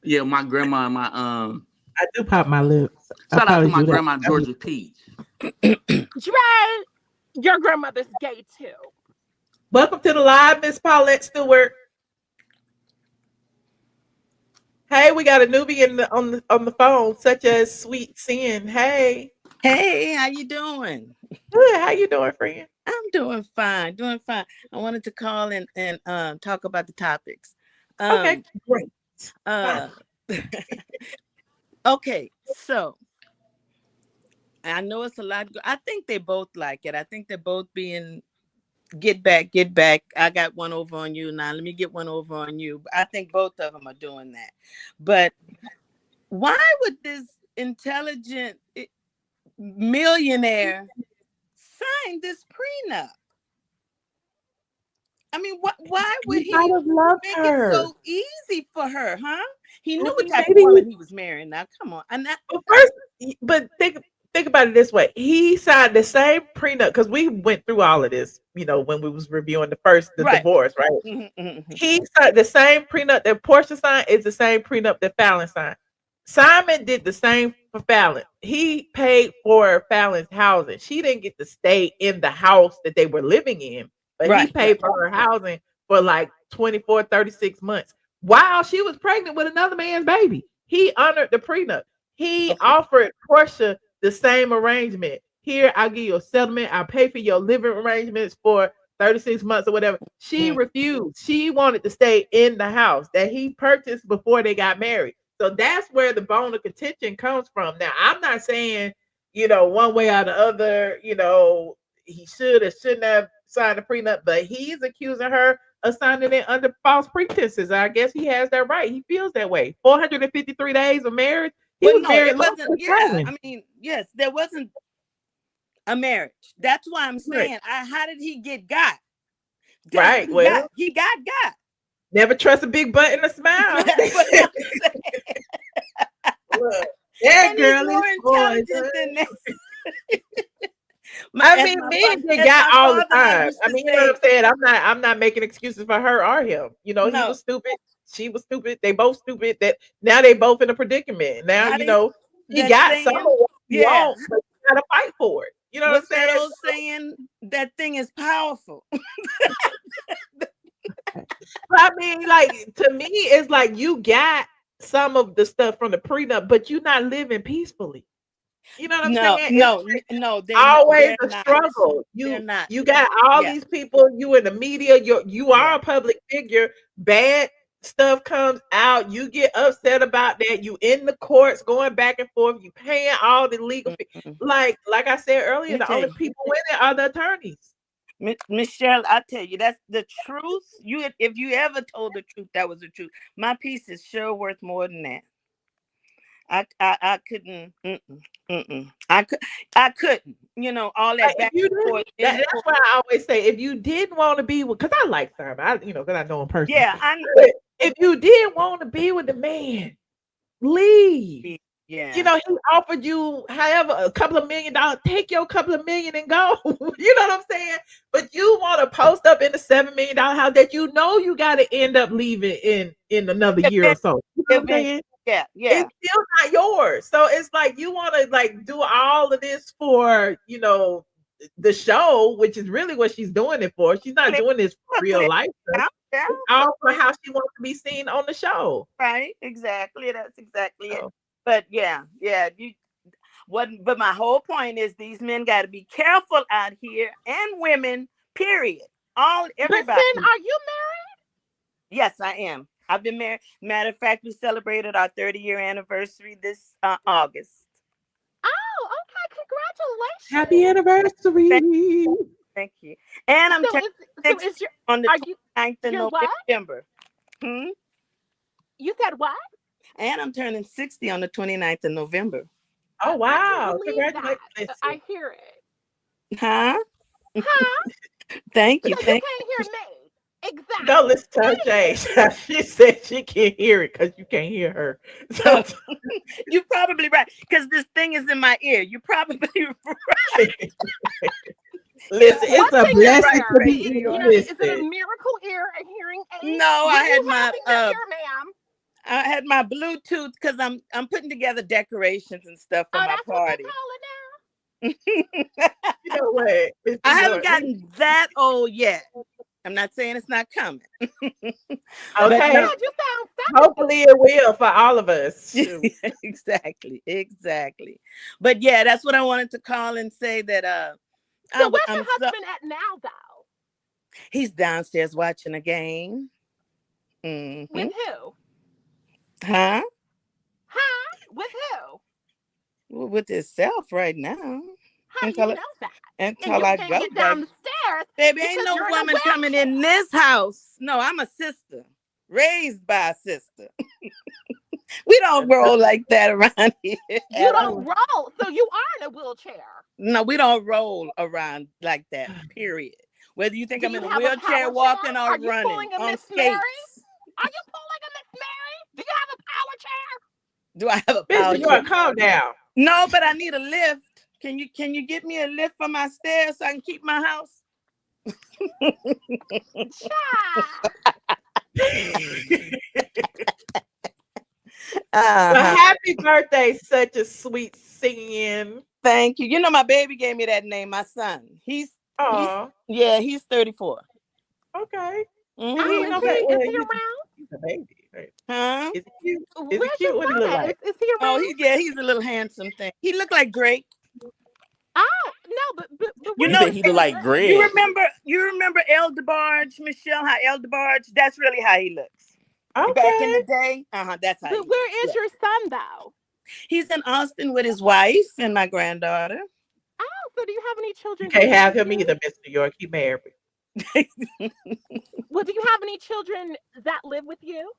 Yeah, my grandma and my I do pop my lips. Shout out to my grandma Georgia Peach. Dre, your grandmother's gay too. Welcome to the live, Miss Paulette Stewart. Hey, we got a newbie on the phone, such as Sweet Sin. Hey, how you doing? Good. How you doing, friend? I'm doing fine. I wanted to call and talk about the topics. Okay, great. Okay, so I know it's a lot. I think they both like it. I think they're both being get back. I got one over on you now. Let me get one over on you. I think both of them are doing that. But why would this intelligent millionaire sign this prenup? I mean, why would he might have loved make her. it so easy for her, huh? He knew Well, what type of maybe woman he was marrying. Now, come on. But think about it this way. He signed the same prenup because we went through all of this, when we was reviewing the divorce, right? Mm-hmm. He signed the same prenup that Porsha signed is the same prenup that Fallon signed. Simon did the same for Fallon. He paid for Fallon's housing. She didn't get to stay in the house that they were living in, but he paid for her housing for like 24, 36 months while she was pregnant with another man's baby. He honored the prenup. He offered Porsha the same arrangement. Here, I'll give you a settlement. I'll pay for your living arrangements for 36 months or whatever. She refused. She wanted to stay in the house that he purchased before they got married. So that's where the bone of contention comes from. Now, I'm not saying, one way or the other, he should or shouldn't have signed a prenup, but he's accusing her of signing it under false pretenses. I guess he has that right. He feels that way. 453 days of marriage. He was married. I mean, yes, there wasn't a marriage. That's why I'm saying, how did he get got? Right. He got. Never trust a big butt and a smile. Look, that girl is more intelligent than that. I mean, men get got all the time. I mean, you know what I'm saying? I'm not making excuses for her or him. He was stupid. She was stupid. They both stupid. That now they both in a predicament. Now, he got some of what he wants, but he gotta fight for it. You know what I'm saying? That old saying, that thing is powerful. I mean, like, to me, it's like you got some of the stuff from the prenup, but you're not living peacefully. You know what I'm saying? No. Always a struggle. You got all these people. You in the media. You are a public figure. Bad stuff comes out. You get upset about that. You in the courts going back and forth. You paying all the legal fees. Like I said earlier, the only people winning are the attorneys. Michelle, I tell you, that's the truth. If you ever told the truth, that was the truth. My piece is sure worth more than that. I couldn't. I couldn't. All that back and forth. That's why I always say, if you didn't want to be with, because I like Simon, because I know him personally. Yeah, I know. If you didn't want to be with the man, leave. Yeah. He offered you, however, a couple of $1 million. Take your couple of million and go. You know what I'm saying? But you want to post up in the $7 million house that you got to end up leaving in another year or so. You know what I'm saying? Yeah. It's still not yours. So it's like you want to do all of this for, the show, which is really what she's doing it for. She's not doing this for real life stuff. It's all for how she wants to be seen on the show. Right. Exactly. That's exactly it. But but my whole point is these men got to be careful out here, and women, period. Everybody. Listen, are you married? Yes, I am. I've been married. Matter of fact, we celebrated our 30-year anniversary this August. Congratulations. Happy anniversary. Thank you. And I'm So turning is 60 your on the are you 29th of you're what? November. You said what? And I'm turning 60 on the 29th of November. Oh, I wow. can't believe Congratulations. that. I hear it. Huh? Huh? Thank So you. you Thank can't hear me. Exactly. Don't listen to her, Jay. She said she can't hear it because you can't hear her. So You're probably right. Because this thing is in my ear. You're probably right. listen, it's a What's in your blessing right, to ear? be New in York. Is it a existence. miracle ear, a hearing aid? No, What I do had you have my in your ear, ma'am? I had my Bluetooth because I'm putting together decorations and stuff for Oh, my that's what they party. call it now. You know what? Mr. I haven't York, gotten that old yet. I'm not saying it's not coming. But okay. no, God, you sound 70. Hopefully it will for all of us. Shoot. exactly. But yeah, that's what I wanted to call and say that So where's I'm your husband at now, though? he's downstairs watching a game. With who? Huh? Huh? With who? Well, with himself right now. How do you know that? And Until you I can't go get back. down the stairs Baby, ain't because no you're in a woman coming in this house. No, I'm a sister. Raised by a sister. We don't roll like that around here. You don't roll, so you are in a wheelchair. No, we don't roll around like that, period. Whether you think Do I'm you in a have a wheelchair, power walking, chair? or Are you running pulling a on Miss skates. Mary? Are you pulling a Miss Mary? Do you have a power chair? Do I have a power Mr. chair? York, calm down. No, but I need a lift. Can you get me a lift for my stairs so I can keep my house? Well, happy birthday, such a sweet singing. Thank you. You know, my baby gave me that name, my son. He's 34. Okay. Mhm. Oh, is he around? He's a baby. Right? Huh? Is he cute? Is Where's he cute? your What he son look at? like? Is he around? Oh, he's a little handsome thing. He looked like Drake. Oh, no, but You You know, said he look like Greg. you remember El DeBarge, Michelle, how El DeBarge, that's really how he looks. Okay. Back in the day, that's how. But where is your son, though? He's in Austin with his wife and my granddaughter. Oh, so do you have any children? You can't have him either, Mr. York. He married. Well, do you have any children that live with you?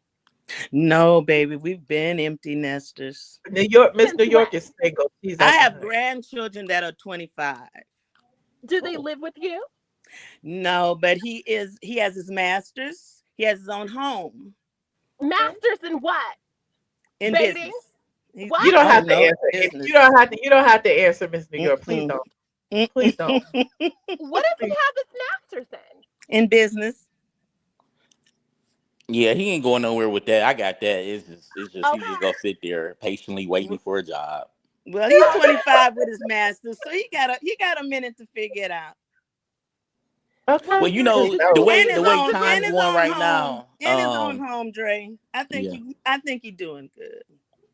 No, baby, we've been empty nesters. Miss New York is single. I have grandchildren that are 25. Do they live with you? No, but he has his master's. He has his own home. Masters in what? In dating? business. What? You don't have to answer. You don't have to answer, Miss New York. Please don't. Please don't. What does he have his master's in? In business. Yeah, he ain't going nowhere with that. I got that. It's just he just gonna sit there patiently waiting for a job. Well, he's 25 with his master's, so he got a minute to figure it out. Okay. Well, you know the way time's going right now. In his own home, Dre. I think he's doing good.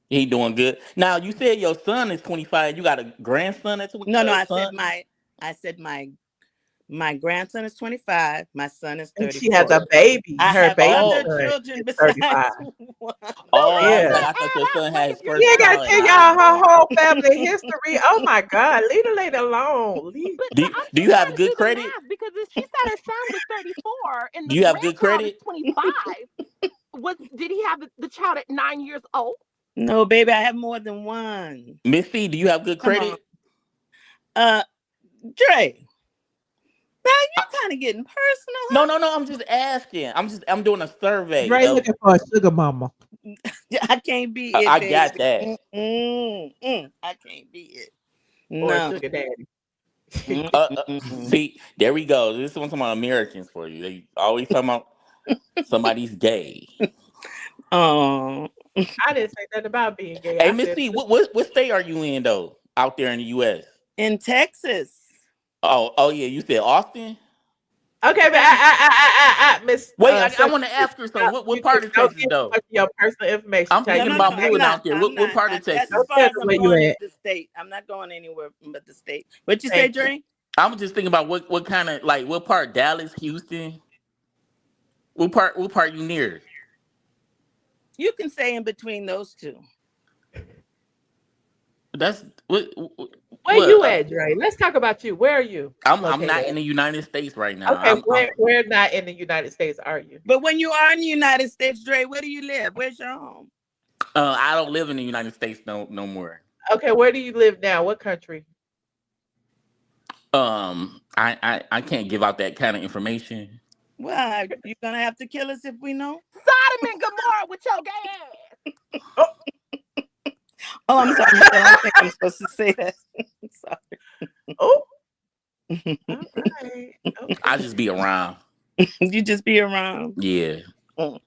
He doing good. Now you said your son is 25. You got a grandson at 25. No, I said my grandson is 25. My son is 34. And she has a baby. I have other children besides 35. one. I thought your son had his first. You ain't gotta tell y'all her whole family history. Oh my God, leave the lady alone. Do you have good credit? Because if she said her son was 34 and Do you have good credit? 25, did he have the child at 9 years old? No, baby, I have more than one. Missy, do you have good credit? Dre. Now you're kind of getting personal. No. I'm just asking. I'm doing a survey. Dre looking for a sugar mama. I can't be it. I baby. got that. I can't be it. Or No. a sugar daddy. See, there we go. This is one of my Americans for you. They always talking about somebody's gay. Oh, I didn't say nothing about being gay. Hey, Missy, what state are you in though? Out there in the U.S. In Texas. Oh yeah. You said Austin. Okay, but I miss. Wait, I want to ask her something. What part of Texas though? Your personal information. I'm thinking about moving out there. What part of Texas? That's as far as I'm going is the state. I'm not going anywhere but the state. What you say, Dre? I'm just thinking about what kind of what part? Dallas, Houston. What part you near? You can say in between those two. That's what Where What? you at, Dre? Let's talk about you. Where are you I'm not located in at? the United States right now. Okay, I'm where not in the United States are you? But when you are in the United States, Dre, where do you live? Where's your home? I don't live in the United States no more. Okay, where do you live now? What country? I can't give out that kind of information. Well, you're gonna have to kill us if we know. Sodom and Gomorrah with your gay ass. Oh, I'm sorry, Michelle. I don't think I'm supposed to say that. I'm sorry. Oh, all right. Okay. I just be around. You just be around. Yeah. Mm.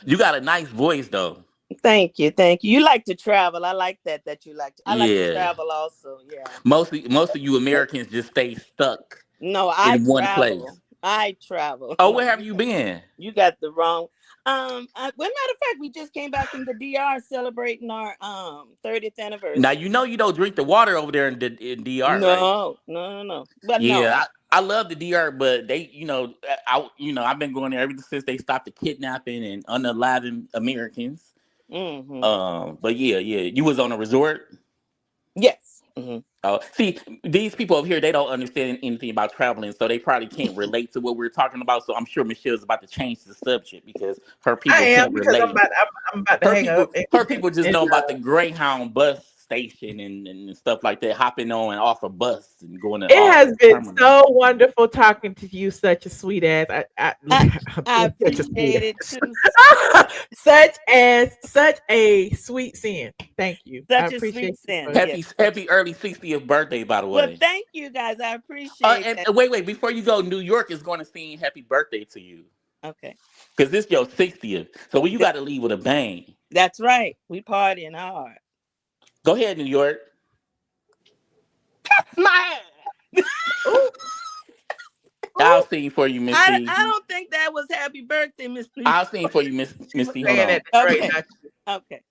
You got a nice voice though. Thank you. You like to travel. I like that you like to. I like to Yeah. travel also. Yeah. Most of you Americans just stay stuck No, I in one place. travel. I travel. Oh, No, where have you been? You got the wrong. Well, matter of fact, we just came back from the DR celebrating our 30th anniversary. Now you know you don't drink the water over there in DR, right? No. But Yeah, no. I love the DR, but they, I've been going there ever since they stopped the kidnapping and unaliving Americans. Mm-hmm. But yeah, you was on a resort. Yes. Mm-hmm. See, these people over here, they don't understand anything about traveling, so they probably can't relate to what we're talking about. So I'm sure Michelle's about to change the subject because her people can't because relate. I'm about to hang up. Her people just know about the Greyhound bus station and stuff like that, hopping on and off a bus and going to. It has been so wonderful talking to you, such a sweet ass. I appreciate it too. such a sweet sin. Thank you. Such a sweet sin. Happy early 60th birthday, by the way. Well, thank you guys. I appreciate and that. wait, before you go, New York is going to sing happy birthday to you. Okay. Because this is your 60th. So you got to leave with a bang. That's right. We partying hard. Go ahead, New York. My ass. I'll sing for you, Miss C. I don't think that was happy birthday, Miss. I'll sing for you, Miss C. Hold on. Okay.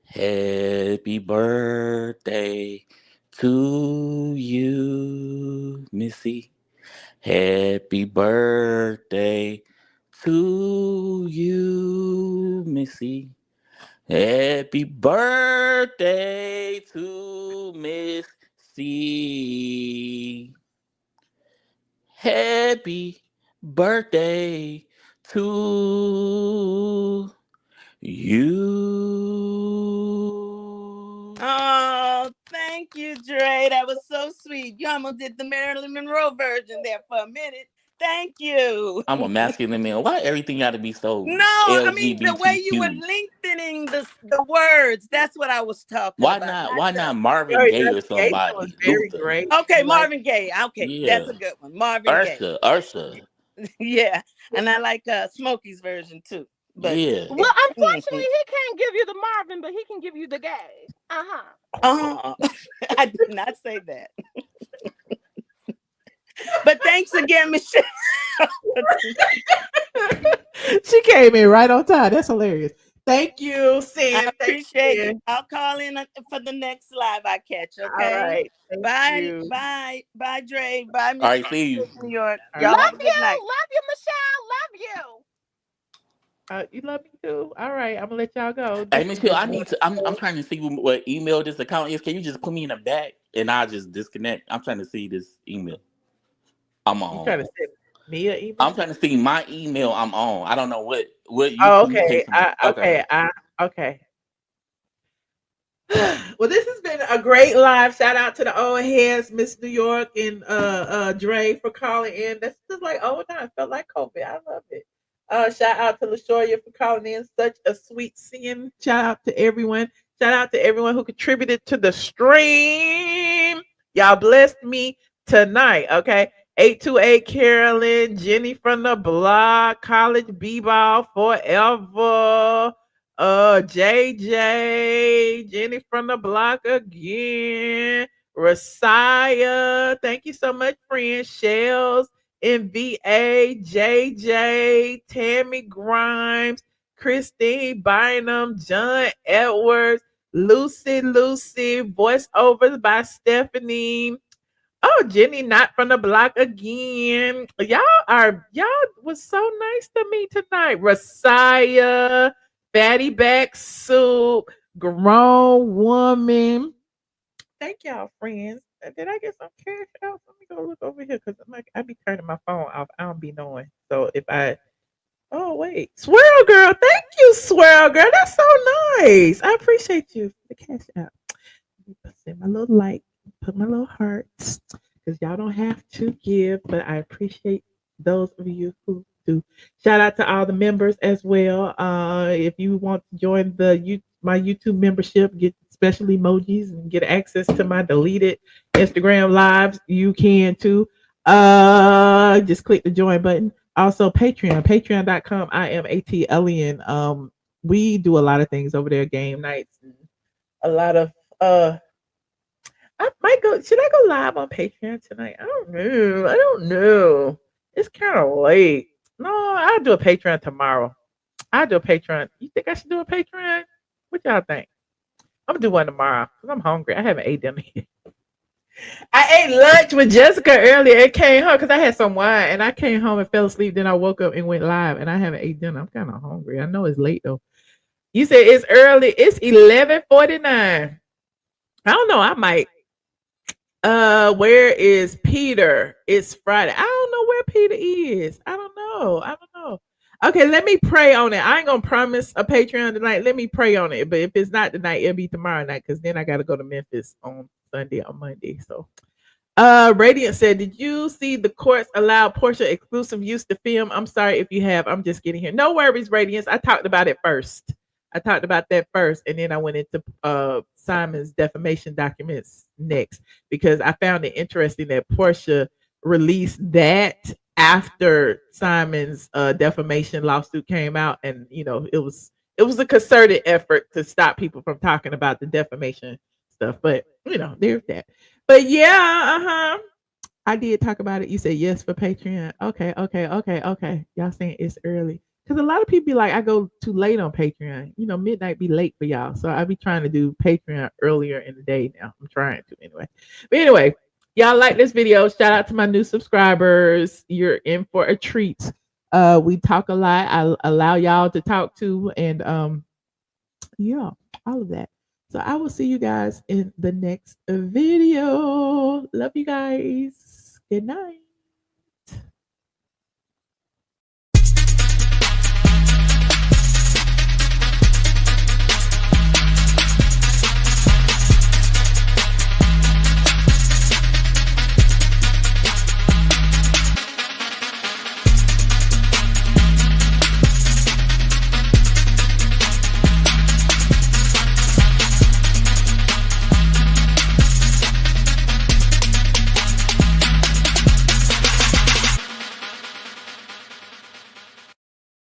Happy birthday to you, Missy. Happy birthday to you, Missy. Happy birthday to Miss C. Happy birthday to you. Oh, thank you, Dre. That was so sweet. You almost did the Marilyn Monroe version there for a minute. Thank you. I'm a masculine man. Why everything got to be so No, I mean the way LGBTQ? you were lengthening the words. That's what I was talking about. Why not Marvin Gaye or somebody? Very great. Okay, Marvin Gaye. Okay, Yeah. that's a good one. Marvin Gaye. Ursa. Yeah, and I like Smokey's version too. But yeah. Well, unfortunately, he can't give you the Marvin, but he can give you the gay. I did not say that. But thanks again, Michelle. She came in right on time. That's hilarious. Thank you, Sam. I appreciate it. I'll call in for the next live I catch. Okay. All right. Bye, Dre. Bye, Michelle. All right, see you. New York. Love Have a you, good night. love you, Michelle. Love you. You love me too. All right, I'm gonna let y'all go. Hey, Michelle, I'm trying to see what email this account is. Can you just put me in the back and I'll just disconnect? I'm trying to see this email. I'm on. You trying to send me an email? I'm trying to see my email I'm on. I don't know what you okay. Okay. Well, this has been a great live. Shout out to the old heads, Miss New York and Dre for calling in. That's just like it felt like COVID. I love it. Shout out to LaShoya for calling in. Such a sweet sin. Shout out to everyone. Shout out to everyone who contributed to the stream. Y'all blessed me tonight. Okay. 828 Carolyn, Jenny from the block, College B-Ball forever. JJ, Jenny from the block again. Rasiah, thank you so much, friend. Shells, MVA, JJ, Tammy Grimes, Christine Bynum, John Edwards, Lucy, voiceovers by Stephanie. Oh, Jenny, not from the block again. Y'all was so nice to me tonight. Rasiah, Fatty Back Soup, grown woman. Thank y'all, friends. Did I get some cash out? Let me go look over here because I'm like, I be turning my phone off. I don't be knowing. So if I, oh wait, Swirl Girl, thank you, Swirl Girl. That's so nice. I appreciate you for the cash out. Send my little like, put my little hearts because y'all don't have to give, but I appreciate those of you who do. Shout out to all the members as well. If you want to join my YouTube membership, get special emojis and get access to my deleted Instagram lives, you can too. Just click the join button. Also Patreon, patreon.com. I am ATLien. We do a lot of things over there, game nights and a lot of I might go. Should I go live on Patreon tonight? I don't know. It's kind of late. No, I'll do a Patreon tomorrow. I'll do a Patreon. You think I should do a Patreon? What y'all think? I'm gonna do one tomorrow because I'm hungry. I haven't ate dinner yet. I ate lunch with Jessica earlier and came home because I had some wine and I came home and fell asleep. Then I woke up and went live and I haven't ate dinner. I'm kind of hungry. I know it's late though. You said it's early. It's 11:49. I don't know. I might. Where is Peter? It's Friday. I don't know where Peter is. I don't know. Okay, let me pray on it. I ain't gonna promise a Patreon tonight. Let me pray on it. But if it's not tonight, it'll be tomorrow night because then I gotta go to Memphis on Sunday or Monday. So Radiant said, did you see the courts allow Porsha exclusive use to film? I'm sorry if you have. I'm just getting here. No worries, Radiance. I talked about it first. I talked about that first, and then I went into Simon's defamation documents next because I found it interesting that Porsha released that after Simon's defamation lawsuit came out, and it was a concerted effort to stop people from talking about the defamation stuff. But there's that. But yeah, I did talk about it. You said yes for Patreon. Okay. Y'all saying it's early. Because a lot of people be like, I go too late on Patreon. Midnight be late for y'all. So I be trying to do Patreon earlier in the day now. I'm trying to anyway. But anyway, y'all like this video. Shout out to my new subscribers. You're in for a treat. We talk a lot. I allow y'all to talk too. And yeah, all of that. So I will see you guys in the next video. Love you guys. Good night.